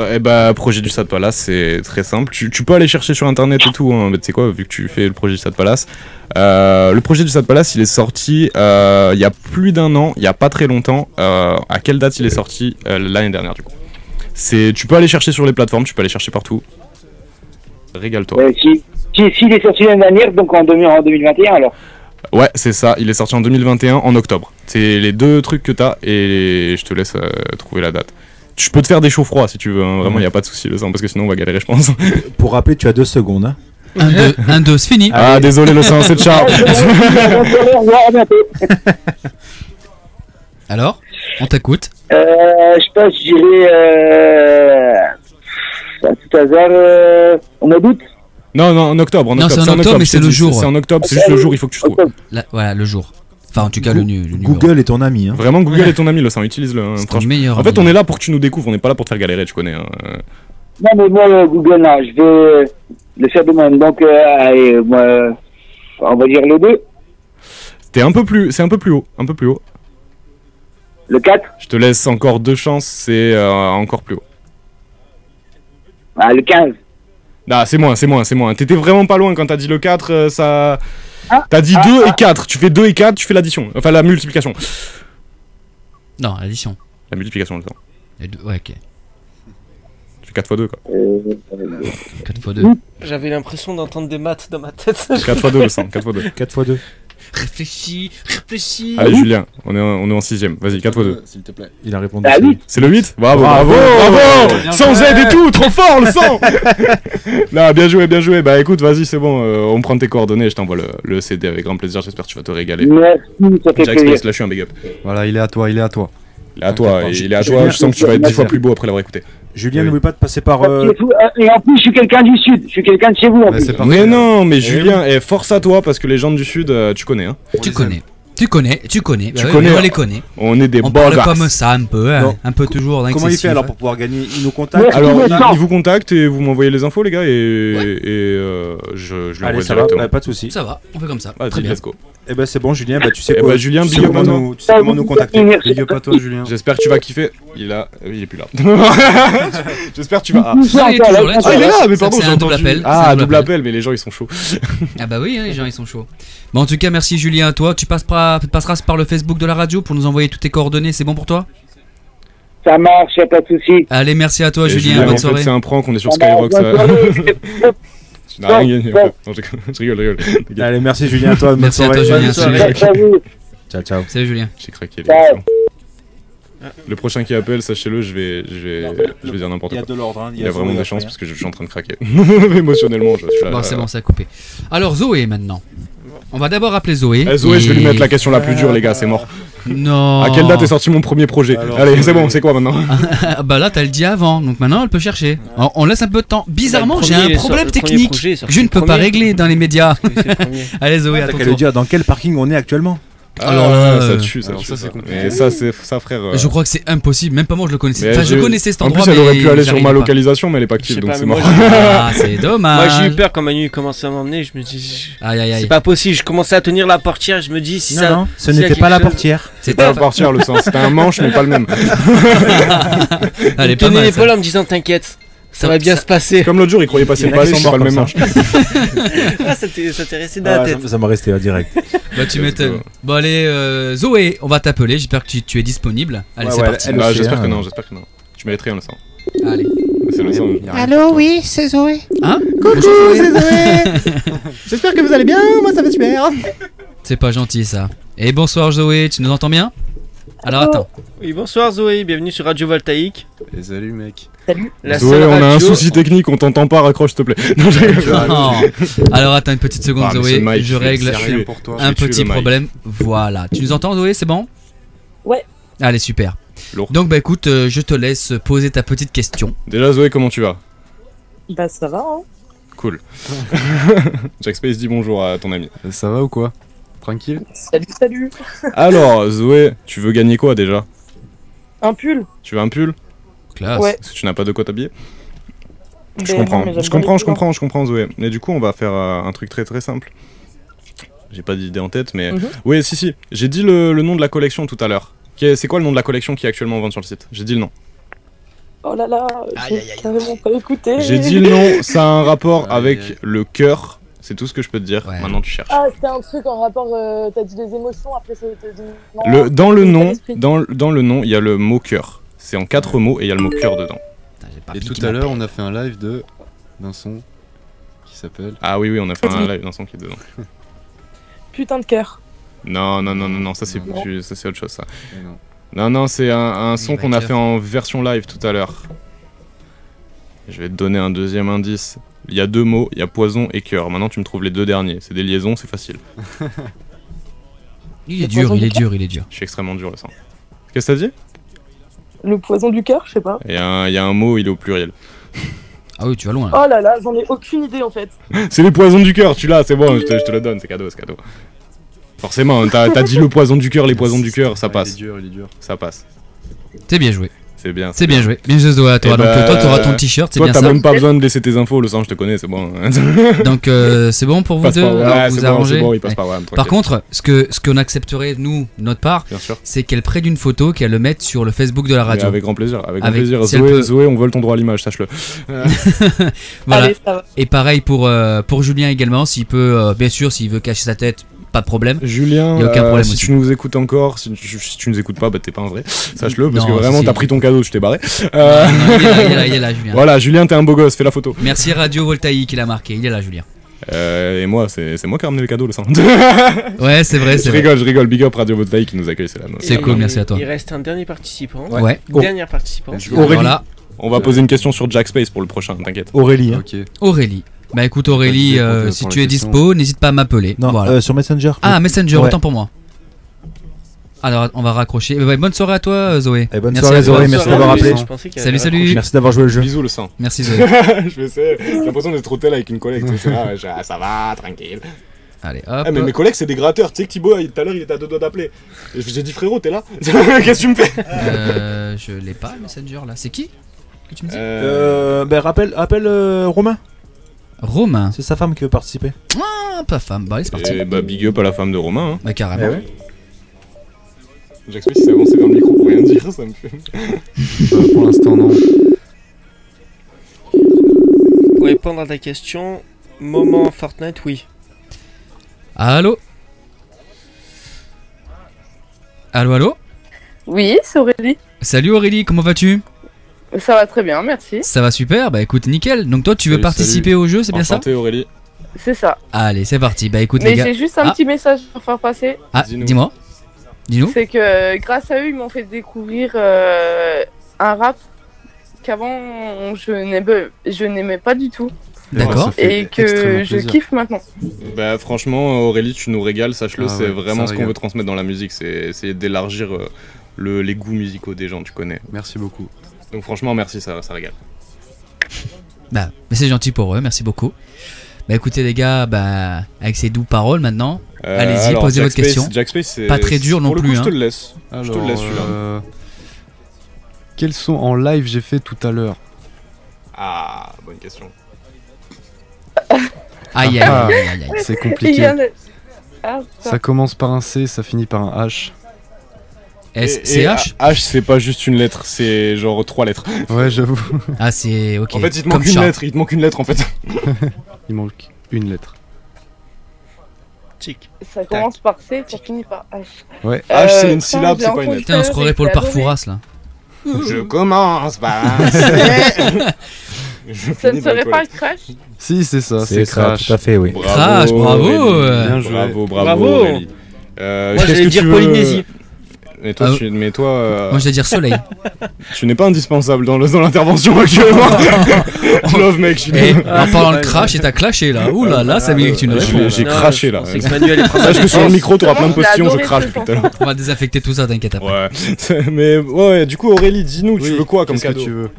projet du Sad Palace, c'est très simple. Tu peux aller chercher sur internet et tout, hein, mais tu sais quoi, vu que tu fais le projet du Sad Palace. Le projet du Sad Palace, il est sorti il y a plus d'1 an, il y a pas très longtemps. À quelle date il est sorti? L'année dernière, du coup. Tu peux aller chercher sur les plateformes, tu peux aller chercher partout. Régale-toi. S'il est sorti l'année dernière, donc en 2021 alors. Ouais, c'est ça, il est sorti en 2021 en octobre. C'est les 2 trucs que t'as et je te laisse trouver la date. Je peux te faire des chauds froids si tu veux, hein. Vraiment, il n'y a pas de souci le sang parce que sinon on va galérer, je pense. Pour rappeler, tu as 2 secondes. Hein. 1, 2, c'est fini. Ah, désolé le sang, c'est ciao. Alors, on t'écoute. Je pense que j'irai à tout hasard au mois d'août. Non, en octobre. Non, c'est en octobre, mais c'est le jour. C'est en octobre, c'est juste le jour, il faut que tu trouves. Voilà, le jour. Enfin, en tout cas, le numéro. Google est ton ami. Hein. Vraiment, Google est ton ami, le sang, utilise-le. Hein, c'est le meilleur. En fait, on est là pour que tu nous découvres, on n'est pas là pour te faire galérer, tu connais. Hein. Non, mais moi, Google, là, je vais le faire de même. Donc, moi, on va dire le 2. C'est un peu plus haut, Le 4. Je te laisse encore 2 chances, c'est encore plus haut. Ah, le 15. Ah, c'est moins. T'étais vraiment pas loin quand t'as dit le 4, ça... T'as dit 2 et 4, tu fais 2 et 4, tu fais l'addition. Enfin, la multiplication. Non, l'addition. La multiplication, le temps. Ouais, ok. Tu fais 4 x 2, quoi. 4 x 2. J'avais l'impression d'entendre des maths dans ma tête. 4 x 2, le sang, 4 x 2. 4 x 2. Réfléchis. Allez, Julien, on est en 6ème. Vas-y, 4 x 2. S'il te plaît. Il a répondu. C'est le 8? Bravo. Sans aide et tout, trop fort le sang. Non, bien joué. Bah écoute, vas-y, c'est bon. On prend tes coordonnées et je t'envoie le CD avec grand plaisir. J'espère que tu vas te régaler. Merci, ça fait Jack Space, là je suis un big up. Voilà, il est à toi. Il est à toi. Je sens que tu vas être 10 fois plus beau après l'avoir écouté. Julien, n'oublie pas de passer par. Et en plus, je suis quelqu'un du Sud. Je suis quelqu'un de chez vous. En plus. Mais non, mais Julien, force à toi parce que les gens du Sud, tu connais. Hein. Tu connais. On les connaît. On est des on beaux parle gars. comme ça un peu, hein, un peu toujours. Comment il fait alors pour pouvoir gagner? Il nous contacte. Alors, il vous contacte et vous m'envoyez les infos, les gars, et je lui envoie directement. Pas de soucis. Ça va, on fait comme ça. Très bien. Let's go. Eh ben c'est bon, Julien, tu sais quoi. Julien, big up à toi. Tu sais comment nous contacter. Big up à toi, Julien. J'espère que tu vas kiffer. Il est plus là. J'espère que tu vas. Il est toujours là. Il est là, mais pardon, c'est un double appel. Ah, double appel, mais les gens ils sont chauds. Ah bah oui, les gens ils sont chauds. Bon, en tout cas, merci Julien à toi. Tu passeras par le Facebook de la radio pour nous envoyer toutes tes coordonnées. C'est bon pour toi? Ça marche, y'a pas de soucis. Allez, merci à toi, Julien. Bonne soirée. C'est un prank, on est sur Skyrock. Tu n'as rien gagné. Non, je rigole. Allez, merci Julien à toi. Merci à toi, Julien. Ciao. Salut Julien. J'ai craqué. Le prochain qui appelle, sachez-le, je vais dire n'importe quoi. Il y a de l'ordre. Il y a vraiment des chances parce que je suis en train de craquer. Émotionnellement, je suis là. Bon, c'est bon, ça a coupé. Alors, Zoé maintenant. On va d'abord appeler Zoé. Zoé, je vais lui mettre la question la plus dure, les gars, c'est mort. Non. À quelle date est sorti mon premier projet? Alors, Allez, c'est bon, c'est quoi maintenant? Bah là, t'as le dit avant, donc maintenant elle peut chercher. On laisse un peu de temps. Bizarrement, Bah, le j'ai premier, un il est problème sorti- le premier technique projet est que sorti je ne le peux pas premier. régler dans les médias. C'est le premier. Allez, Zoé, à T'as ton qu'à le tour. dire dans quel parking on est actuellement. Alors là, ça tue, ça alors tue. ça, c'est compliqué. Mais ça, c'est ça, frère. Je crois que c'est impossible, même pas moi je le connaissais. Mais Enfin, je j'ai- connaissais cet En endroit. plus, elle aurait pu mais aller sur j'arrivais ma pas. localisation, mais elle est pas Je active, sais donc pas, c'est mais mort. moi, Ah, c'est dommage. Moi j'ai eu peur quand Manu commençait à m'emmener, je me dis Aïe aïe aïe. c'est pas possible, je commençais à tenir la portière, je me dis si ça Non, ce s'il y a n'était pas quelque la chose- portière. C'est pas la portière, le sens. C'était un manche, mais pas le même. Elle est Il pas tenait mal. l'épaule en me disant t'inquiète, ça va bien se passer. Comme l'autre jour, il croyait passer Il y le en a qui palais, sont c'est pas le morts même comme manche. Ah, ça t'est resté dans la tête. Ça m'a resté direct. Bah tu m'étonnes. Bon allez, Zoé, on va t'appeler. J'espère que tu es disponible. Allez, Ouais, c'est ouais, parti. elle- Bah, j'espère hein. que non, j'espère que non. Tu mériterais un le sang. Allez. C'est le sang. Allô, oui, c'est Zoé. Hein? Coucou, Bonjour, c'est Zoé. J'espère que vous allez bien, moi ça va super. C'est pas gentil ça. Et bonsoir Zoé, tu nous entends bien? Alors attends. Oui, bonsoir Zoé, bienvenue sur Radio Voltaïque. Et salut mec. La Zoé, seule on a un radio- souci technique, on t'entend pas, raccroche s'il te plaît. Non, je rigole. Non. Alors attends une petite seconde Ah, mais Zoé, ce Mike, je règle c'est rien pour toi. un J'ai tué petit le Mike. problème. Voilà. Tu nous entends Zoé, c'est bon? Ouais. Allez super. Lourd. Donc bah écoute, je te laisse poser ta petite question. Déjà, Zoé, comment tu vas? Bah ça va, hein. Cool. Jack Space dit bonjour à ton ami. Ça va ou quoi? Tranquille? Salut, salut. Alors, Zoé, tu veux gagner quoi déjà? Un pull. Tu veux un pull? Classe. Ouais. Parce que tu n'as pas de quoi t'habiller? Je Ben comprends, non, mais j'aime je bien comprends, les je couleurs. comprends, je comprends, Zoé. Mais du coup, on va faire un truc très très simple. J'ai pas d'idée en tête, mais. Mhm. Oui, si. J'ai dit le nom de la collection tout à l'heure. C'est quoi le nom de la collection qui est actuellement en vente sur le site? J'ai dit le nom. Oh là là, j'ai carrément pas écouté. J'ai dit le nom, ça a un rapport Aïe, avec aïe. le cœur. C'est tout ce que je peux te dire. Ouais. Maintenant, tu cherches. Ah, c'était un truc en rapport, t'as dit des émotions, après ça t'a dit... non, Dans le c'est nom, l'esprit. dans le nom, il y a le mot cœur. C'est en 4 mots et il y a le mot cœur dedans. Putain, j'ai pas Et piqué tout ma à l'heure, paix. on a fait un live d'un son qui s'appelle. Ah oui, on a fait un live d'un son qui est dedans. Putain de cœur. Non, ça c'est Non. ça c'est autre chose ça. Eh non. Non, c'est un son qu'on a cœur. fait en version live tout à l'heure. Je vais te donner un deuxième indice. Il y a 2 mots, il y a poison et cœur. Maintenant tu me trouves les 2 derniers. C'est des liaisons, c'est facile. Il est dur, il est dur, il est dur. Je suis extrêmement dur le sang. Qu'est-ce que t'as dit? Le poison du cœur, je sais pas. Il y a un mot, il est au pluriel. Ah oui, tu vas loin. Là. Oh là là, j'en ai aucune idée en fait. C'est les poisons du cœur, tu l'as, c'est bon, je te le donne, c'est cadeau, c'est cadeau. Forcément, t'as dit le poison du cœur, les poisons du cœur, ça passe. Il est dur. Ça passe. C'est bien joué. C'est bien. C'est bien joué. Bien joué Zoé à toi. Eh Donc bah, toi, t'auras ton t-shirt, c'est Toi, bien t'as ça. même pas besoin de laisser tes infos, le sang, je te connais, c'est bon. Donc c'est bon pour vous Passe deux. par WAM. Alors, Ouais, vous c'est bon, arrangez. c'est bon, il passe Ouais. par WAM, Par tranquille. contre, ce qu'on accepterait nous, de notre part, Bien sûr. c'est qu'elle prenne une photo, qu'elle le mette sur le Facebook de la radio. Mais avec grand plaisir, avec grand Avec- plaisir. si elle Zoé, peut- Zoé, on vole ton droit à l'image, sache-le. Voilà. Allez, ça va. Et pareil pour Julien également, s'il peut, bien sûr, s'il veut cacher sa tête, pas de problème. Julien, Y a aucun problème si aussi. tu nous écoutes encore, si tu nous écoutes pas, bah t'es pas un vrai, sache-le, parce Non, que vraiment si. t'as pris ton cadeau, tu t'es barré. Non, il est là, Julien. Voilà, Julien, t'es un beau gosse, fais la photo. Merci Radio Voltaïque, il a marqué, il est là, Julien. Et moi, c'est moi qui ai ramené le cadeau, le sang. Ouais, c'est vrai, c'est vrai. Je rigole, big up Radio Voltaïque qui nous accueille, c'est là. C'est cool, merci à toi. Il reste un dernier participant. Ouais. Dernière participante. Aurélie. Voilà. On va poser une question sur Jack Space pour le prochain, t'inquiète. Aurélie. Ok. Aurélie. Bah écoute Aurélie, si tu es dispo, n'hésite pas à m'appeler. Non, Voilà. sur Messenger. Ah, Messenger, Ouais. autant pour moi. Alors, on va raccrocher. Bonne soirée à toi, Zoé. Et bonne Merci soirée, à toi. Zoé, merci d'avoir appelé. Salut, salut. Merci d'avoir joué le jeu. Bisous, le sang. Merci, Zoé. Je vais essayer. J'ai l'impression d'être au tel avec une collègue. Tu sais, là, ça va, tranquille. Allez, hop. Ah, mais mes collègues, c'est des gratteurs. Tu sais que Thibaut, tout à l'heure, il était à 2 doigts d'appeler. Et j'ai dit, frérot, t'es là? Qu'est-ce que tu me fais? Je l'ai pas, Messenger là. C'est qui que tu me dis Appelle Romain. Romain. C'est sa femme qui veut participer. Ah, pas femme. Bah, allez, c'est parti. Et bah, big up à la femme de Romain. Hein. Bah, carrément. Eh ouais. Jack Smith s'est avancé dans le micro pour rien dire, ça me fait. Pour l'instant, non. Pour répondre à ta question, moment Fortnite, oui. Allô. Allô. Oui, c'est Aurélie. Salut Aurélie, comment vas-tu? Ça va très bien, merci. Ça va super. Bah écoute, nickel. Donc toi, tu veux Salut, participer salut. au jeu, c'est bien ça? Enchanté, Aurélie. C'est ça. Allez, c'est parti. Bah écoute Mais les gars. j'ai juste un petit message à faire passer. Ah, Dis-nous. dis-moi. Dis-nous. C'est que grâce à eux, ils m'ont fait découvrir un rap qu'avant je n'aimais pas du tout. D'accord. Et que je kiffe maintenant. Bah franchement Aurélie, tu nous régales, sache-le, c'est vraiment ce qu'on régale. veut transmettre dans la musique, c'est essayer d'élargir les goûts musicaux des gens, tu connais. Merci beaucoup. Donc franchement merci, ça régale. Bah, mais c'est gentil pour eux, merci beaucoup. Bah écoutez les gars, bah avec ces douces paroles maintenant, allez-y, alors, posez Jack votre Space, question. Jack Space, c'est Pas très dur non pour le coup, plus. je te Hein. le laisse. Alors, je te le laisse celui-là. Quels sons en live j'ai fait tout à l'heure? Ah, bonne question. Aïe, aïe, aïe, aïe, aïe. C'est Il y compliqué. en a- Ah, Ça commence par un C, ça finit par un H. SCH H, c'est pas juste une lettre, c'est genre 3 lettres. Ouais, j'avoue. Ah, c'est ok. En fait, il te Comme manque une chat. lettre, en fait. Il manque une lettre. Chic. Ça commence par C, ça finit par H. Ouais. H, c'est une quand syllabe, j'ai c'est pas une lettre. Putain, on se croirait pour le Parfouras là. Je commence par un C. Ça ne serait pas le crash? Si, c'est ça, C'est c'est ça, Crash. tout à fait, oui. Crash, bravo. Aurélie. Bien joué. Bravo, Bravo. Aurélie. Moi, qu'est-ce j'allais que dire tu veux Polynésie. Mais toi, Moi je vais dire soleil. tu n'es pas indispensable dans l'intervention actuellement. Love mec, je suis Et désolé. en parlant de crash, et t'as clashé là. Ouh là là, ça mérite une réponse. J'ai craché là. Je pensais que Manuel est Sache que sur le micro, t'auras plein de Je l'ai postillons, je adoré, crache ce depuis tout à l'heure. On va désinfecter tout ça, t'inquiète après. Ouais. Mais ouais, du coup, Aurélie, dis-nous, tu Oui, veux quoi comme qu'est-ce que cadeau? tu veux?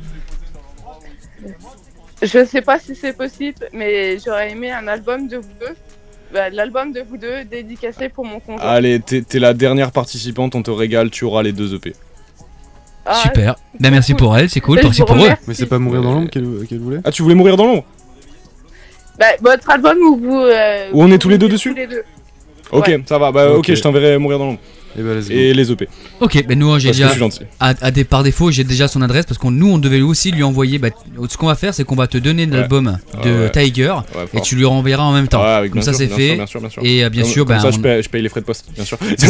Je sais pas si c'est possible, mais j'aurais aimé un album de vous deux. Bah, l'album de vous deux dédicacé pour mon conjoint. Allez, t'es la dernière participante, on te régale, tu auras les 2 EP. Ah, Super. Ben merci pour elle, c'est cool. Je Merci vous pour eux. remercie. Mais c'est pas Mourir dans l'ombre qu'elle voulait? Ah, tu voulais mourir dans l'ombre? Bah, votre album où vous. Où on est tous les deux êtes dessus? tous les deux. Ok, Ouais. ça va, bah ok, Ok. je t'enverrai mourir dans l'ombre. Et bah, let's go. Et les EP. Ok, ben nous j'ai Parce que je déjà suis gentil. par défaut j'ai déjà son adresse parce qu'on nous on devait aussi lui envoyer. Bah, ce qu'on va faire c'est qu'on va te donner l'album de Ouais. Tiger Ouais, et fort. tu lui renverras en même temps. Ouais, avec Comme bien ça sûr, c'est bien fait. sûr, bien sûr, bien sûr. Et bien Comme- sûr, comme bah, ça, on- je paye les frais de poste, bien sûr. c'est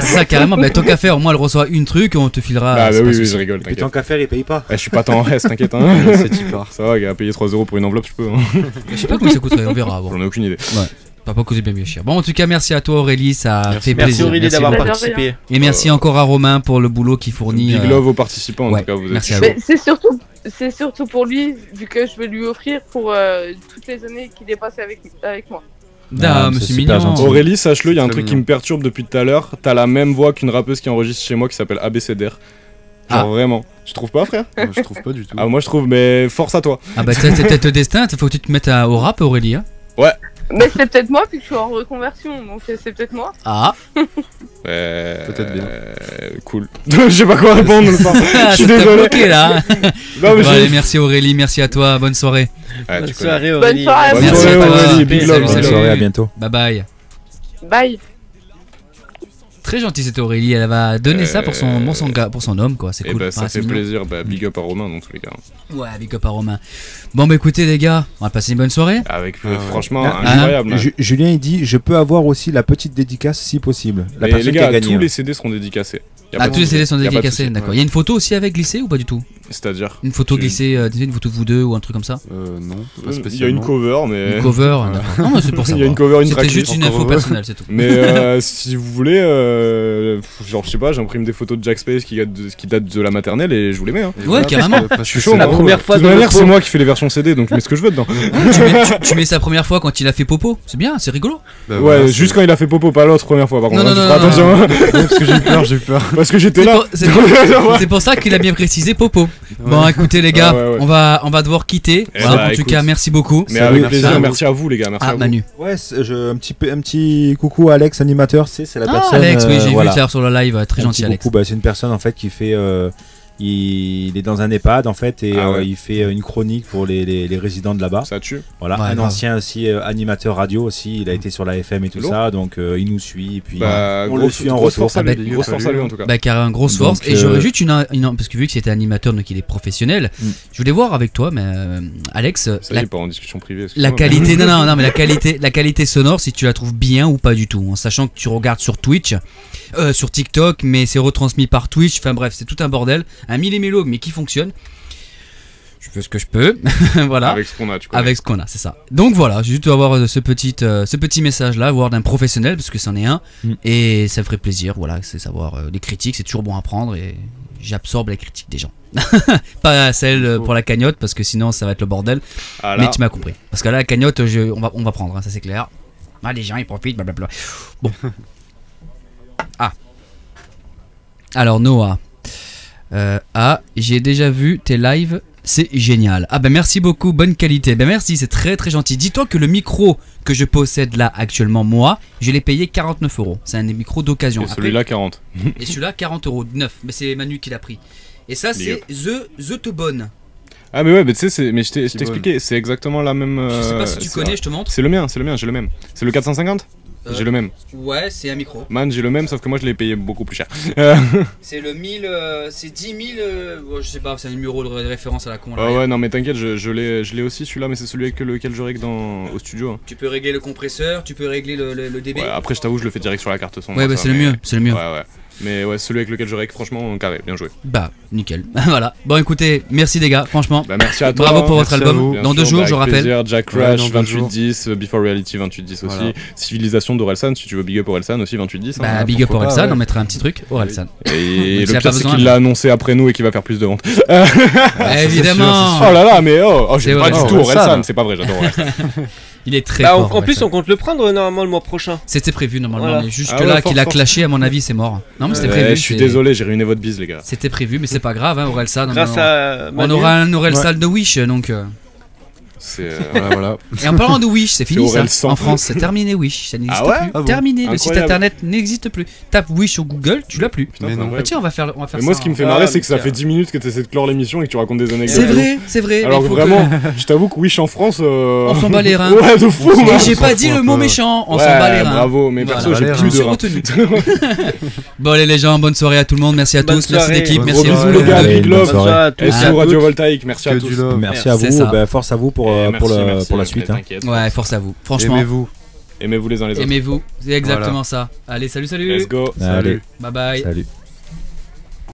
ça carrément. Bah, tant qu'à faire, au moins elle reçoit une truc et on te filera. Ah, bah c'est pas oui, souci. je rigole, Et tant t'inquiète. qu'à faire, il paye pas. Je suis pas tant en reste, t'inquiète. Hein. C'est typard. Ça va, gars, payer 3 € pour une enveloppe, je peux. Hein. Je sais pas combien ça coûterait, on verra. Bon. J'en ai aucune idée. Ça va pas coûter bien cher. Bon, en tout cas, merci à toi Aurélie, ça fait Merci plaisir. Aurélie d'avoir beaucoup. participé. Et merci encore à Romain pour le boulot qu'il fournit. Big love aux participants, en ouais, tout cas, vous êtes merci à chauds. vous. Mais c'est surtout pour lui, vu que je vais lui offrir pour toutes les années qu'il est passé avec moi. Ah, mais c'est mignon. Aurélie, sache-le, il y a un truc qui mignon. me perturbe depuis tout à l'heure. T'as la même voix qu'une rappeuse qui enregistre chez moi qui s'appelle ABCDR. Genre Ah. vraiment. Tu trouves pas, frère? Moi, je trouve pas du tout. Ah, moi je trouve, mais force à toi. Ah bah ça, c'est peut-être le destin, faut que tu te mettes au rap Aurélie. Hein. Ouais. Mais c'est peut-être moi, puis que je suis en reconversion, donc c'est peut-être moi. Ah. Peut-être bien. Cool. Je sais pas quoi répondre. Ah, Je suis ça t'a désolé. bloqué là. Non, mais Bon, j'ai- allez, merci Aurélie, merci à toi, bonne soirée. Ouais, Bonne tu connais. soirée Aurélie. Bonne soirée à Bonne Merci soirée, à toi. Aurélie, big love. Salut, Bonne salut. soirée, à bientôt. Bye bye. Bye. Très gentil cette Aurélie, elle va donner ça pour son, pour son homme quoi, c'est Eh cool. bah, ça Ah, c'est fait mignon. plaisir. Bah, big up à Romain dans tous les cas. Ouais, big up à Romain. Bon bah écoutez les gars, on va passer une bonne soirée. Avec, Ah ouais. franchement, Ah, incroyable. hein. Julien il dit je peux avoir aussi la petite dédicace si possible. La Mais personne les qui a gars, gagné. tous les CD seront dédicacés. Y a Ah pas de tous les souci. CD sont Y a pas de dédicacés, souci. d'accord. Il y a une photo aussi avec glissé ou pas du tout? C'est-à-dire Une photo Tu- glissée, une photo de vous deux ou un truc comme ça? Non, pas Il y a spécialement. une cover, mais. Une cover, d'accord. Non mais c'est pour ça. Il y a une cover, une C'était tracklist. juste une info Encore personnelle, c'est tout. Mais si vous voulez, genre je sais pas, j'imprime des photos de Jack Space qui datent de la maternelle et je vous les mets. Hein. Et Ouais, voilà, carrément. parce que- Je suis chaud. la moi. première fois De toute dans le manière, pot. c'est moi qui fais les versions CD, donc je mets ce que je veux dedans. Tu mets sa première fois quand il a fait popo, c'est bien, c'est rigolo. Bah, Ouais, voilà, juste quand il a fait popo, pas l'autre première fois par contre. Non, hein, non, tu non, feras attention. hein. c'est- Ouais, parce que j'ai eu peur. Parce que j'étais C'est là. pour- c'est pour ça qu'il a bien précisé popo. Bon écoutez les gars, Ouais, ouais. on va devoir quitter. Eh Voilà, bah, en tout écoute. cas merci beaucoup. Mais Salut, avec merci plaisir, à vous. merci à vous les gars, merci à Ah vous. Manu. Ouais, un petit coucou à Alex, animateur, c'est la Ah personne. Alex, oui j'ai voilà. vu ça sur le live, très Un gentil petit Alex. coucou, bah, c'est une personne en fait qui fait. Il est dans un EHPAD en fait et Ah ouais. il fait une chronique pour les résidents de là-bas. Ça tue. Voilà, Ouais, un grave. ancien aussi animateur radio aussi, il a été sur la FM et tout Lourd. ça, donc il nous suit et puis Bah, on le grosse suit en grosse retour. force à lui, Ah bah, grosse force à lui en tout cas. Bah carrément grosse Donc, force. Et j'aurais juste parce que vu que c'était animateur donc il est professionnel, je voulais voir avec toi mais Alex Ça y est, pas en discussion privée. la excuse-moi. qualité non mais la qualité sonore si tu la trouves bien ou pas du tout en sachant que tu regardes sur Twitch sur TikTok mais c'est retransmis par Twitch, enfin bref c'est tout un bordel, un mille et mille mais qui fonctionne. Je fais ce que je peux. Voilà. Avec ce qu'on a, tu connais. Avec ce qu'on a, c'est ça. Donc voilà, j'ai juste avoir ce petit message là, voir d'un professionnel parce que c'en est un et ça me ferait plaisir. Voilà, c'est savoir les critiques, c'est toujours bon à prendre et j'absorbe les critiques des gens. Pas celle pour la cagnotte parce que sinon ça va être le bordel. Ah là. Mais tu m'as compris. Parce que là la cagnotte on va prendre, hein, ça c'est clair. Ah, les gens ils profitent, blablabla. Bon. Ah. Alors Noah. J'ai déjà vu tes lives. C'est génial. Ah ben merci beaucoup, bonne qualité. Ben merci, c'est très très gentil. Dis-toi que le micro que je possède là actuellement, moi, je l'ai payé 49 €. C'est un micro d'occasion. Et celui-là 40. Et celui-là 40 € neuf. Mais c'est Manu qui l'a pris. Et ça c'est The Tobone. Ah mais ouais, mais tu sais, je t'ai expliqué, c'est exactement la même. Je sais pas si tu connais, je te montre. C'est le mien, j'ai le même. C'est le 450 J'ai le même. Ouais, c'est un micro. Man, j'ai le même, sauf que moi je l'ai payé beaucoup plus cher. C'est le 1000, c'est 10 000, je sais pas, c'est un numéro de référence à la con. Ouais, non, mais t'inquiète, je l'ai aussi celui-là, mais c'est celui avec lequel je règle au studio. Hein. Tu peux régler le compresseur, tu peux régler le dB. Ouais, après, je t'avoue, je le fais direct sur la carte son. Ouais, bah c'est le mieux, c'est le mieux. Ouais. Mais ouais, celui avec lequel je règle, franchement, carré, bien joué. Bah, nickel. Voilà. Bon, écoutez, merci les gars, franchement. Bah, merci à toi. Bravo pour votre album. Dans 2 jours, je rappelle. Plaisir, Jack Crash, 2810, Before Reality, 2810 aussi. Voilà. Civilisation d'Orelsan, si tu veux big up Orelsan aussi, 2810. Bah, big up Orelsan, on mettra un petit truc. Orelsan. Et le pire, c'est qu'il l'a annoncé après nous et qu'il va faire plus de ventes. Évidemment. Oh là là, mais j'aime pas du tout Orelsan, c'est pas vrai, j'adore Orelsan. Il est très fort. En plus, on compte le prendre normalement le mois prochain. C'était prévu normalement, mais jusque là qu'il a clashé, à mon avis, c'est mort. Non, mais c'était prévu. Je suis désolé, j'ai ruiné votre bise, les gars. C'était prévu, mais c'est pas grave, hein, Orelsan. On aura un Orelsan de Wish, donc. C'est voilà. Et en parlant de Wish, c'est fini ça. Orelsan. En France, c'est terminé Wish, ça n'existe plus. Terminé, le site internet n'existe plus. Tape Wish sur Google, tu l'as plus. Putain, non. Bah, tiens, on va faire mais ça. moi, ce qui me fait marrer, c'est que ça fait 10 minutes que tu essaies de clore l'émission et que tu racontes des anecdotes. C'est vrai. Alors que vraiment, je t'avoue que Wish en France. On s'en bat les reins. Ouais, de fou. Et j'ai pas dit le mot méchant, on s'en bat les reins. Bravo, mais perso, j'ai plus de retenu. Bon, les gens, bonne soirée à tout le monde. Merci à tous, merci l'équipe, merci à vous, les gars. Big love. SO Radio Voltaïque, merci à tous. Merci à vous, force à vous pour la suite. Ouais, force à vous. Franchement. Aimez-vous les uns les autres. Aimez-vous. C'est exactement ça. Allez, salut. Let's go. Salut. Bye bye. Salut.